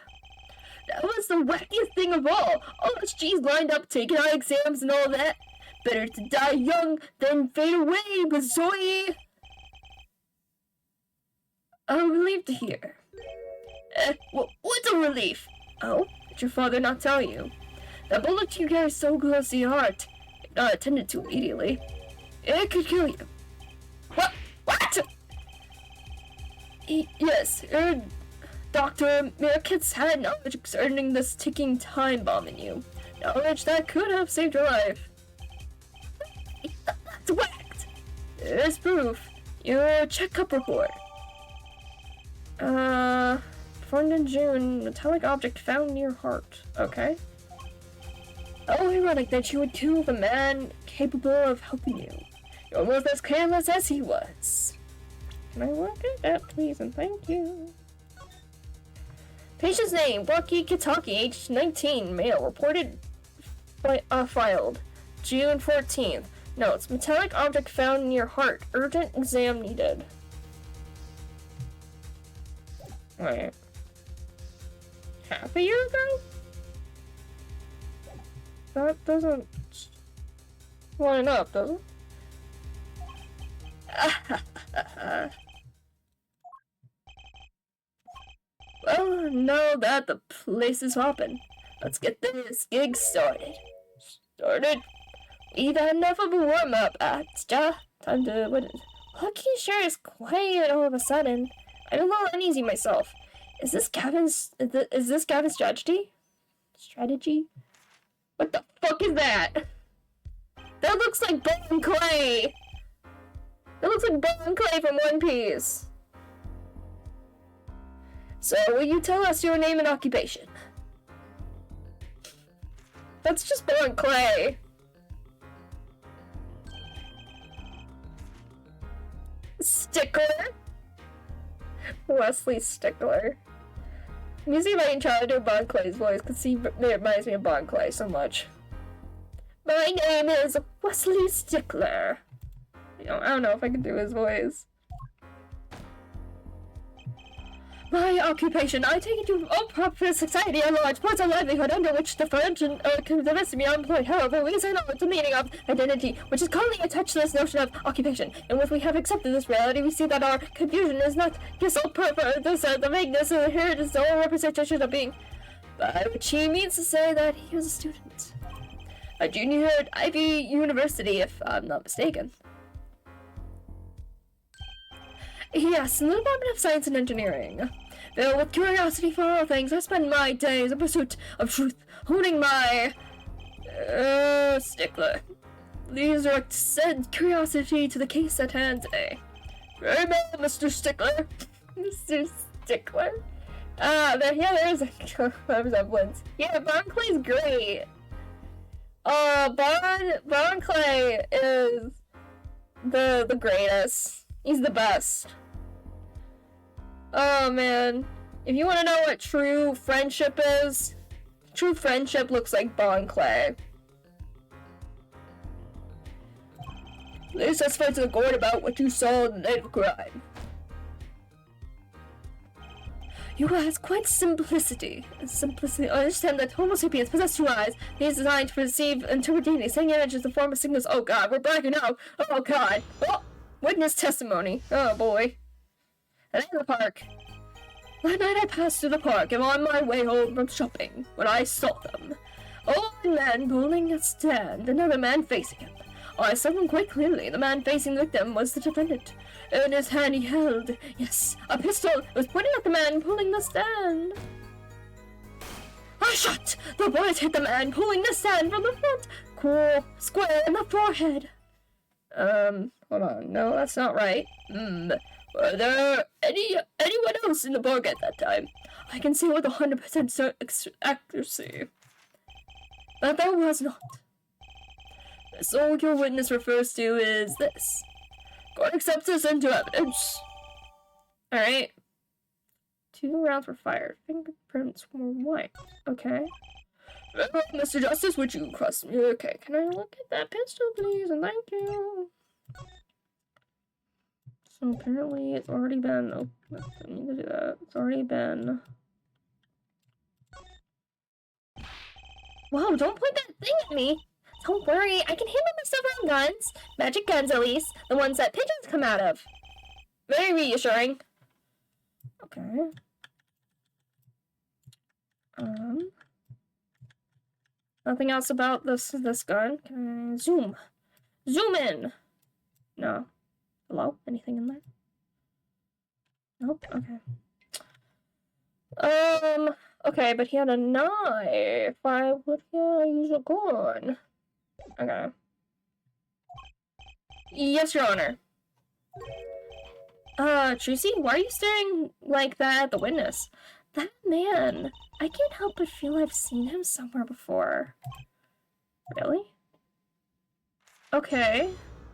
That was the wackiest thing of all. All us G's lined up, taking eye exams and all that. Better to die young than fade away, Bazoy. I'm relieved to hear. What's a relief? Oh, did your father not tell you? That bullet you carry so close to your heart, if not attended to immediately, it could kill you. What? Yes, Dr. Merkitz had knowledge concerning this ticking time bomb in you. Knowledge that could have saved your life. That's whacked! There's proof. Your checkup report. Found in June, metallic object found near heart. Okay. How ironic that you would kill the man capable of helping you. You're almost as careless as he was. Can I work at that, please, and thank you. Patient's name, Rocky Kitaki, age 19, male, reported filed June 14th. Notes, metallic object found near heart, urgent exam needed. Wait. Half a year ago? That doesn't line up, does it? Well, now that the place is hopping, let's get this gig started. We've had enough of a warm-up. Time to... Lucky sure is quiet all of a sudden. I'm a little uneasy myself. Is this Gavin's strategy? Strategy? What the fuck is that? That looks like Bone Clay! That looks like Bone Clay from One Piece. So, will you tell us your name and occupation? That's just Bone Clay. Stickler? Wesley Stickler. Let me see if I can try to do Bon Clay's voice, because he reminds me of Bon Clay so much. My name is Wesley Stickler. I don't know if I can do his voice. My occupation, I take it to all proper society at large, parts of livelihood under which the French and the rest of me are employed. However, we say no to the meaning of identity, which is commonly attached to this notion of occupation. And if we have accepted this reality, we see that our confusion is not just all proper, the vagueness of here is the whole representation of being. By which he means to say that he was a student. A junior at Ivy University, if I'm not mistaken. Yes, in the Department of Science and Engineering. Filled with curiosity for all things, I spend my days in pursuit of truth, honing my... stickler. Please direct said curiosity to the case at hand today. Very well, Mr. Stickler. Mr. Stickler? There's a resemblance. Yeah, Bon Clay's great. Bon Clay is the greatest. He's the best. Oh man, if you want to know what true friendship is, true friendship looks like Bon Clay. Please testify to the court about what you saw on the night of crime. You ask quite simplicity. I understand that Homo sapiens possess two eyes. These designed to perceive and interpret DNA, sending images in the form of signals. Oh god, we're blacking out. Oh god. Oh, witness testimony. Oh boy. And in the park. That night I passed through the park and on my way home from shopping when I saw them. One man pulling a stand, another man facing him. I saw them quite clearly. The man facing the victim was the defendant. In his hand he held, yes, a pistol. It was pointing at the man pulling the stand. I shot! The bullet hit the man pulling the stand from the front. Cool, square in the forehead. Hold on. No, that's not right. Were there anyone else in the park at that time? I can say with 100% accuracy that there was not. The sole your witness refers to is this. Court accepts this into evidence. Alright. 2 rounds were fired. Fingerprints were white. Okay. Mr. Justice, would you cross me? Okay, can I look at that pistol, please? And thank you. So apparently it's already been... Oh, I didn't mean to do that. It's already been... Wow, don't point that thing at me! Don't worry, I can handle myself around guns. Magic guns, at least. The ones that pigeons come out of. Very reassuring. Okay. Nothing else about this gun. Can I zoom? Zoom in! No. Hello? Anything in there? Nope. Okay. Okay, but he had a knife. Why would he use a gun? Okay. Yes, Your Honor. Tracy, why are you staring like that at the witness? That man, I can't help but feel I've seen him somewhere before. Really? Okay.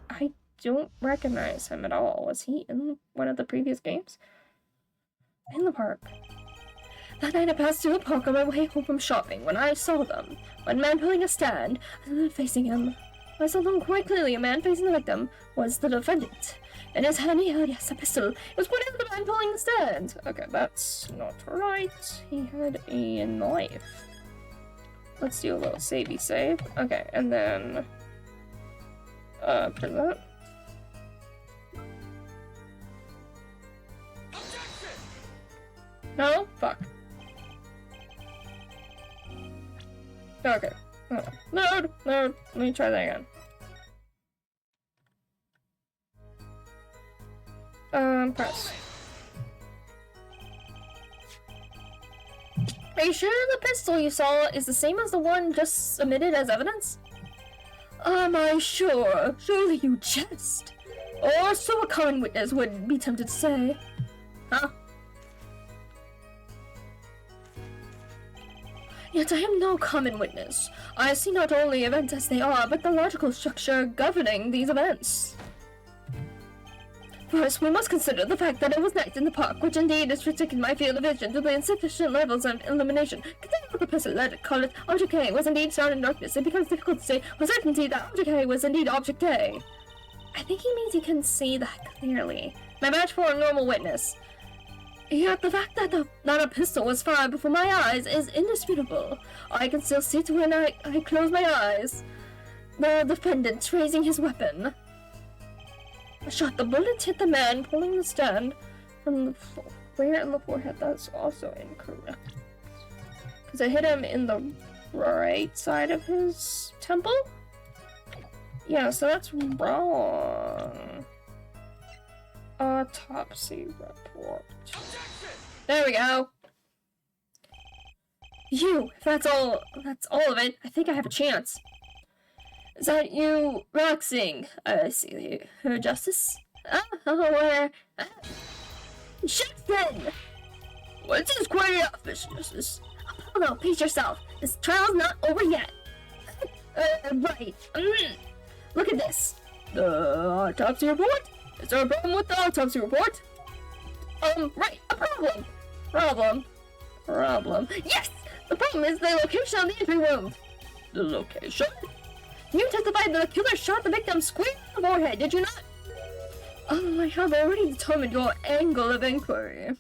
I don't recognize him at all. Was he in one of the previous games? In the park. That night I passed through the park on my way home from shopping when I saw them. One man pulling a stand, another facing him. I saw them quite clearly. A man facing the victim was the defendant. In his hand he held, yes, a pistol. It was pointed at the man pulling the stand. Okay, that's not right. He had a knife. Let's do a little savey save. Okay, and then... present. No? Fuck. Okay. Load! Load! Let me try that again. Press. Are you sure the pistol you saw is the same as the one just submitted as evidence? Am I sure? Surely you jest. Or so a common witness would be tempted to say. Huh? Yet I am no common witness. I see not only events as they are, but the logical structure governing these events. First, we must consider the fact that it was night in the park, which indeed has restricted my field of vision to the insufficient levels of illumination. Consider that the person, let it call it Object A, was indeed shrouded in darkness. It becomes difficult to say with certainty that Object A was indeed Object A. I think he means he can see that clearly. My match for a normal witness. Yet the fact that a pistol was fired before my eyes is indisputable. I can still see it when I close my eyes. The defendant raising his weapon. A shot. The bullet hit the man pulling the stand from the floor. Where in the forehead? That's also incorrect. Because it hit him in the right side of his temple? Yeah, so that's wrong. Autopsy report. There we go. If that's all of it, I think I have a chance. Is that you relaxing? I see Her Justice. Jackson! What's this quiet office, Justice? Apollo, pace yourself. This trial's not over yet. Right. Look at this. The autopsy report? Is there a problem with the autopsy report? Right. A problem. Problem. Yes! The problem is the location of the injury wound. The location? You testified that the killer shot the victim square in the forehead, did you not? I have already determined your angle of inquiry.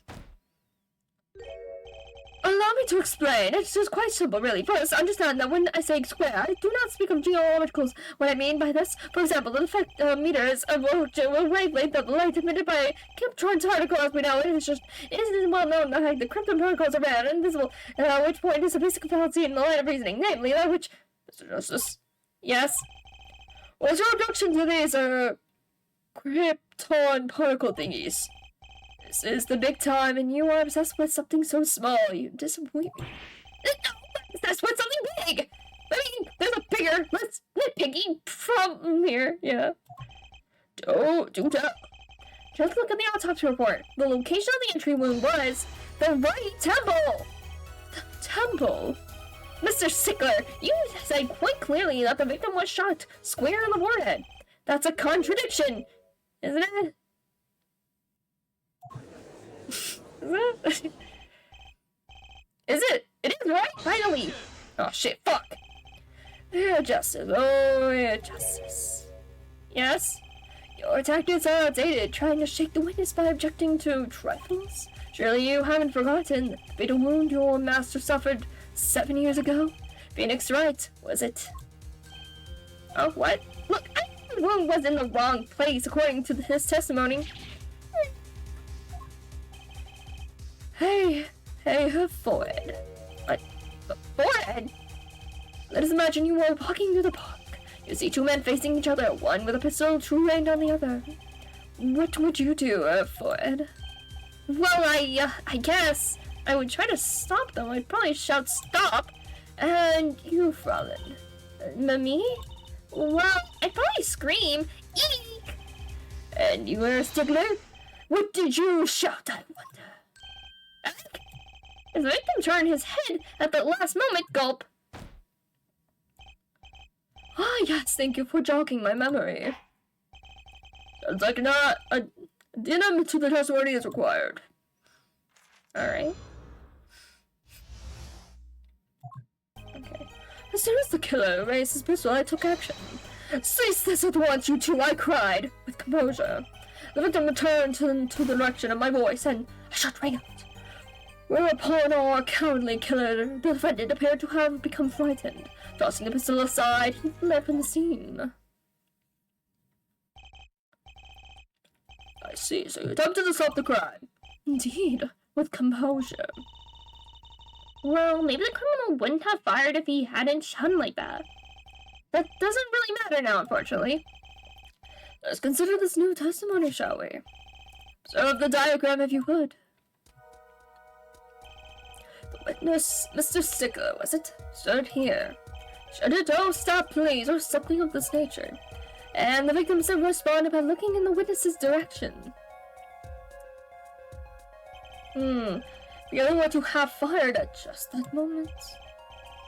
Allow me to explain. It's just quite simple, really. First, understand that when I say square, I do not speak of geometricals. What I mean by this, for example, the effect meters of wavelength of the light emitted by Kiptron's particle, as we know, it isn't well known that the krypton particles are red and invisible, at which point is a basic fallacy in the line of reasoning, namely that which... Mr. Justice? Yes? What's your objection to these, krypton particle thingies? This is the big time, and you are obsessed with something so small. You disappoint me. That's with something big! I mean, there's a bigger, less nitpicky problem here, yeah. Do tell. Just look at the autopsy report. The location of the entry wound was the right temple! The temple? Mr. Sickler, you said quite clearly that the victim was shot square in the forehead. That's a contradiction, isn't it? Is it? It is right, finally! Oh shit, fuck! Yeah, Justice. Yes? Your tactics are outdated, trying to shake the witness by objecting to trifles? Surely you haven't forgotten the fatal wound your master suffered 7 years ago? Phoenix Wright, was it? Oh, what? Look, I think the wound was in the wrong place, according to his testimony. Hey, her forehead. What? The forehead? Let us imagine you are walking through the park. You see two men facing each other, one with a pistol trained on the other. What would you do, forehead? Well, I guess I would try to stop them. I'd probably shout, "Stop!" And you, Frolin. Me? Well, I'd probably scream, "Eek!" And you were a stickler? What did you shout, I wonder? As the victim turned his head at the last moment, gulp. Ah, yes, thank you for jogging my memory. Sounds like a addendum to the testimony is required. Alright. Okay. As soon as the killer raised his pistol, I took action. Cease this at once, you two, I cried, with composure. The victim returned to the direction of my voice, and a shot rang out. Whereupon our cowardly killer, the defendant, appeared to have become frightened. Tossing the pistol aside, he fled from the scene. I see, so you attempted to stop the crime. Indeed, with composure. Well, maybe the criminal wouldn't have fired if he hadn't shot him like that. That doesn't really matter now, unfortunately. Let's consider this new testimony, shall we? Observe the diagram if you would. The witness, Mr. Stickler, was it? Stood here. Shut it, oh, stop, please, or something of this nature. And the victim responded by looking in the witness's direction. Feeling what you have fired at just that moment.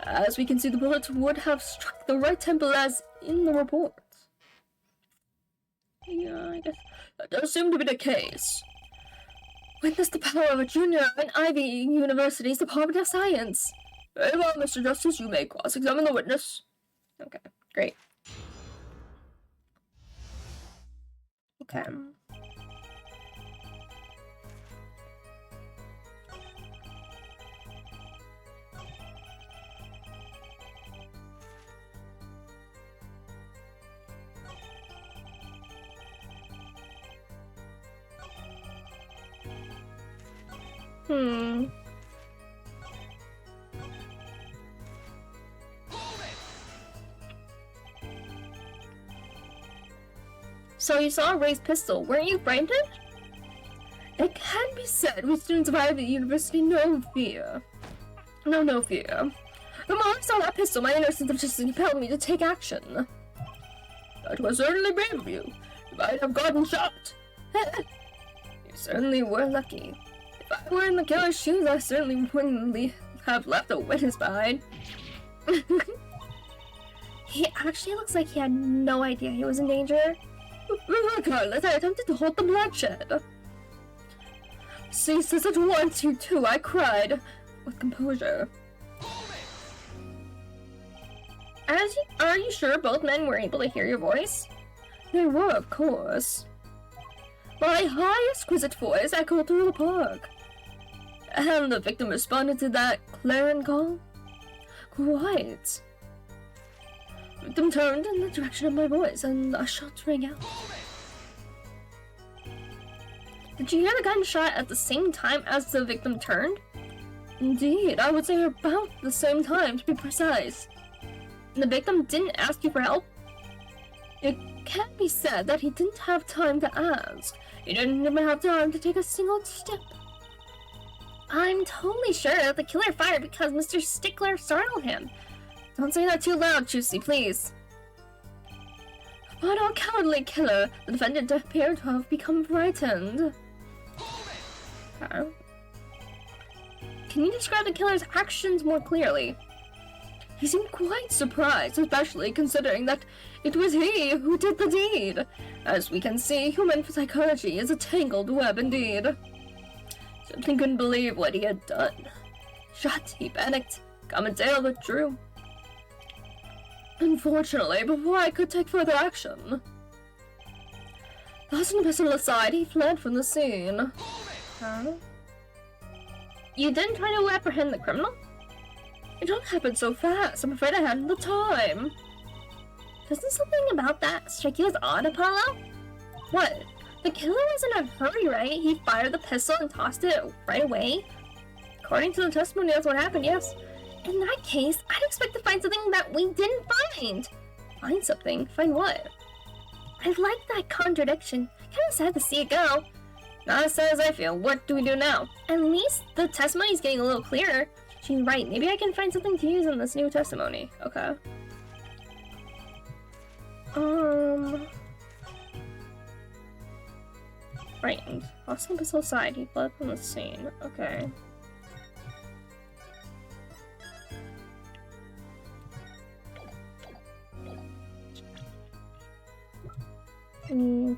As we can see, the bullet would have struck the right temple as in the report. Yeah, I guess that does seem to be the case. Witness the power of a junior in Ivy University's Department of Science. Very well, Mr. Justice, you may cross-examine the witness. Okay, great. Okay. So you saw a raised pistol. Weren't you frightened? It can be said we students of Ivy University no fear. No fear. The moment I saw that pistol, my innocence of just compelled me to take action. That was certainly brave of you. You might have gotten shot. You certainly were lucky. If I were in the killer's shoes, I certainly wouldn't have left a witness behind. He actually looks like he had no idea he was in danger. Regardless, I attempted to halt the bloodshed. Cease this at once, you two, I cried, with composure. Are you sure both men were able to hear your voice? They were, of course. My high, exquisite voice echoed through the park. And the victim responded to that clarion call? Quite. The victim turned in the direction of my voice, and a shot rang out. Did you hear the gunshot at the same time as the victim turned? Indeed, I would say about the same time, to be precise. And the victim didn't ask you for help? It can be said that he didn't have time to ask. He didn't even have time to take a single step. I'm totally sure that the killer fired because Mr. Stickler startled him. Don't say that too loud, Juicy, please. But our cowardly killer, the defendant appeared to have become frightened. Huh? Can you describe the killer's actions more clearly? He seemed quite surprised, especially considering that it was he who did the deed. As we can see, human psychology is a tangled web indeed. Simply couldn't believe what he had done. Shot, he panicked. Commentator withdrew. Unfortunately, before I could take further action. Tossing the pistol aside, he fled from the scene. Huh? You didn't try to apprehend the criminal? It all happened so fast, I'm afraid I hadn't the time. Doesn't something about that strike you as odd, Apollo? What? The killer was in a hurry, right? He fired the pistol and tossed it right away? According to the testimony, that's what happened, yes. In that case, I'd expect to find something that we didn't find. Find something? Find what? I like that contradiction. Kinda sad to see it go. Not as sad as I feel. What do we do now? At least the testimony's getting a little clearer. She's right. Maybe I can find something to use in this new testimony. Okay. Frightened. Lost the pistol aside. He fled from the scene. Okay.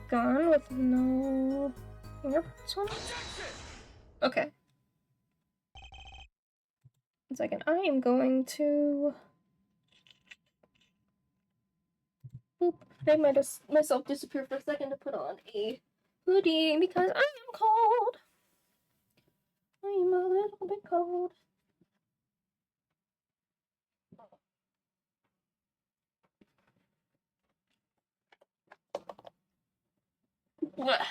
Gone with no fingerprints on it? Okay. 1 second. I am going to boop. I made myself disappear for a second to put on a hoodie because I am cold. I am a little bit cold. Blech.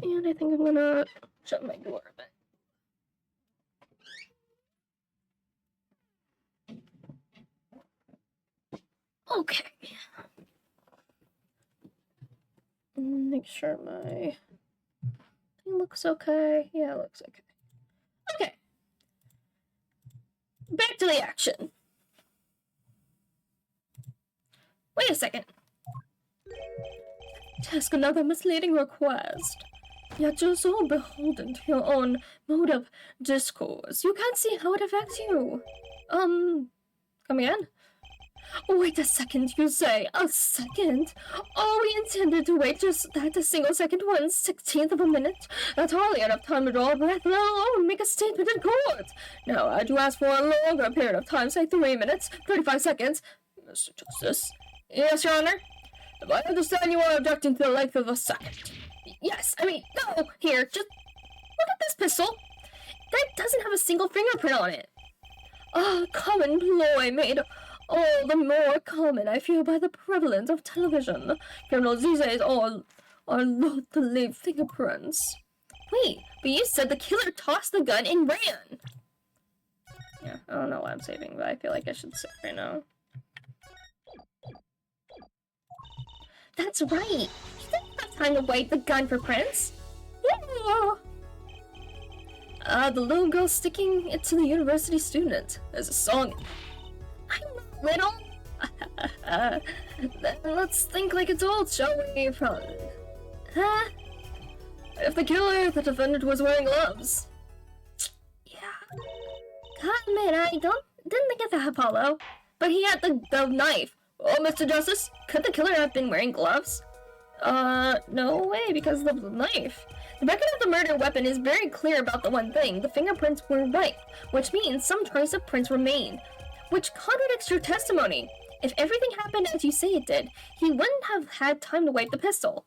And I think I'm gonna shut my door a bit. Okay. Make sure my thing looks okay. Yeah, it looks okay. Okay. Back to the action. Wait a second. Task another misleading request. Yet you're so beholden to your own mode of discourse. You can't see how it affects you. Come again? Wait a second, you say? A second? Oh, we intended to wait just that a single second, 1/16th of a minute. That's hardly enough time to draw a breath, let alone make a statement in court. Now, I do ask for a longer period of time, say 3 minutes, 35 seconds. Mr. Justice. Yes, Your Honor? If I understand, you are objecting to the length of a second. Yes, I mean, no, here, just look at this pistol. That doesn't have a single fingerprint on it. A common ploy made all the more common, I feel, by the prevalence of television. Criminals these days are loath to leave fingerprints. Wait, but you said the killer tossed the gun and ran. Yeah, I don't know why I'm saving, but I feel like I should save right now. That's right. He didn't have time to wipe the gun for prints. Yeah. The little girl sticking it to the university student. There's a song. I'm not little. Then let's think like adults, shall we? Huh? If the killer, the defendant, was wearing gloves. Yeah. God, man, I didn't think of that, Apollo. But he had the knife. Oh, Mr. Justice, could the killer have been wearing gloves? No way, because of the knife. The record of the murder weapon is very clear about the one thing. The fingerprints were white, which means some trace of prints remained, which contradicts your testimony. If everything happened as you say it did, he wouldn't have had time to wipe the pistol.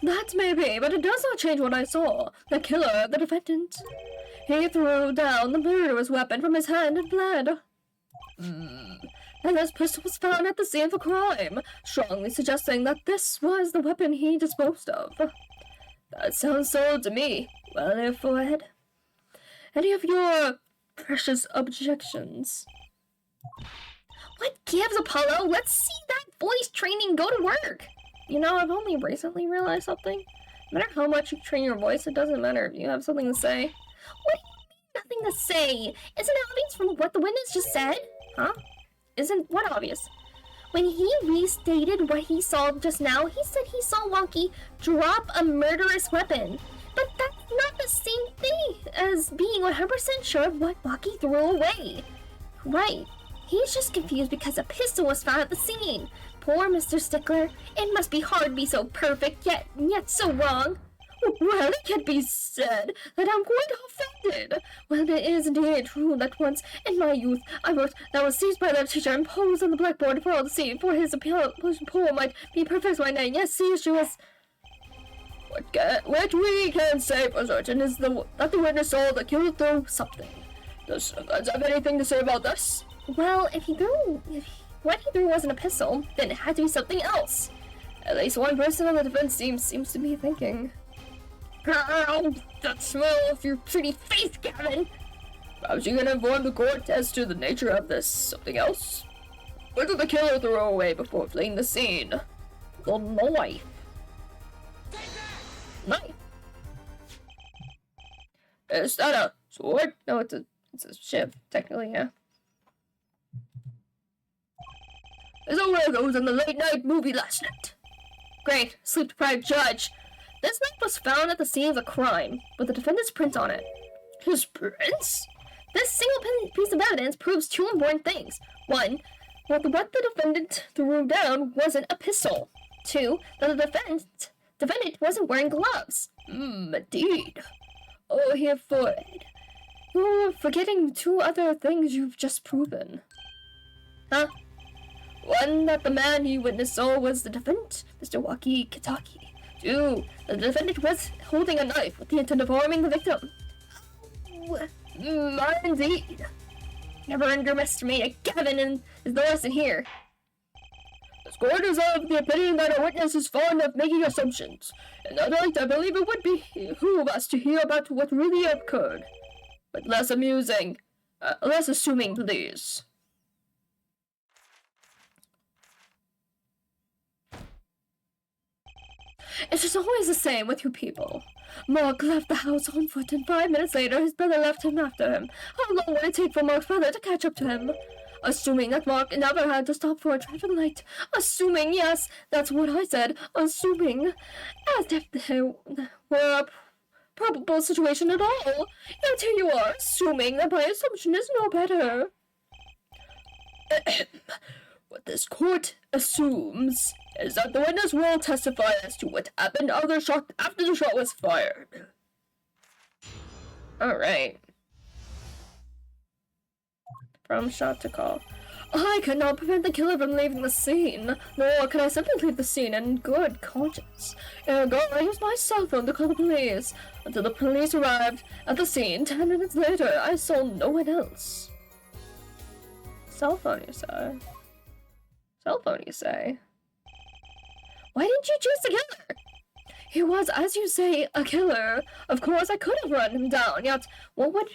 That may be, but it does not change what I saw. The killer, the defendant. He threw down the murderous weapon from his hand and fled. And this pistol was found at the scene of the crime, strongly suggesting that this was the weapon he disposed of. That sounds so to me. Well, therefore, Ed, any of your precious objections? What gives, Apollo? Let's see that voice training go to work. You know, I've only recently realized something. No matter how much you train your voice, it doesn't matter if you have something to say. What do you mean, nothing to say? Isn't it obvious from what the witness just said? Huh? Isn't what obvious? When he restated what he saw just now, he said he saw Wonky drop a murderous weapon. But that's not the same thing as being 100% sure of what Wonky threw away. Right. He's just confused because a pistol was found at the scene. Poor Mr. Stickler. It must be hard to be so perfect, yet so wrong. Well, it can be said that I'm quite offended. Well, it is indeed true that once, in my youth, I wrote that was seized by the teacher and posed on the blackboard for all to see, for his poem might be perfect one day. Yes, see, she was... What we can say for certain is that the witness saw the killer throw something. Does Evans have anything to say about this? Well, if what he threw wasn't a pistol, then it had to be something else. At least one person on the defense team seems to be thinking. Oh, that smell of your pretty face, Gavin! Perhaps you can inform the court as to the nature of this something else? What did the killer throw away before fleeing the scene? The knife. Knife? Is that a sword? No, it's a shiv, technically, yeah. There's a way goes in the late-night movie last night. Great, sleep-deprived judge. This knife was found at the scene of the crime, with the defendant's print on it. His prints? This single piece of evidence proves two important things. One, that what the defendant threw down wasn't a pistol. Two, that the defendant wasn't wearing gloves. Indeed. Oh, here for it. You're forgetting two other things you've just proven. Huh? One, that the man you witnessed saw was the defendant, Mr. Waki Kitaki. Two, the defendant was holding a knife with the intent of harming the victim. Indeed. Never underestimate a Gavin and is the lesson here. The court is of the opinion that a witness is fond of making assumptions. In that light, I believe it would behoove us to hear about what really occurred. But less amusing. Less assuming, please. It's just always the same with you people. Mark left the house on foot, and 5 minutes later his brother left him after him. How long would it take for Mark's brother to catch up to him? Assuming that Mark never had to stop for a traffic light. Assuming, yes, that's what I said. Assuming. As if there probable situation at all. Yet here you are, assuming that my assumption is no better. What this court assumes is that the witness will testify as to what happened after the shot was fired. Alright. From shot to call. I cannot prevent the killer from leaving the scene, nor can I simply leave the scene in good conscience. Ergo, I used my cell phone to call the police. Until the police arrived at the scene 10 minutes later, I saw no one else. Cell phone, you say? Cell phone, you say? Why didn't you choose the killer? He was, as you say, a killer. Of course, I could have run him down, yet what would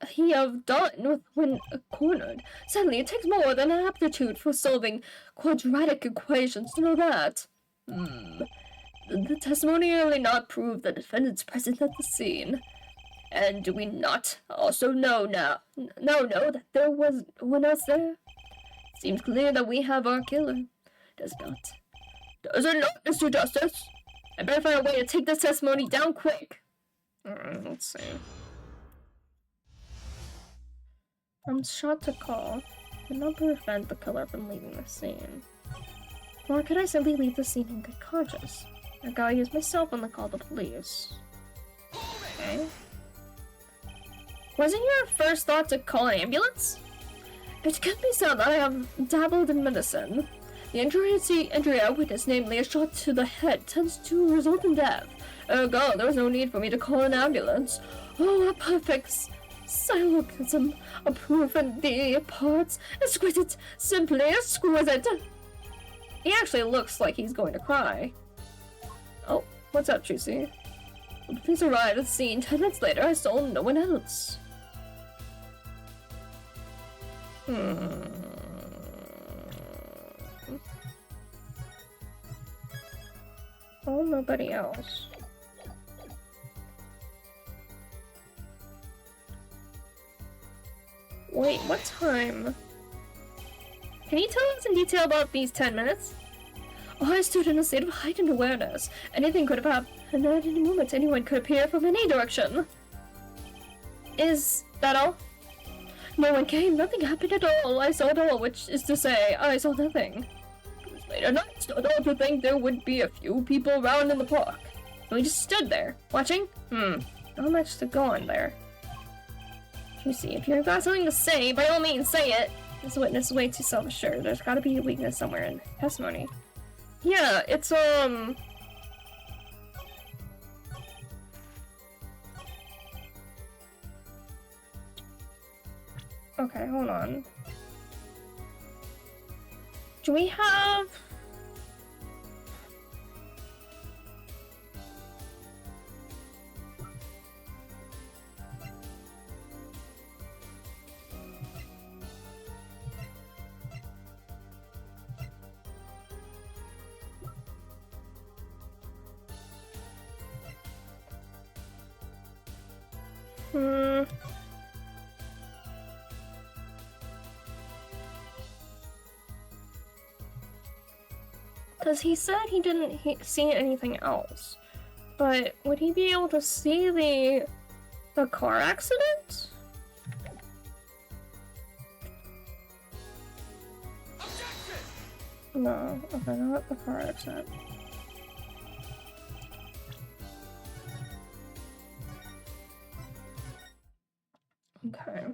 he have done when cornered? Sadly, it takes more than an aptitude for solving quadratic equations to know that. The testimonially not prove the defendant's presence at the scene. And do we not also know that there was no one else there? Seems clear that we have our killer. Does it not, Mr. Justice? I better find a way to take this testimony down quick. Let's see. From shot to call, could not prevent the killer from leaving the scene. Nor could I simply leave the scene in good conscience. I gotta use my cell phone to call the police. Okay. Wasn't your first thought to call an ambulance? It can be said that I have dabbled in medicine. The injury I witnessed, namely a shot to the head, tends to result in death. Ergo, there was no need for me to call an ambulance. Oh, a perfect syllogism, a proof in the parts, exquisite, simply exquisite. He actually looks like he's going to cry. Oh, what's up, Juicy? When the police arrived at the scene 10 minutes later, I saw no one else. Oh, nobody else. Wait, what time? Can you tell us in detail about these 10 minutes? Oh, I stood in a state of heightened awareness. Anything could have happened at any moment. Anyone could appear from any direction. Is that all? No one came. Nothing happened at all. I saw it all, which is to say, I saw nothing. It was late at night. It's not odd to think there would be a few people around in the park. So we just stood there, watching? Not much to go on there. You see, if you've got something to say, by all means, say it. This witness is way too self-assured. There's gotta be a weakness somewhere in testimony. Yeah, it's, okay, hold on. Do we have... Because he said he didn't see anything else. But would he be able to see the car accident? No, okay, not the car accident. Okay.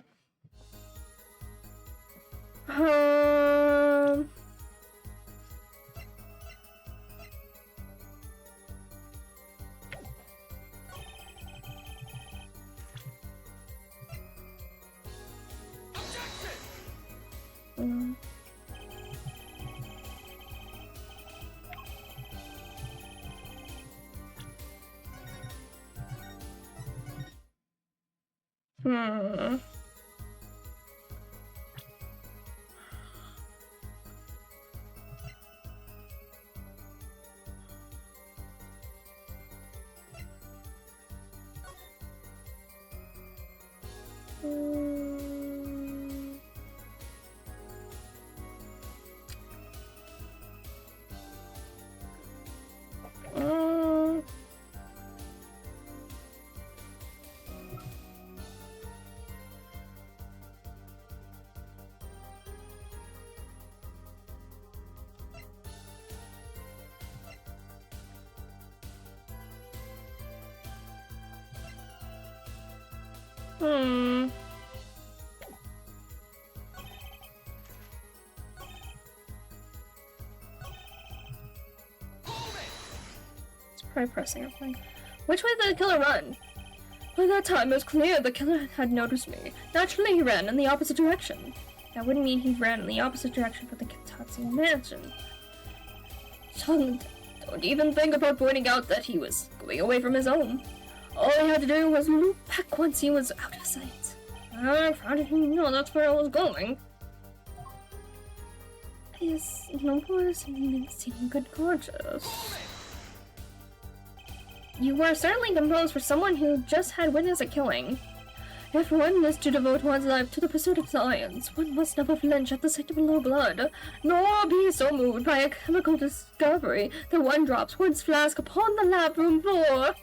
Hmm. It's probably pressing everything. Which way did the killer run? By that time, it was clear the killer had noticed me. Naturally, he ran in the opposite direction. That wouldn't mean he ran in the opposite direction for the Kitatsu mansion. Son, don't even think about pointing out that he was going away from his home. All he had to do was loop back once he was out of sight. How did he know that's where I was going? Yes, no worse in good conscience. You were certainly composed for someone who just had witnessed a killing. If one is to devote one's life to the pursuit of science, one must never flinch at the sight of low blood, nor be so moved by a chemical discovery that one drops one's flask upon the lab room floor.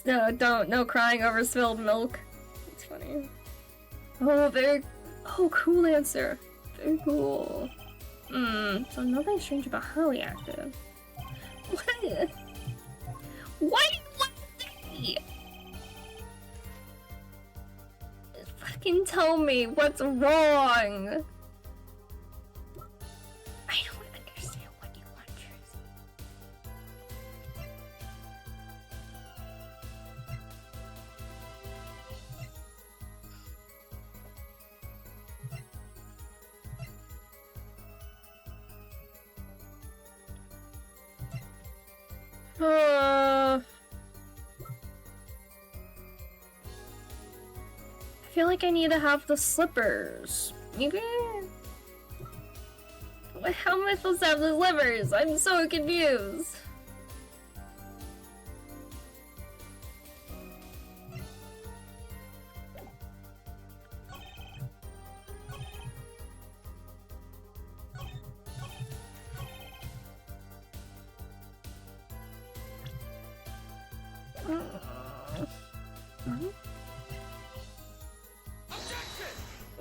No crying over spilled milk. It's funny. Oh, cool answer. Very cool. So nothing strange about how he acted. What? Why do you want to say? Just fucking tell me what's wrong. I don't understand what you want to say. I feel like I need to have the slippers. You can... How am I supposed to have the slippers? I'm so confused.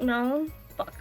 No? Fuck.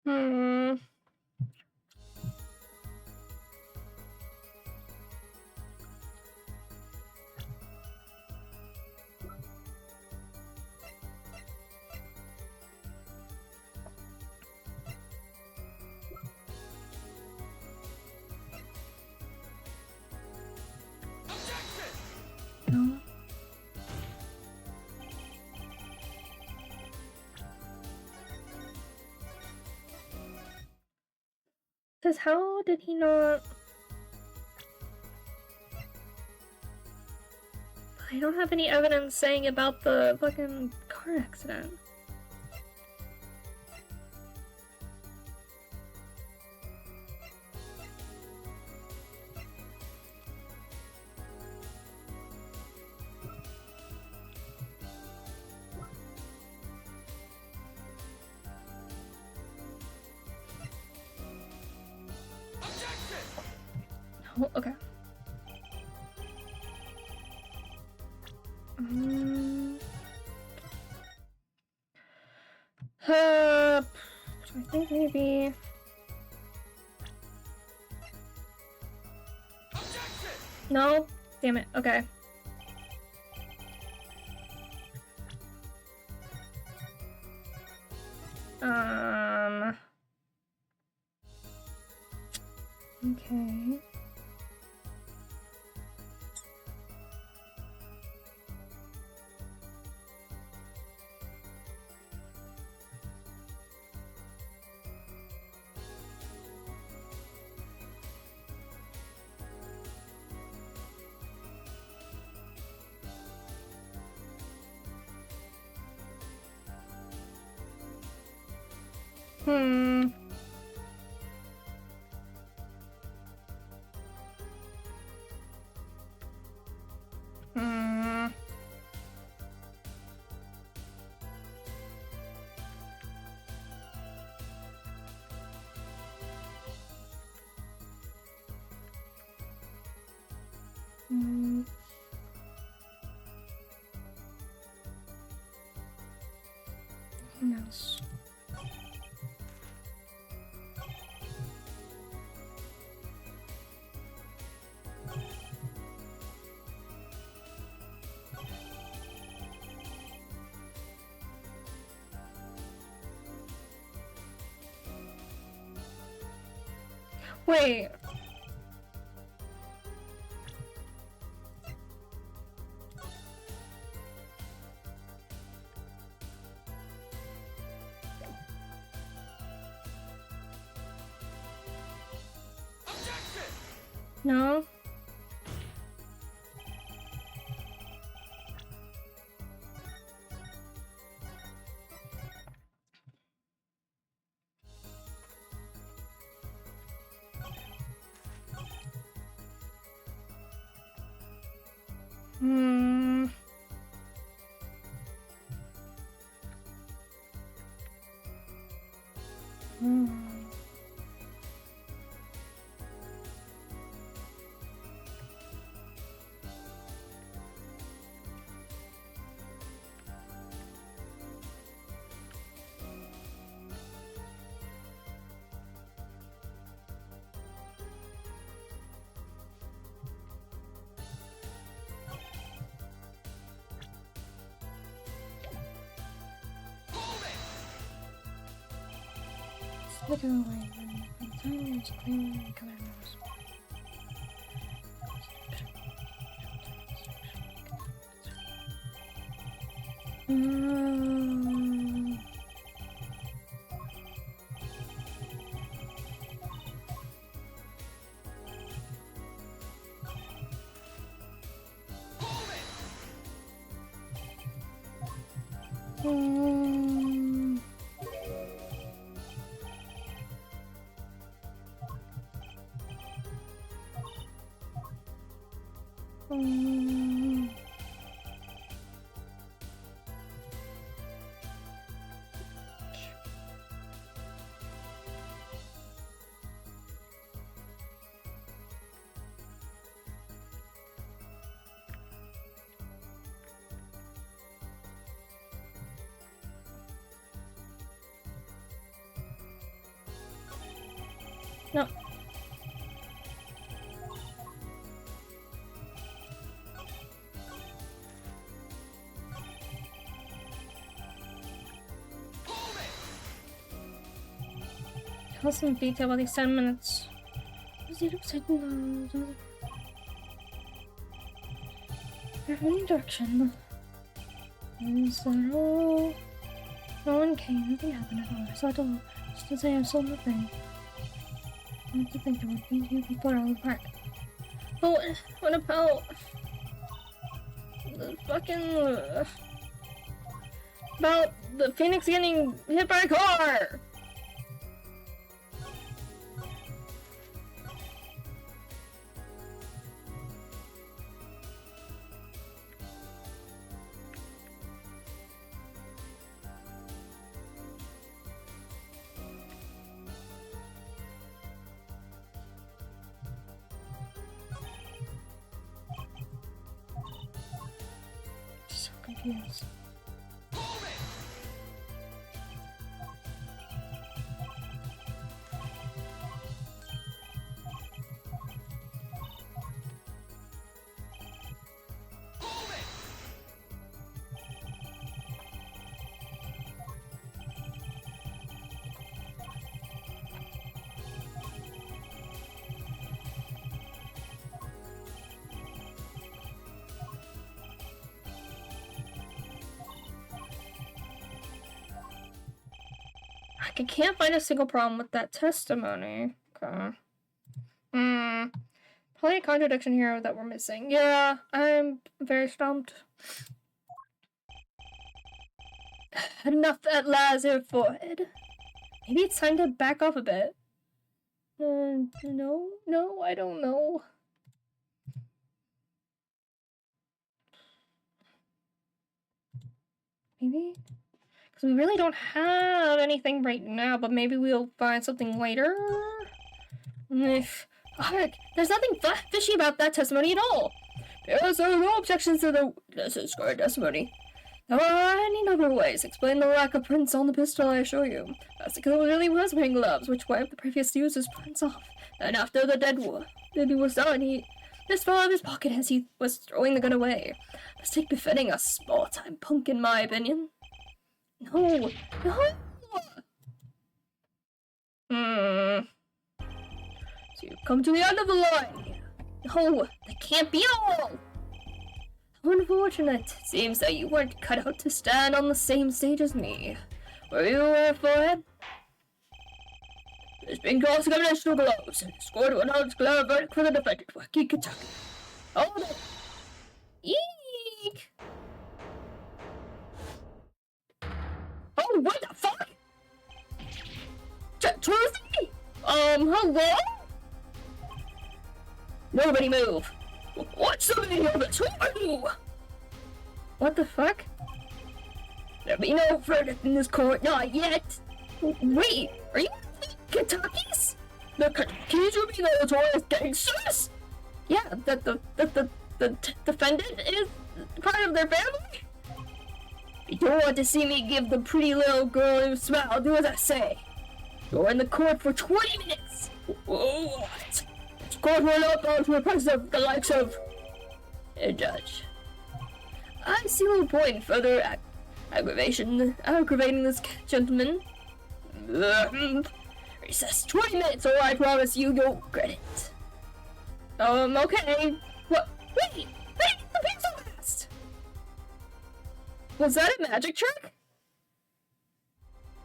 No. Cause how did he not? I don't have any evidence saying about the fucking car accident. Oh, okay. I think maybe. No? Damn it. Okay. Okay. Who knows? Wait. No. Hmm. Look away. The time is clean. Color knows. No. Tell us in detail about these 10 minutes. Any direction. Is that all? No one came, nothing happened at all. So I don't know. Just to say I saw nothing. I want to think there would be 2 people around the park. But what about the fucking about the Phoenix getting hit by a car? So confused. I can't find a single problem with that testimony. Okay. Probably a contradiction here that we're missing. Yeah, I'm very stumped. Enough that lies here forehead. Maybe it's time to back off a bit. No, I don't know. Maybe? Because we really don't have anything right now, but maybe we'll find something later. Heck, there's nothing fishy about that testimony at all. Yes, there are no objections to the witness's current testimony. There are any number of ways to explain the lack of prints on the pistol, I assure you. As the killer really was wearing gloves, which wiped the previous user's prints off. And after the deed was done, this fell out of his pocket as he was throwing the gun away. A mistake befitting a small-time punk, in my opinion. No. So you've come to the end of the line. No, that can't be all. Unfortunate. Seems that you weren't cut out to stand on the same stage as me. Were you aware for it? There's been cross-examination gloves, and scored to announce clear verdict for the defendant, Wacky Kentucky. Hold it. Eek! Oh, what the fuck? Truthie? Hello? Nobody move. What's the meaning of this? Who are you? What the fuck? There'll be no verdict in this court, not yet. Wait, are you Kentucky's? The Kentucky's would be the notorious gangsters? Yeah, the defendant is part of their family? You don't want to see me give the pretty little girl a smile, do as I say. You're in the court for 20 minutes. What? This court will not go to the presence of the likes of a judge. I see no point in further aggravating this gentleman. Recess 20 minutes, or I promise you you'll regret it. Okay. What? Wait! The pain's so fast! Was that a magic trick?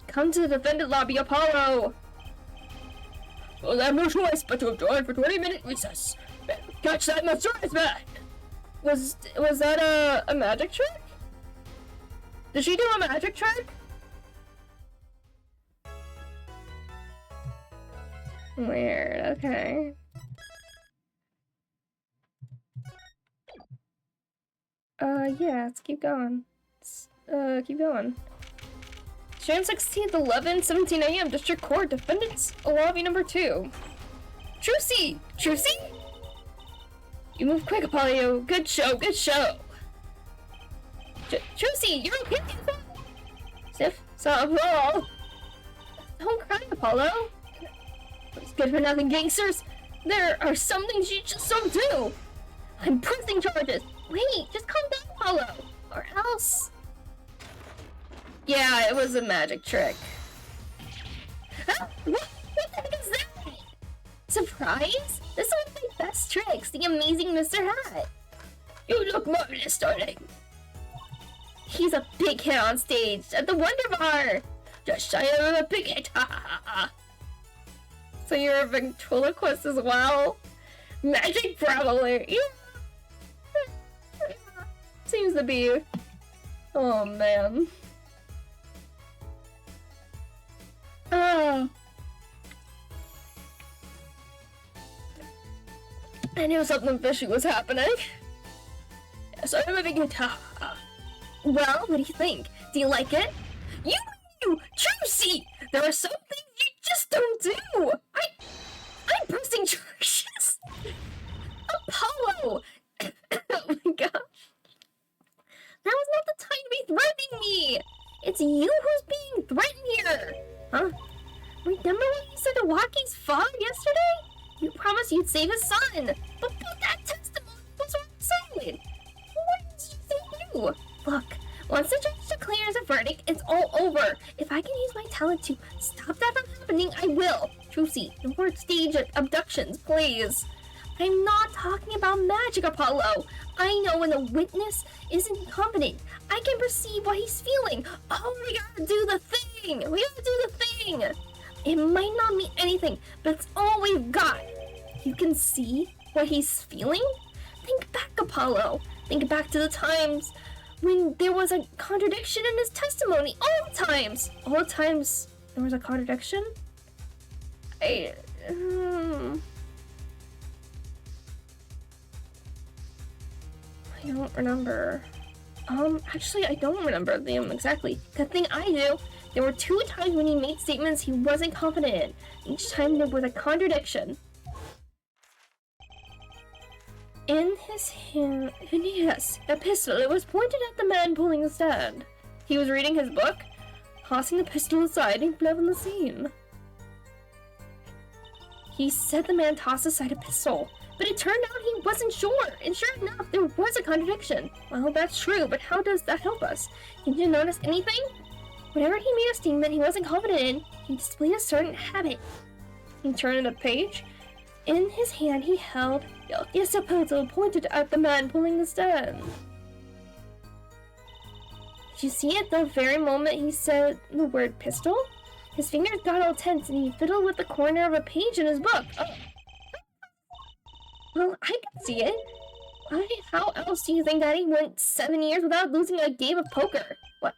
Come to the defendant lobby, Apollo! Well, I have no choice but to have joined for 20-minute recess. Catch that mysterious man! Was that a magic trick? Did she do a magic trick? Weird, okay. Yeah, let's keep going. Keep going. June 16th, 11:17 a.m. District Court. Defendants, lobby number 2. Trucy! You move quick, Apollo. Good show. Trucy, you're okay? Sif, stop. Oh. Don't cry, Apollo. Those good-for-nothing gangsters. There are some things you just don't do. I'm pressing charges. Wait, just calm down, Apollo. Or else... Yeah, it was a magic trick. Huh? What the heck is that? Surprise? This is one of my best tricks, the amazing Mr. Hat. You look marvelous, darling. He's a big hit on stage at the Wonder Bar. Just shy of a big hit, ha ha ha. So you're a ventriloquist as well? Magic Traveler, yeah. Seems to be... Oh, man. I knew something fishy was happening. Yes, I'm a big guitar. Well, what do you think? Do you like it? You, Juicy! There are some things you just don't do! I'm pressing charges! Apollo! Oh my gosh. That was not the time to be threatening me! It's you who's being threatened here! Huh? Remember when you said to Waki's father yesterday? You promised you'd save his son! But that testimony was solid! What did you say you? Look, once the judge declares a verdict, it's all over. If I can use my talent to stop that from happening, I will. Trucy, no more stage abductions, please. I'm not talking about magic, Apollo. I know when a witness isn't competent. I can perceive what he's feeling. Oh, we gotta do the thing. It might not mean anything, but it's all we've got. You can see what he's feeling? Think back, Apollo. Think back to the times when there was a contradiction in his testimony. All the times there was a contradiction? I don't remember. Actually, I don't remember them exactly. The thing I do, there were 2 times when he made statements he wasn't confident in. Each time there was a contradiction. In his hand, and yes, a pistol. It was pointed at the man pulling the stand. He was reading his book, tossing the pistol aside and fled from the scene. He said the man tossed aside a pistol, but it turned out he wasn't sure, and sure enough, there was a contradiction. Well, that's true, but how does that help us? Did you notice anything? Whenever he made a statement he wasn't confident in, he displayed a certain habit. He turned the page. In his hand he held a pistol pointed at the man pulling the stand. Did you see at the very moment he said the word pistol? His fingers got all tense and he fiddled with the corner of a page in his book. Oh. Well, I can see it. Why? How else do you think Daddy went 7 years without losing a game of poker? What?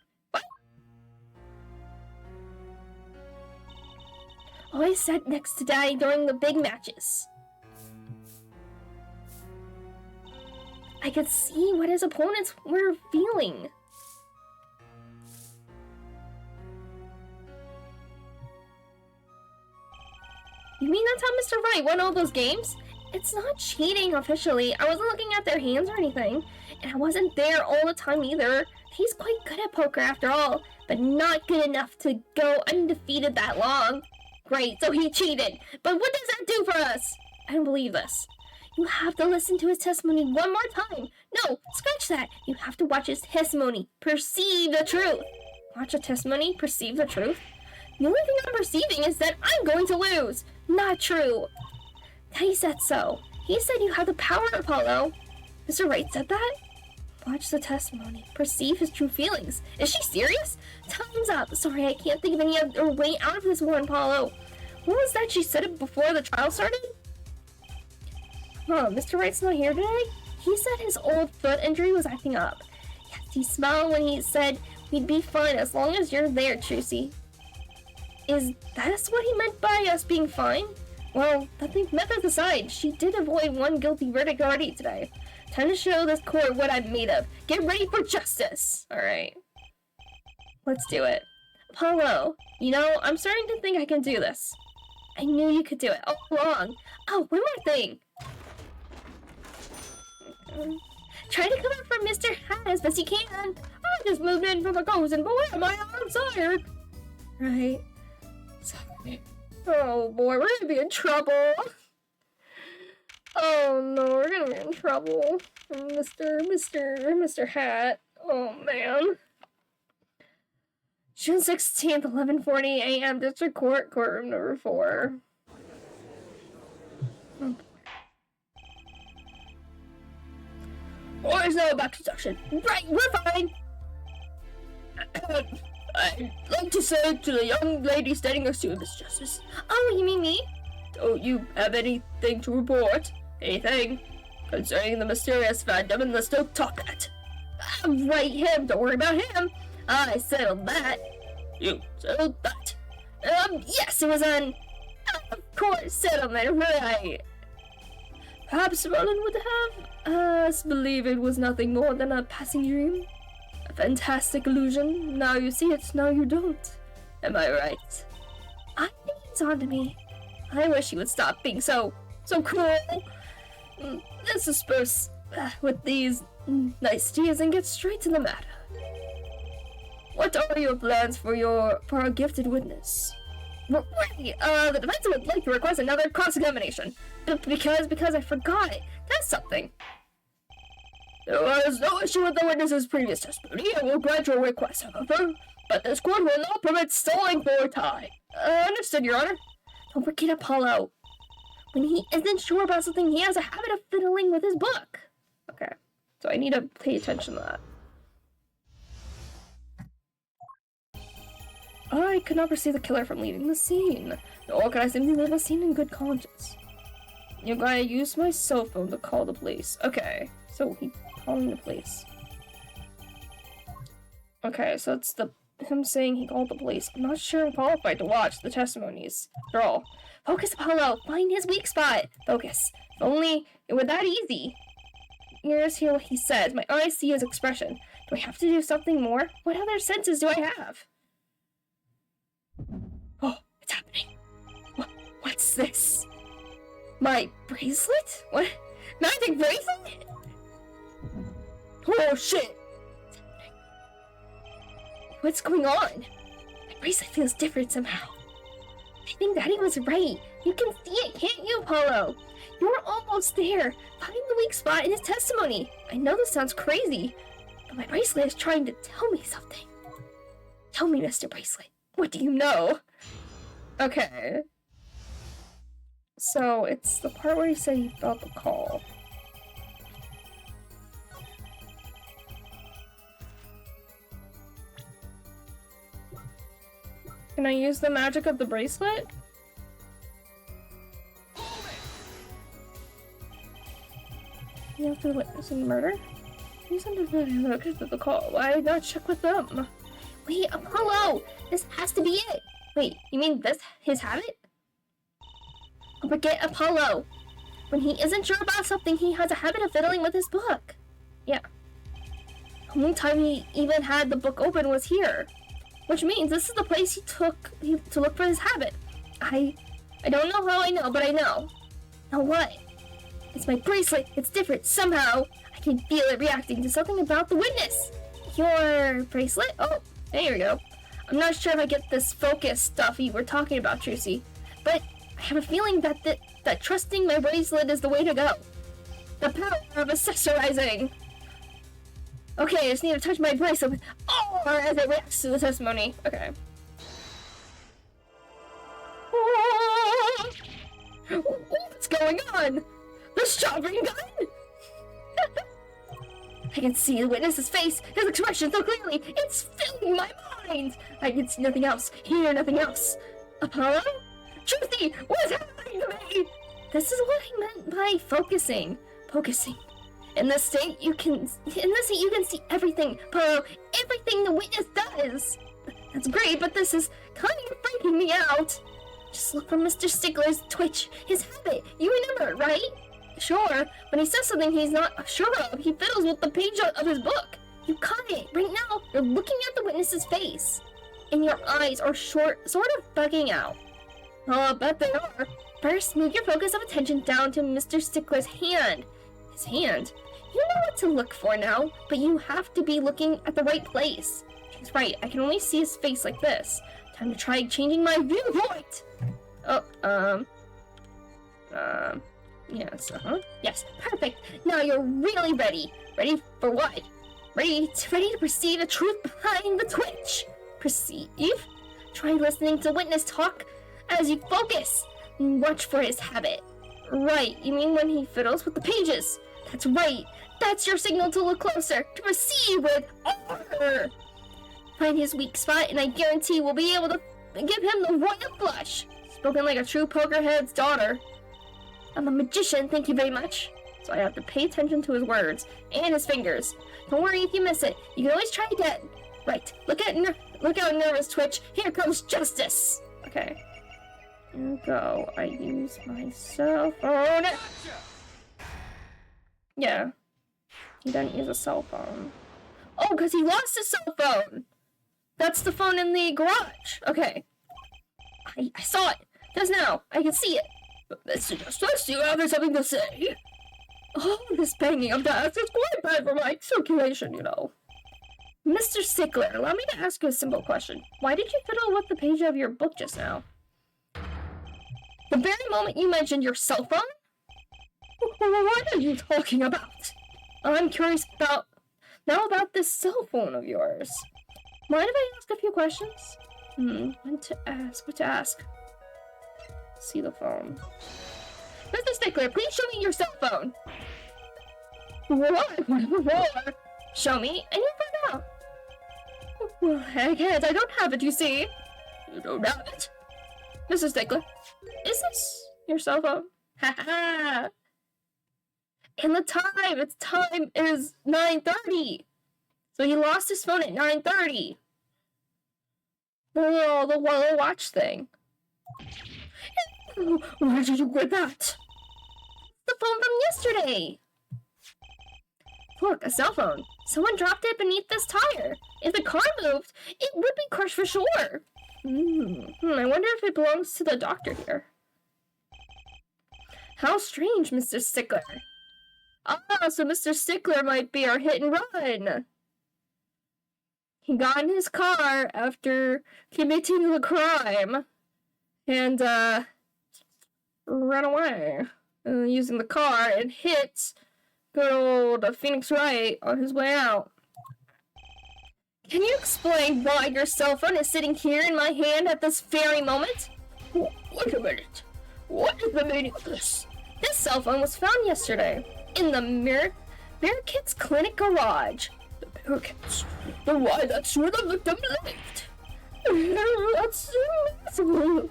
Always sat next to Daddy during the big matches. I could see what his opponents were feeling. You mean that's how Mr. Wright won all those games? It's not cheating officially. I wasn't looking at their hands or anything. And I wasn't there all the time either. He's quite good at poker after all, but not good enough to go undefeated that long. Great, so he cheated. But what does that do for us? I don't believe this. You have to listen to his testimony one more time. No, scratch that. You have to watch his testimony. Perceive the truth. Watch a testimony? Perceive the truth? The only thing I'm perceiving is that I'm going to lose. Not true. He said so. He said you have the power, Apollo. Mr. Wright said that? Watch the testimony. Perceive his true feelings. Is she serious? Time's up. Sorry, I can't think of any other way out of this one, Apollo. What was that she said it before the trial started? Huh, Mr. Wright's not here today? He said his old foot injury was acting up. Yes, he smiled when he said we'd be fine as long as you're there, Tracy. Is that what he meant by us being fine? Well, methods aside, she did avoid one guilty verdict already today. Time to show this court what I'm made of. Get ready for justice! Alright. Let's do it. Apollo, you know, I'm starting to think I can do this. I knew you could do it all along. Oh, one more thing. Try to cover for Mr. Hat as best you can. I just moved in from a coast and boy, am I tired. Right. Sorry. Oh boy, we're gonna be in trouble. Oh no, we're gonna be in trouble. Mr. Hat. Oh man. June 16th, 11:40 a.m. District Court, courtroom number 4. Or is now back to section. Right, we're fine. I'd like to say to the young lady standing next to you, Miss Justice. Oh, you mean me? Don't you have anything to report? Anything concerning the mysterious phantom in the Stoke Top Hat? Right, him. Don't worry about him. I settled that. You settled that? Yes, it was an, of course, settlement, right? Perhaps Roland would have us believe it was nothing more than a passing dream. A fantastic illusion. Now you see it, now you don't. Am I right? I think he's on to me. I wish he would stop being so cool. Let's disperse with these niceties and get straight to the matter. What are your plans for our gifted witness? Well, the defense would like to request another cross-examination. Because I forgot. That's something. There was no issue with the witness's previous testimony. I will grant your request, however, but this court will not permit stalling for time. Understood, Your Honor. Don't forget Apollo. When he isn't sure about something, he has a habit of fiddling with his book. Okay, so I need to pay attention to that. I could not perceive the killer from leaving the scene, nor could I simply leave the scene in good conscience. You're going to use my cell phone to call the police. Okay, so he's calling the police. Okay, so it's him saying he called the police. I'm not sure I'm qualified to watch the testimonies. After all, focus, Apollo. Find his weak spot. Focus. If only it were that easy. Ears hear what he says. My eyes see his expression. Do I have to do something more? What other senses do I have? Oh, it's happening. What's this? My bracelet? What? Magic bracelet? Oh shit! What's going on? My bracelet feels different somehow. I think Daddy was right. You can see it, can't you, Apollo? You're almost there. Find the weak spot in his testimony. I know this sounds crazy, but my bracelet is trying to tell me something. Tell me, Mr. Bracelet. What do you know? Okay. So, it's the part where he said he felt the call. Can I use the magic of the bracelet? You have to witness any murder? Use under the call. Why not check with them? Wait, Apollo! This has to be it! Wait, you mean this, his habit? Forget Apollo! When he isn't sure about something, he has a habit of fiddling with his book. Yeah. The only time he even had the book open was here. Which means this is the place he took to look for his habit. I don't know how I know, but I know. Now what? It's my bracelet. It's different. Somehow, I can feel it reacting to something about the witness. Your bracelet? Oh, there we go. I'm not sure if I get this focus stuff you were talking about, Trucy, but I have a feeling that that trusting my bracelet is the way to go. The power of accessorizing. Okay, I just need to touch my bracelet with as it reacts to the testimony. Okay. What's going on? The shoving gun? I can see the witness's face, his expression so clearly. It's filling my mind. I can see nothing else, hear nothing else. Apollo? Truthy, what's happening to me? This is what I meant by focusing. Focusing. In this state, you can see everything, Apollo. Everything the witness does. That's great, but this is kind of freaking me out. Just look for Mr. Stickler's twitch, his habit. You remember, right? Sure, when he says something he's not sure of, he fiddles with the page of his book. You caught it. Right now, you're looking at the witness's face, and your eyes are sort of bugging out. Oh, I bet they are. First, move your focus of attention down to Mr. Stickler's hand. His hand. You know what to look for now, but you have to be looking at the right place. He's right, I can only see his face like this. Time to try changing my viewpoint! Yes, Yes, perfect. Now you're really ready. Ready for what? Ready to perceive the truth behind the twitch. Perceive? Try listening to witness talk as you focus. And watch for his habit. Right, you mean when he fiddles with the pages? That's right. That's your signal to look closer, to perceive with order. Find his weak spot, and I guarantee we'll be able to give him the royal flush. Spoken like a true pokerhead's daughter. I'm a magician, thank you very much. So I have to pay attention to his words and his fingers. Don't worry if you miss it. You can always try again. Right. Look out, nervous twitch. Here comes justice. Okay. Here we go. I use my cell phone. Yeah. He doesn't use a cell phone. Oh, because he lost his cell phone. That's the phone in the garage. Okay. I saw it. Just now. I can see it. Let's see there's something to say. Oh, this banging of desks is quite bad for my circulation, you know. Mr. Stickler, allow me to ask you a simple question. Why did you fiddle with the page of your book just now? The very moment you mentioned your cell phone? What are you talking about? I'm curious about this cell phone of yours. Mind if I ask a few questions? What to ask? See the phone. Mr. Stickler, please show me your cell phone. What? Show me, and you'll find out. Well, I can't. I don't have it, you see. You don't have it? Mr. Stickler, is this your cell phone? Ha ha! And the time is 9:30. So he lost his phone at 9:30. The little watch thing. Where did you get that? The phone from yesterday. Look, a cell phone. Someone dropped it beneath this tire. If the car moved, it would be crushed for sure. I wonder if it belongs to the doctor here. How strange, Mr. Stickler. so Mr. Stickler might be our hit and run. He got in his car after committing the crime and ran away using the car and hit good old Phoenix Wright on his way out. Can you explain why your cell phone is sitting here in my hand at this very moment? Wait a minute. What is the meaning of this? This cell phone was found yesterday in the Mirror Kids Clinic garage. The Mirror Kids? Then why, that's where the victim lived. That's impossible.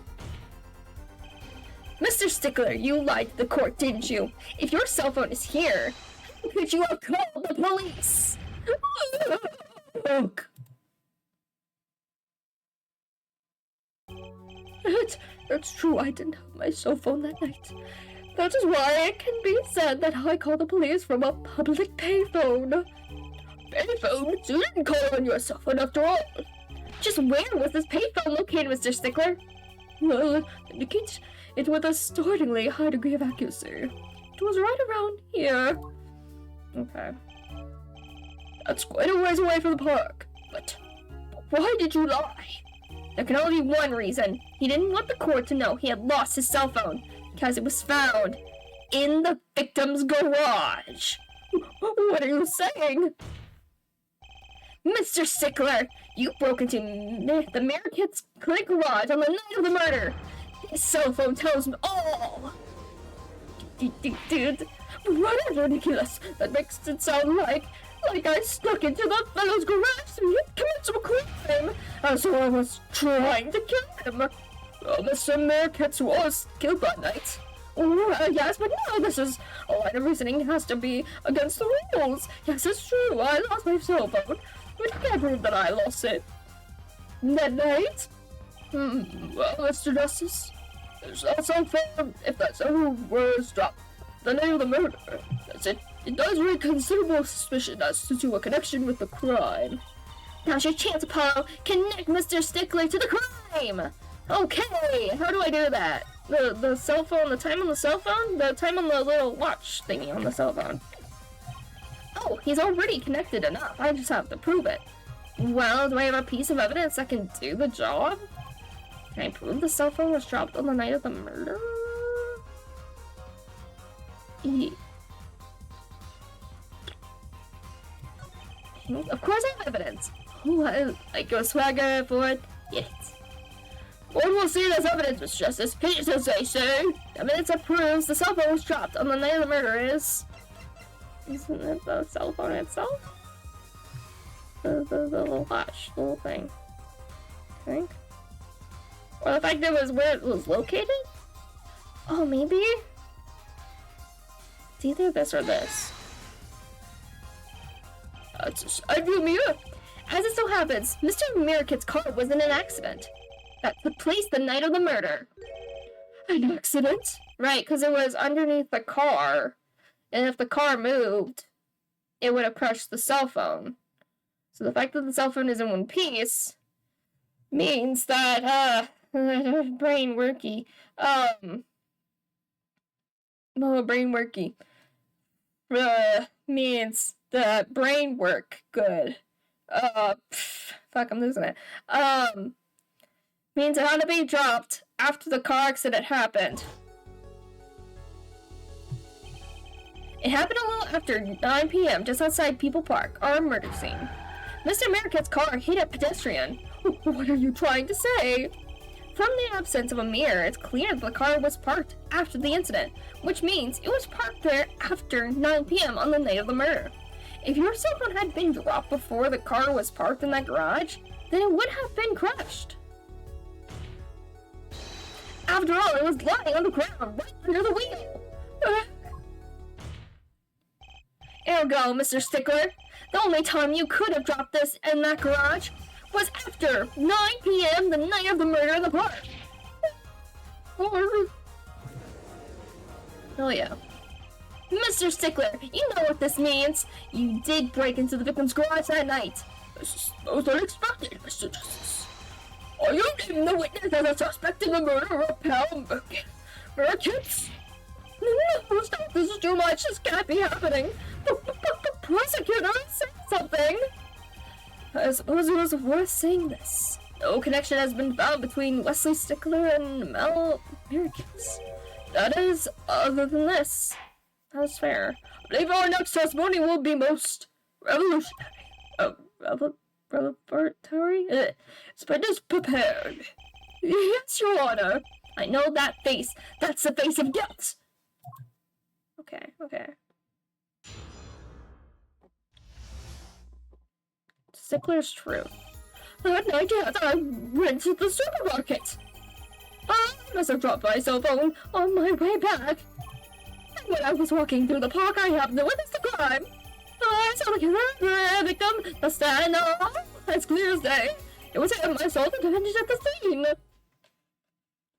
Mr. Stickler, you lied to the court, didn't you? If your cell phone is here, how could you have called the police? Look. It's true, I didn't have my cell phone that night. That is why it can be said that I called the police from a public payphone. Payphone? You didn't call on your cell phone after all. Just where was this payphone located, Mr. Stickler? Well, it indicates it with a startlingly high degree of accuracy. It was right around here. Okay. That's quite a ways away from the park. But why did you lie? There can only be one reason. He didn't want the court to know he had lost his cell phone because it was found in the victim's garage. What are you saying? Mr. Stickler, you broke into the Mirror Kids Clinic garage on the night of the murder. His cell phone tells me all. Dude, what is ridiculous? That makes it sound like I snuck into the fellow's garage and he'd commit some crime. So I was trying to kill him. Mr. Merkitz was killed that night. Yes, but no, this is a line of reasoning has to be against the rules. Yes, it's true, I lost my cell phone, but I can't prove that I lost it. That night? Well, Mr. Justice, there's that cell phone, if that's who was dropped. The name of the murder, that's it. It does raise considerable suspicion as to a connection with the crime. Now's your chance, Apollo. Connect Mr. Stickler to the crime! Okay, how do I do that? The cell phone, the time on the cell phone? The time on the little watch thingy on the cell phone. Oh, he's already connected enough. I just have to prove it. Well, do I have a piece of evidence that can do the job? Can I prove the cell phone was dropped on the night of the murder? Of course I have evidence. Oh, I go swagger for it. Yes. One will see this evidence, Mr. Justice. Please don't say so. Evidence that proves the cell phone was dropped on the night of the murder is... Isn't it the cell phone itself? The little watch, the little thing. I think. Or the fact that it was where it was located? Oh, maybe? It's either this or this. It's a side view mirror. As it so happens, Mr. Merrick's car was in an accident that took place the night of the murder. An accident? Right, because it was underneath the car. And if the car moved, it would have crushed the cell phone. So the fact that the cell phone is in one piece means that, brain worky. Brain worky. Means the brain work good. Fuck, I'm losing it. Means it had to be dropped after the car accident happened. It happened a little after 9 p.m. just outside People Park, our murder scene. Mr. Merrick's car hit a pedestrian. What are you trying to say? From the absence of a mirror, it's clear that the car was parked after the incident, which means it was parked there after 9 p.m. on the night of the murder. If your cell phone had been dropped before the car was parked in that garage, then it would have been crushed. After all, it was lying on the ground, right under the wheel. Ergo, Mr. Stickler, the only time you could have dropped this in that garage was after 9 p.m. the night of the murder in the park. Oh yeah. Mr. Stickler, you know what this means. You did break into the victim's garage that night. This is most unexpected, Mr. Justice. Are you naming the witness as a suspect in the murder of Pal Merkitz? No, stop, this is too much, this can't be happening. Prosecutor, say something. I suppose it was worth saying this. No connection has been found between Wesley Stickler and Mel Mirkins. That is, other than this. That's fair. I believe our next testimony will be most revolutionary. Revelatory? Spiders prepared. Yes, Your Honor. I know that face. That's the face of guilt. Okay. Stickler's truth. That night, yes, I went to the supermarket. I must have dropped my cell phone on my way back. And when I was walking through the park, I happened to witness the crime. I saw the killer, victim, the stand, as clear as day. It was him. I saw the defendant at the scene.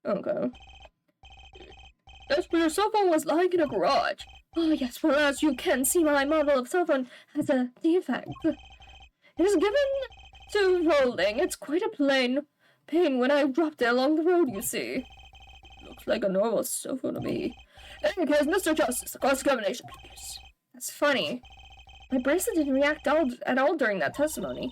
Okay. Yes, but your cell phone was lying in a garage. Oh, yes, well, as you can see, my model of cell phone has a defect. It is given to rolling. It's quite a plain pain when I dropped it along the road, you see. Looks like a normal cell phone to me. In any case, Mr. Justice, cross-examination, please. That's funny. My bracelet didn't react at all during that testimony.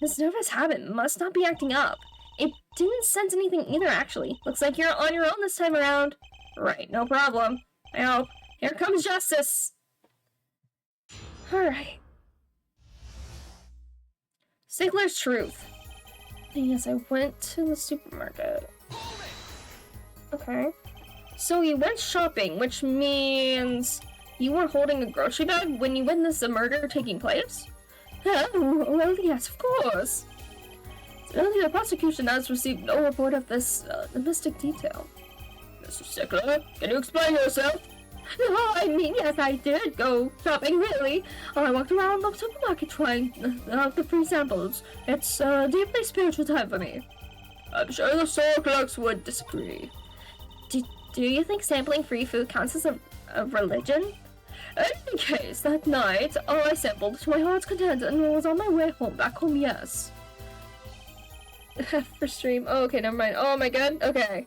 This nervous habit must not be acting up. It didn't sense anything either, actually. Looks like you're on your own this time around. Right, no problem. I hope. Here comes justice. Alright. Stickler's truth. Yes, I went to the supermarket. Okay. So you went shopping, which means you were holding a grocery bag when you witnessed a murder taking place? Oh, well, yes, of course. Certainly, the prosecution has received no report of this mystic detail. Mr. Stickler, can you explain yourself? No, I mean, yes, I did go shopping, really. I walked around the supermarket trying out the free samples. It's a deeply spiritual time for me. I'm sure the store clerks would disagree. Do you think sampling free food counts as a religion? In any case, that night, I sampled to my heart's content and was on my way back home, yes. For stream. Oh, okay, never mind. Oh my god, okay.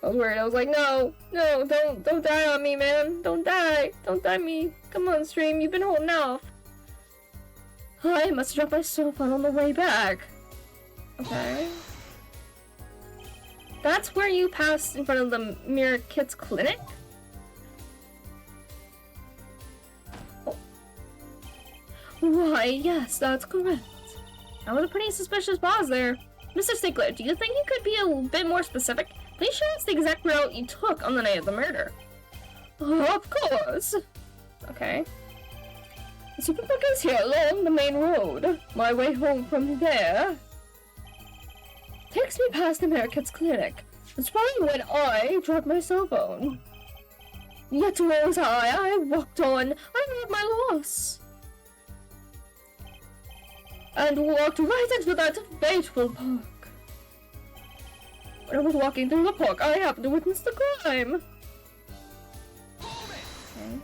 I was worried. I was like, no, don't die on me, man. Don't die me. Come on, stream, you've been holding off. I must have dropped my cell phone on the way back. Okay. That's where you passed in front of the Mirror Kids Clinic? Oh. Why, yes, that's correct. That was a pretty suspicious pause there. Mr. Stickler, do you think you could be a bit more specific? Please show us the exact route you took on the night of the murder. Oh, of course. Okay. The supermarket is here along the main road. My way home from there takes me past the American's clinic. That's probably when I dropped my cell phone. Yet where was I walked on. I heard my loss. And walked right into that fateful park. When I was walking through the park, I happened to witness the crime. Okay.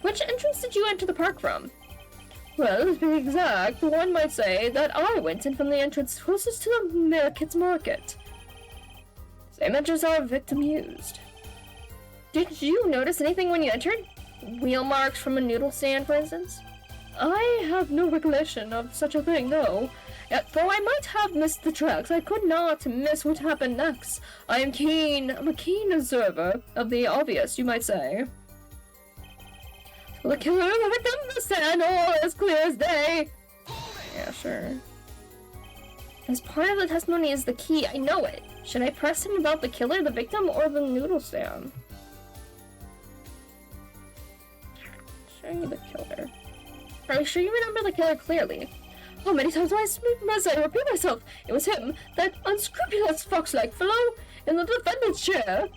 Which entrance did you enter the park from? Well, to be exact, one might say that I went in from the entrance closest to the American's Market. Same entrance our victim used. Did you notice anything when you entered? Wheel marks from a noodle stand, for instance? I have no recollection of such a thing, no. Yet, though I might have missed the tracks, I could not miss what happened next. I'm a keen observer of the obvious, you might say. The killer and the victim, the stand, all as clear as day. Yeah, sure. As part of the testimony is the key, I know it. Should I press him about the killer, the victim, or the noodle stand? Showing you the killer. Are you sure you remember the killer clearly? How many times must I repeat myself? It was him, that unscrupulous fox-like fellow in the defendant's chair.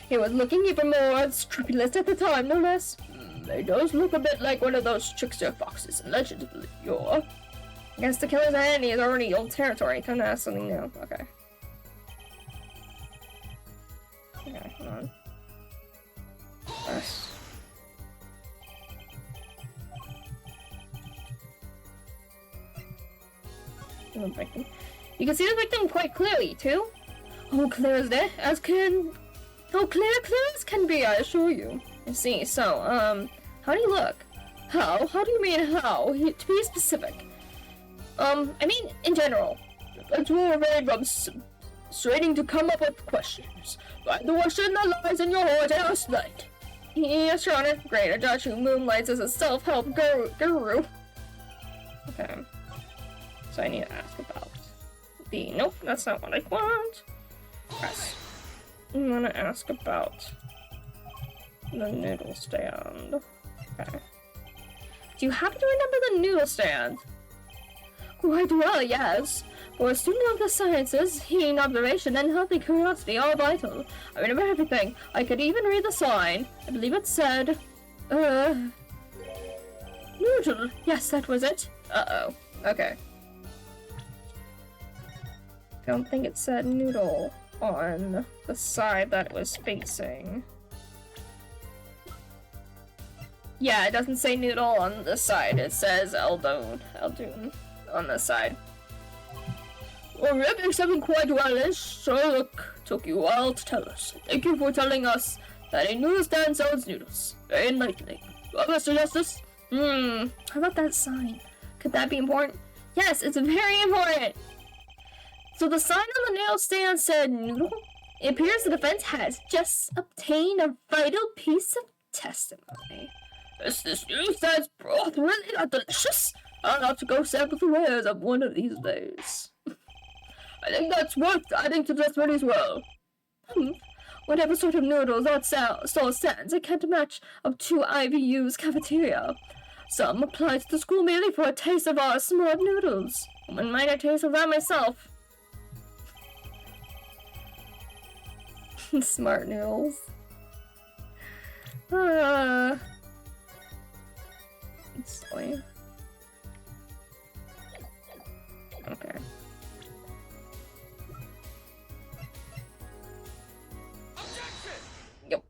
He was looking even more unscrupulous at the time, no less. He does look a bit like one of those trickster foxes in Legend of Yore. I guess the killer's identity is already old territory. Time to ask something new. Okay. Okay, hold on. Yes. You can see the victim quite clearly, too. Oh, clear as day, as can Oh, clear as can be, I assure you. I see, so, how do you look? How? How do you mean how? To be specific. I mean, in general. It's more very frustrating to come up with questions. Find the question that lies in your heart and ask that. Yes, Your Honor. Great, I judge who moonlights as a self-help guru. Okay. So I need to ask about the... Nope, that's not what I want. Yes. I want to ask about the noodle stand. Okay. Do you happen to remember the noodle stand? Quite well, yes. For a student of the sciences, keen observation and healthy curiosity are vital. I remember everything. I could even read the sign. I believe it said... Noodle. Yes, that was it. Uh-oh. Okay. Don't think it said noodle on the side that it was facing. Yeah, it doesn't say noodle on the side. It says Eldon on the side. Well, remember something quite well, so took you a while to tell us. Thank you for telling us that a noodle stand sells noodles. Very enlightening. Well, Mr. Justice? How about that sign? Could that be important? Yes, it's very important. So the sign on the noodle stand said noodle? It appears the defense has just obtained a vital piece of testimony. Is this noodle stand's broth really not delicious? I'll have to go sample the wares of one of these days. I think that's worth adding to the testimony as well. Whatever sort of noodles that store stands, it can't match up to IVU's cafeteria. Some apply to the school merely for a taste of our smart noodles. One minor taste of that myself. Smart noodles. It's silly. Okay. Yep.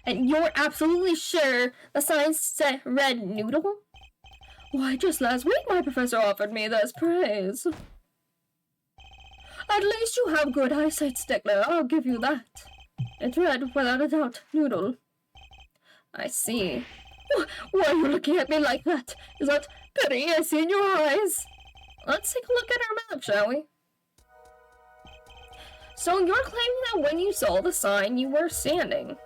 And you're absolutely sure the sign said red noodle? Why, just last week my professor offered me this praise. At least you have good eyesight, Stickler, I'll give you that. It's red, without a doubt, noodle. I see. Why are you looking at me like that? Is that pity I see in your eyes? Let's take a look at our map, shall we? So you're claiming that when you saw the sign, you were standing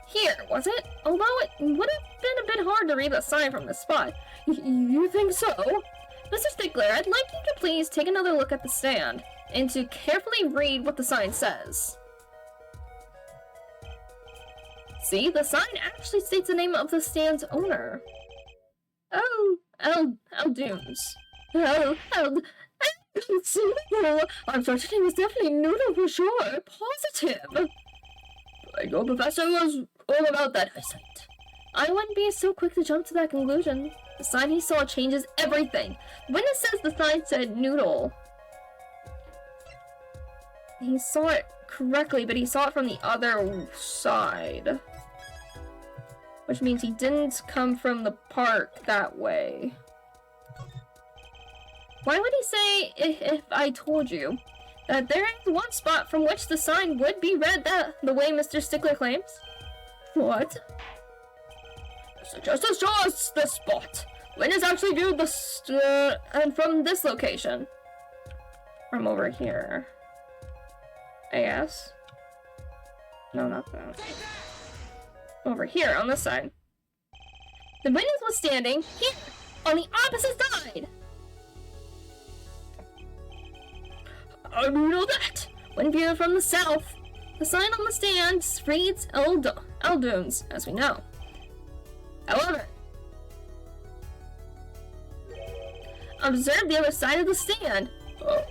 here, was it? Although it would have been a bit hard to read the sign from this spot. You think so? Mr. Stickler, I'd like you to please take another look at the stand, and to carefully read what the sign says. See, the sign actually states the name of the stand's owner. Oh, Eldunes. I'm certain it was definitely noodle for sure. Positive. Your professor was all about that eyesight. I wouldn't be so quick to jump to that conclusion. The sign he saw changes everything. When it says the sign said noodle, he saw it correctly, but he saw it from the other side. Which means he didn't come from the park that way. Why would he say, if I told you, that there is one spot from which the sign would be read the way Mr. Stickler claims? What? Just show us the spot. When is actually viewed and from this location? From over here. I guess. No, not that. Over here, on this side. The witness was standing here, on the opposite side! How do you know that? When viewed from the south, the sign on the stand reads Eldunes, as we know. However, observe the other side of the stand. The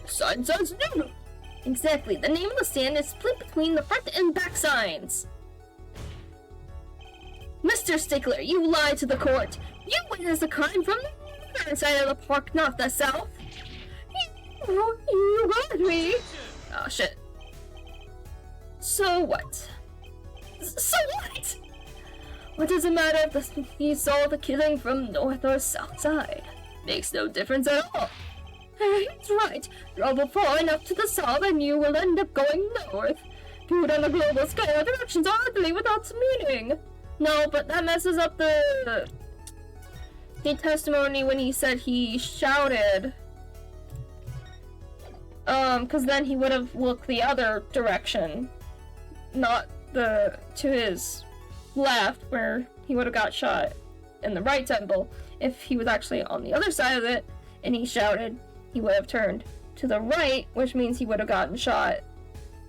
sign says noodle. Exactly, the name of the stand is split between the front and back signs. Mr. Stickler, you lied to the court. You witnessed the crime from the northern side of the park, not the south. You got me. Oh, shit. So what? So what? What does it matter if you saw the killing from north or south side? Makes no difference at all. He's right. Travel far enough to the south and you will end up going north. Viewed on a global scale, directions are ugly without meaning. No, but that messes up the testimony when he said he shouted. Cause then he would have looked the other direction. Not to his left, where he would have got shot in the right temple. If he was actually on the other side of it and he shouted, he would have turned to the right, which means he would have gotten shot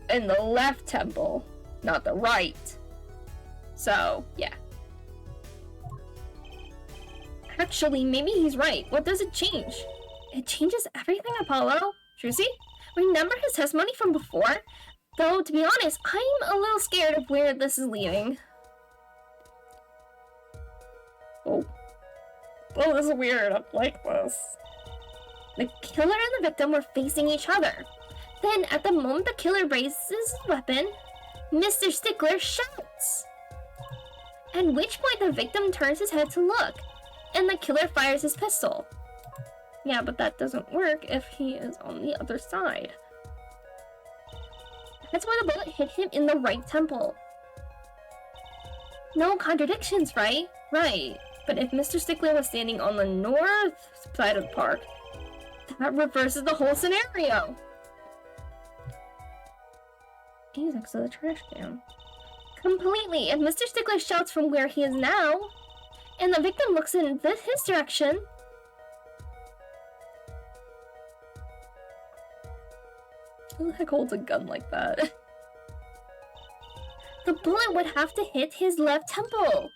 in the left temple, not the right. So, yeah. Actually, maybe he's right. What does it change? It changes everything, Apollo. Trucy? Remember his testimony from before? Though, to be honest, I'm a little scared of where this is leading. Oh, this is weird. I like this. The killer and the victim were facing each other. Then, at the moment the killer raises his weapon, Mr. Stickler shouts. At which point the victim turns his head to look, and the killer fires his pistol. Yeah, but that doesn't work if he is on the other side. That's why the bullet hit him in the right temple. No contradictions, right? Right. But if Mr. Stickler was standing on the north side of the park, that reverses the whole scenario. He's next to the trash can. Completely. If Mr. Stickler shouts from where he is now, and the victim looks in his direction, who the heck holds a gun like that? The bullet would have to hit his left temple.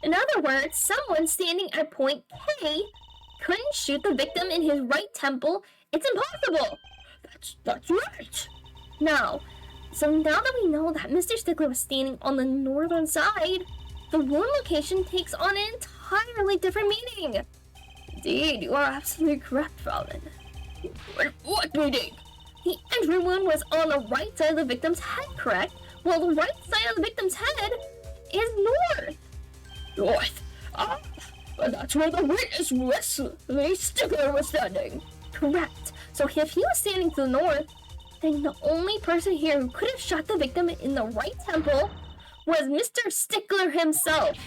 In other words, someone standing at point K couldn't shoot the victim in his right temple. It's impossible. That's right. Now that we know that Mr. Stickler was standing on the northern side, the wound location takes on an entirely different meaning. Indeed, you are absolutely correct, Fallen. What meaning? The entry wound was on the right side of the victim's head, correct? Well, the right side of the victim's head is north. North? But that's where the witness Wesley Stickler was standing. Correct. So if he was standing to the north, then the only person here who could have shot the victim in the right temple was Mr. Stickler himself.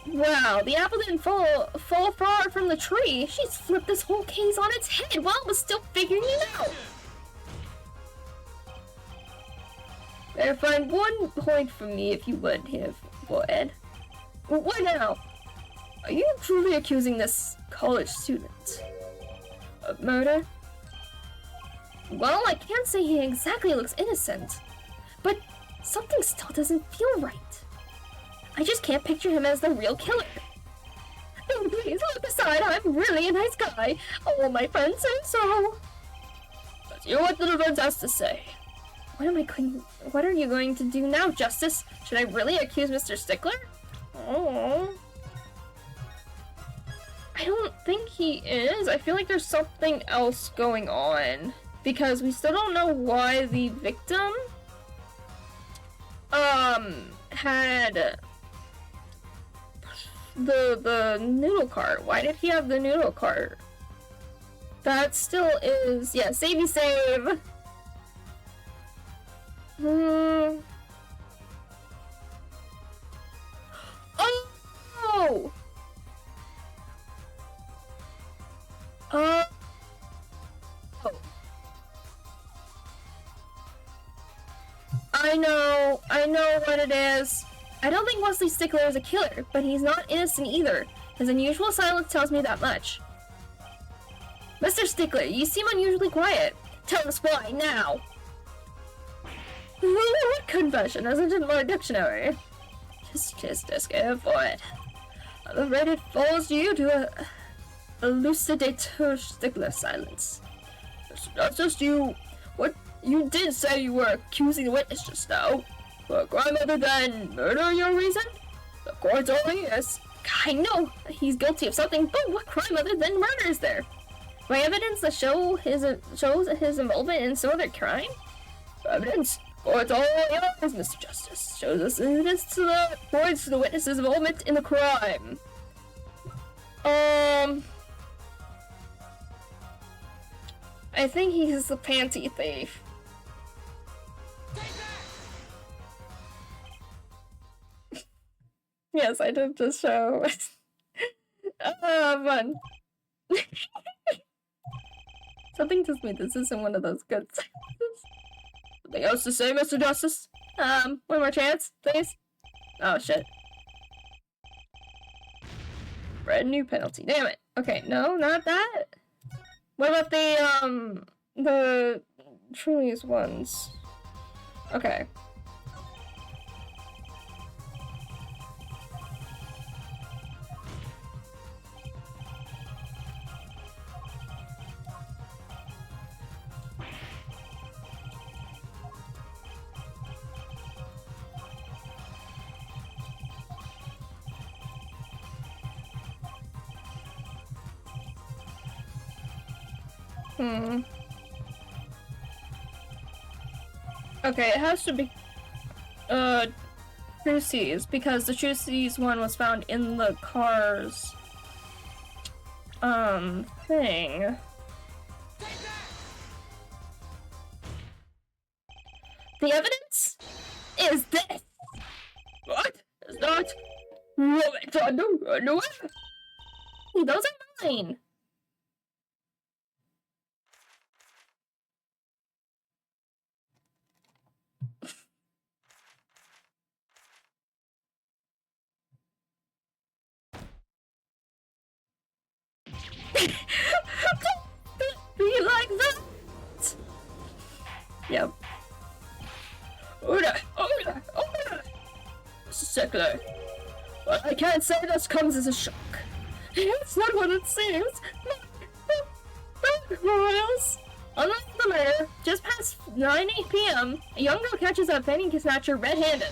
Wow, the apple didn't fall far from the tree. She's flipped this whole case on its head while it was still figuring it out. Better find 1 point for me if you would, here, Ed. What now? Are you truly accusing this college student of murder? Well, I can't say he exactly looks innocent, but something still doesn't feel right. I just can't picture him as the real killer. Oh, please look aside, I'm really a nice guy. All my friends say so. Let's hear what the defense has to say. What are you going to do now, Justice? Should I really accuse Mr. Stickler? Oh. I don't think he is. I feel like there's something else going on. Because we still don't know why the victim had the noodle cart. Why did he have the noodle cart? That still is, yeah, savey save. Oh! Oh! I know what it is. I don't think Wesley Stickler is a killer, but he's not innocent either. His unusual silence tells me that much. Mr. Stickler, you seem unusually quiet. Tell us why, now! What confession isn't in my dictionary? Just scared for it. I'm afraid it falls to you to elucidate her Stickler silence. That's just you. What you did say you were accusing the witness just now. For a crime other than murder, your reason? The court told me yes. I know he's guilty of something, but what crime other than murder is there? My evidence that shows his involvement in some other crime? Evidence? Court's all yours, Mr. Justice. Shows us evidence to the points to the witness's involvement in the crime. I think he's the panty thief. Yes, I did just show. Fun. Something tells me this isn't one of those good silences. Something else to say, Mr. Justice? One more chance, please? Oh, shit. Brand new penalty. Damn it. Okay, no, not that. What about the Trilogy ones? Okay. Okay, it has to be True Seas, because the True Seas one was found in the car's thing. The evidence is this. What? It's not. No. Those are mine. Be like that. Yep. Order. Sickler. But I can't say this comes as a shock. It's not what it seems. Royals. Unlike the murder, just past 9 p.m., a young girl catches a penny snatcher red-handed.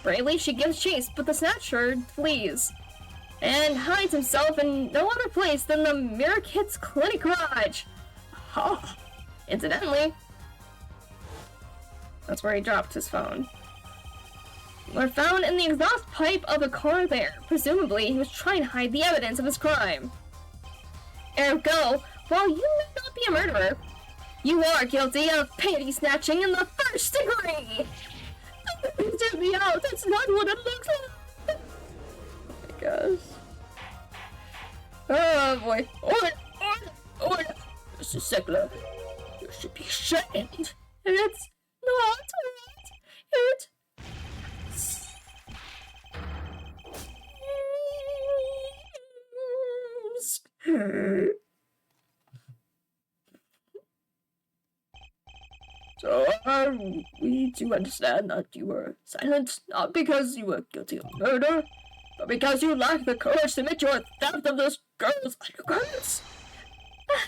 Bravely, she gives chase, but the snatcher flees and hides himself in no other place than the Mirror Kit's clinic garage. Oh, incidentally, that's where he dropped his phone. Were found in the exhaust pipe of a car there. Presumably, he was trying to hide the evidence of his crime. Ergo, while you may not be a murderer, you are guilty of panty snatching in the first degree! Get me out! That's not what it looks like! Oh my gosh. Oh boy. Order! Mr. Sigler, you should be ashamed. And it's not what it seems. So, we do understand that you were silent, not because you were guilty of murder, but because you lacked the courage to admit your theft of those girls' undergarments.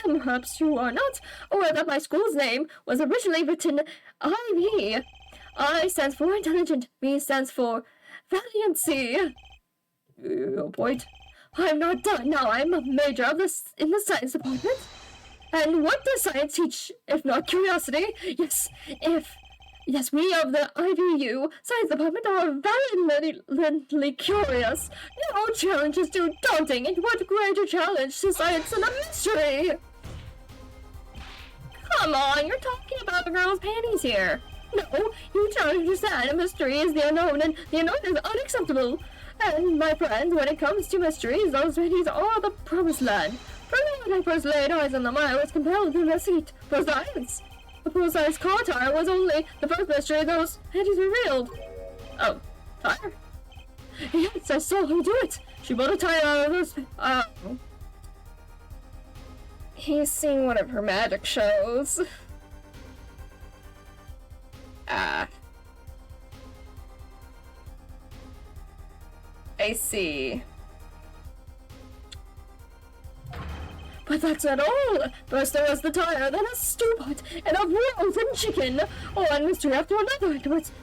Perhaps you are not aware that my school's name was originally written IB. I stands for intelligent, B stands for valiancy. Your point? I'm not done now. I'm a major of this in the science department. And what does science teach, if not curiosity? Yes, we of the IBU Science Department are valiantly curious. No challenge is too daunting, and what greater challenge to science than a mystery? Come on, you're talking about a girl's panties here. No, you don't understand. A mystery is the unknown, and the unknown is unacceptable. And, my friend, when it comes to mysteries, those panties are the promised land. When I first laid eyes on them, I was compelled to investigate for science. The full-size car tire was only the first mystery those panties revealed. Oh, tire? Yes, I saw her do it. She bought a tire out of those. He's seen one of her magic shows. I see. But that's not all! First there was the tire, then a stew pot, and a frozen chicken! Oh, one mystery after another, and with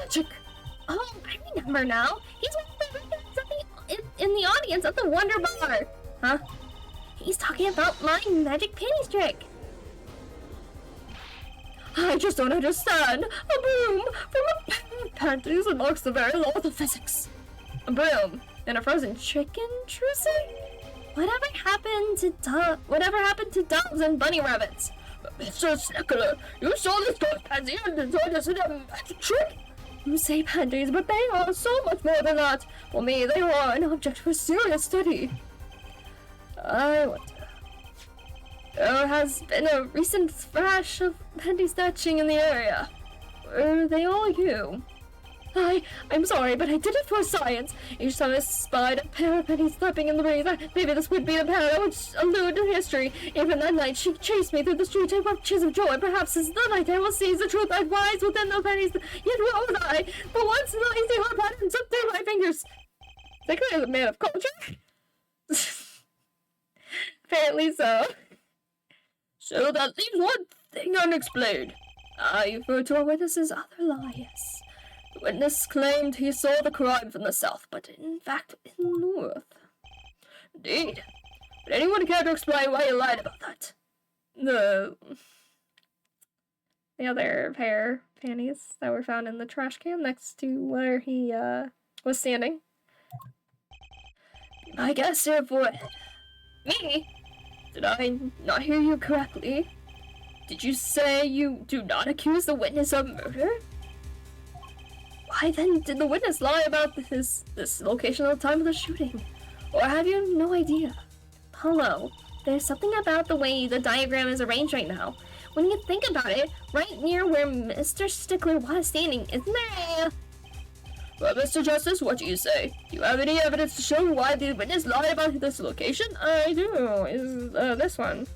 magic! Oh, I remember now! He's one of the residents in the audience at the Wonder Bar! Huh? He's talking about my magic panties trick! I just don't understand. A broom from a pair of panties unlocks the very laws of physics. A broom and a frozen chicken, Trucy? Whatever happened to dogs and bunny rabbits? Mr. Snickler, you saw this ghost pansy and enjoyed this in a magic trick? You say panties, but they are so much more than that. For me, they are an object for serious study. I wonder. There has been a recent thrash of panty snatching in the area. Were they all you? I'm sorry, but I did it for science. Each time I spied a pair of pennies flapping in the breeze, maybe this would be the pair that would allude to history. Even that night, she chased me through the street and wept tears of joy. Perhaps this is the night I will seize the truth that lies within the pennies. Yet what was I? But once the lazy hard pattern slipped through my fingers. Think I was a man of culture? Apparently so. So that leaves one thing unexplained. You referred to a witness's other lies. The witness claimed he saw the crime from the south, but in fact in the north. Indeed. Would anyone care to explain why you lied about that? The other pair of panties that were found in the trash can next to where he was standing. I guess you're for it. Me? Did I not hear you correctly? Did you say you do not accuse the witness of murder? Why then did the witness lie about this location at the time of the shooting? Or have you no idea? Hello, there's something about the way the diagram is arranged right now. When you think about it, right near where Mr. Stickler was standing, isn't there a... Well, Mr. Justice, what do you say? Do you have any evidence to show why the witness lied about this location? I do. Is this one.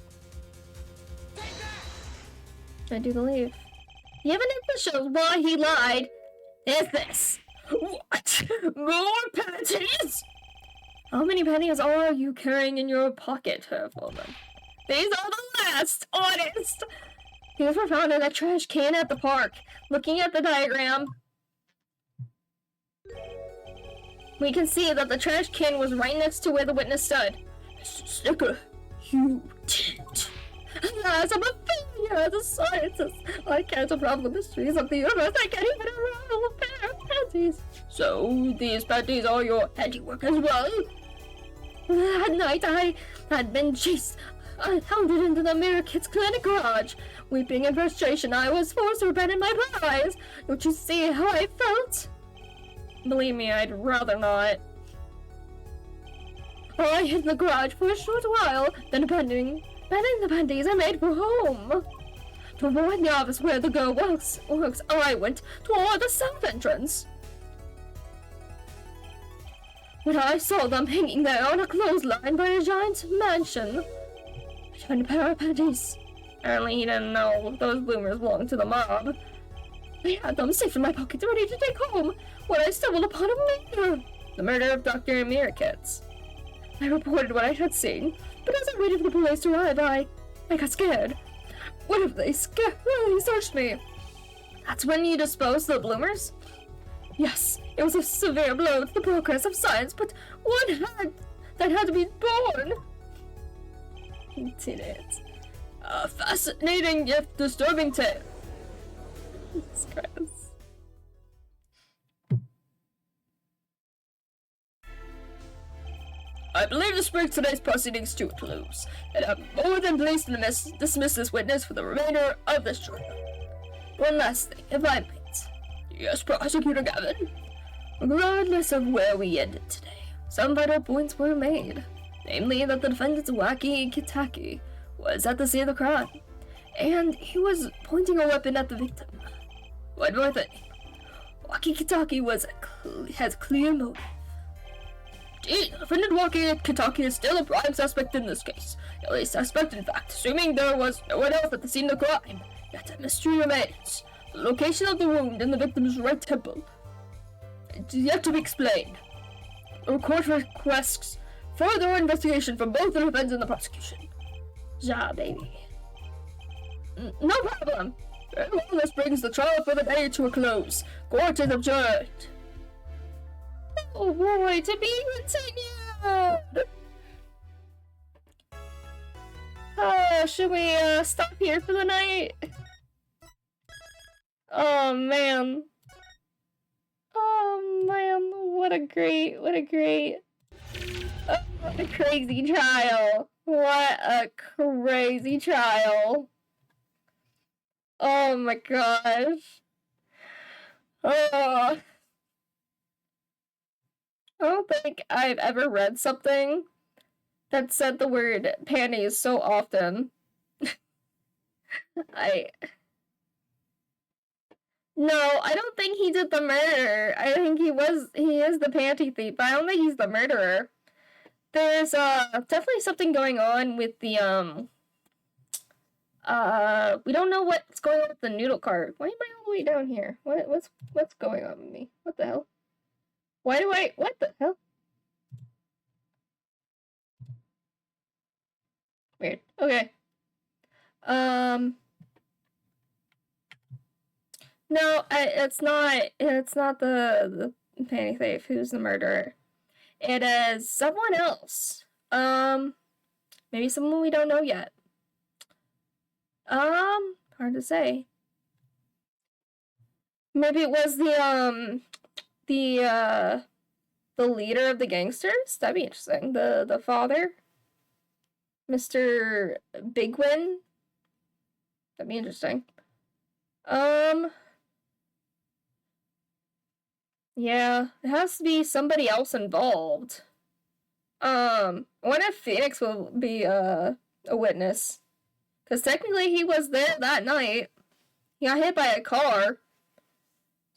I do believe. The evidence that shows why he lied is this. What? More panties? How many pennies are you carrying in your pocket, Herfolman? These are the last, honest! These were found in a trash can at the park. Looking at the diagram, we can see that the trash can was right next to where the witness stood. Mr. Snicker, you didn't. As I'm a failure as a scientist, I can't unravel the mysteries of the universe. I can't even unravel a pair of panties. So, these panties are your handiwork as well? That night I had been chased. I hounded into the Mirror Kids Clinic garage. Weeping in frustration, I was forced to abandon my prize. Don't you see how I felt? Believe me, I'd rather not. I hid in the garage for a short while, then abandoning the panties, I made for home. To avoid the office where the girl works, I went toward the south entrance. When I saw them hanging there on a clothesline by a giant mansion, I found a pair of panties. Apparently he didn't know those bloomers belonged to the mob. I had them safe in my pocket, ready to take home, when I stumbled upon a murder. The murder of Dr. Miracats. I reported what I had seen, but as I waited for the police to arrive, I got scared. What if they searched me? That's when you disposed the bloomers? Yes, it was a severe blow to the progress of science, but that had to be born. He did it. A fascinating yet disturbing tale. Jesus Christ. I believe this brings today's proceedings to a close, and I'm more than pleased to dismiss this witness for the remainder of this trial. One last thing, if I might. Yes, Prosecutor Gavin. Regardless of where we ended today, some vital points were made. Namely, that the defendant's Wacky Kitaki was at the scene of the crime, and he was pointing a weapon at the victim. One more thing. Wacky Kitaki has clear motive. Indeed, the defendant Wacky Kitaki is still a prime suspect in this case. The only suspect, in fact, assuming there was no one else at the scene of the crime. Yet a mystery remains. The location of the wound in the victim's right temple. It is yet to be explained. The court requests further investigation from both the defense and the prosecution. Ja, baby. No problem. Very well, this brings the trial for the day to a close. Court is adjourned. Oh boy, to be continued! Should we stop here for the night? Oh man. Oh man, what a crazy trial. What a crazy trial. Oh my gosh. Oh. I don't think I've ever read something that said the word panties so often. No, I don't think he did the murder. I think he is the panty thief, but I don't think he's the murderer. There's definitely something going on with the we don't know what's going on with the noodle cart. Why am I all the way down here? What's going on with me? What the hell? What the hell? Weird. Okay. No, it's not the panty thief who's the murderer. It is someone else. Maybe someone we don't know yet. Hard to say. Maybe it was the leader of the gangsters? That'd be interesting. The father? Mr. Bigwin? That'd be interesting. Yeah, it has to be somebody else involved. I wonder if Phoenix will be a witness. Because technically he was there that night. He got hit by a car.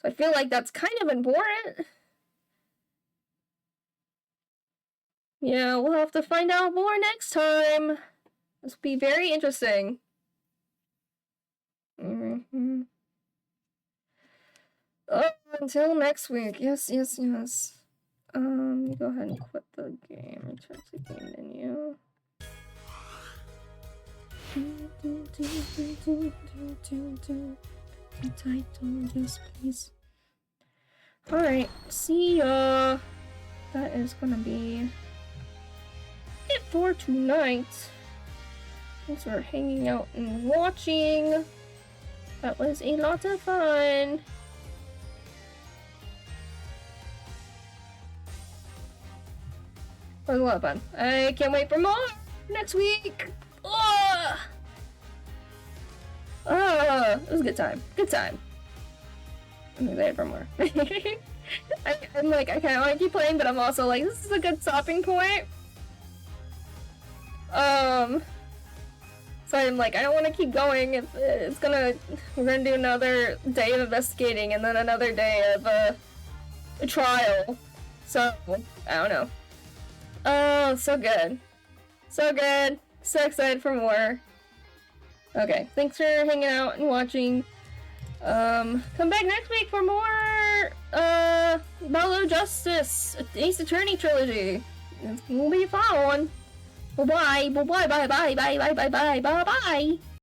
So I feel like that's kind of important. Yeah, we'll have to find out more next time. This will be very interesting. Mm-hmm. Oh, until next week. Yes. You go ahead and quit the game. Return to the game menu. Title, yes, please. Alright, see ya. That is gonna be it for tonight. Thanks for hanging out and watching. That was a lot of fun. It was a lot of fun. I can't wait for more next week. It was a good time. I'm excited for more. I'm like, I kind of want to keep playing, but I'm also like, this is a good stopping point. So I'm like, I don't want to keep going. We're gonna do another day of investigating and then another day of a trial. So, I don't know. Oh, so good. So excited for more. Okay, thanks for hanging out and watching. Come back next week for more, Bellow Justice, Ace Attorney Trilogy. It will be fun. Bye-bye.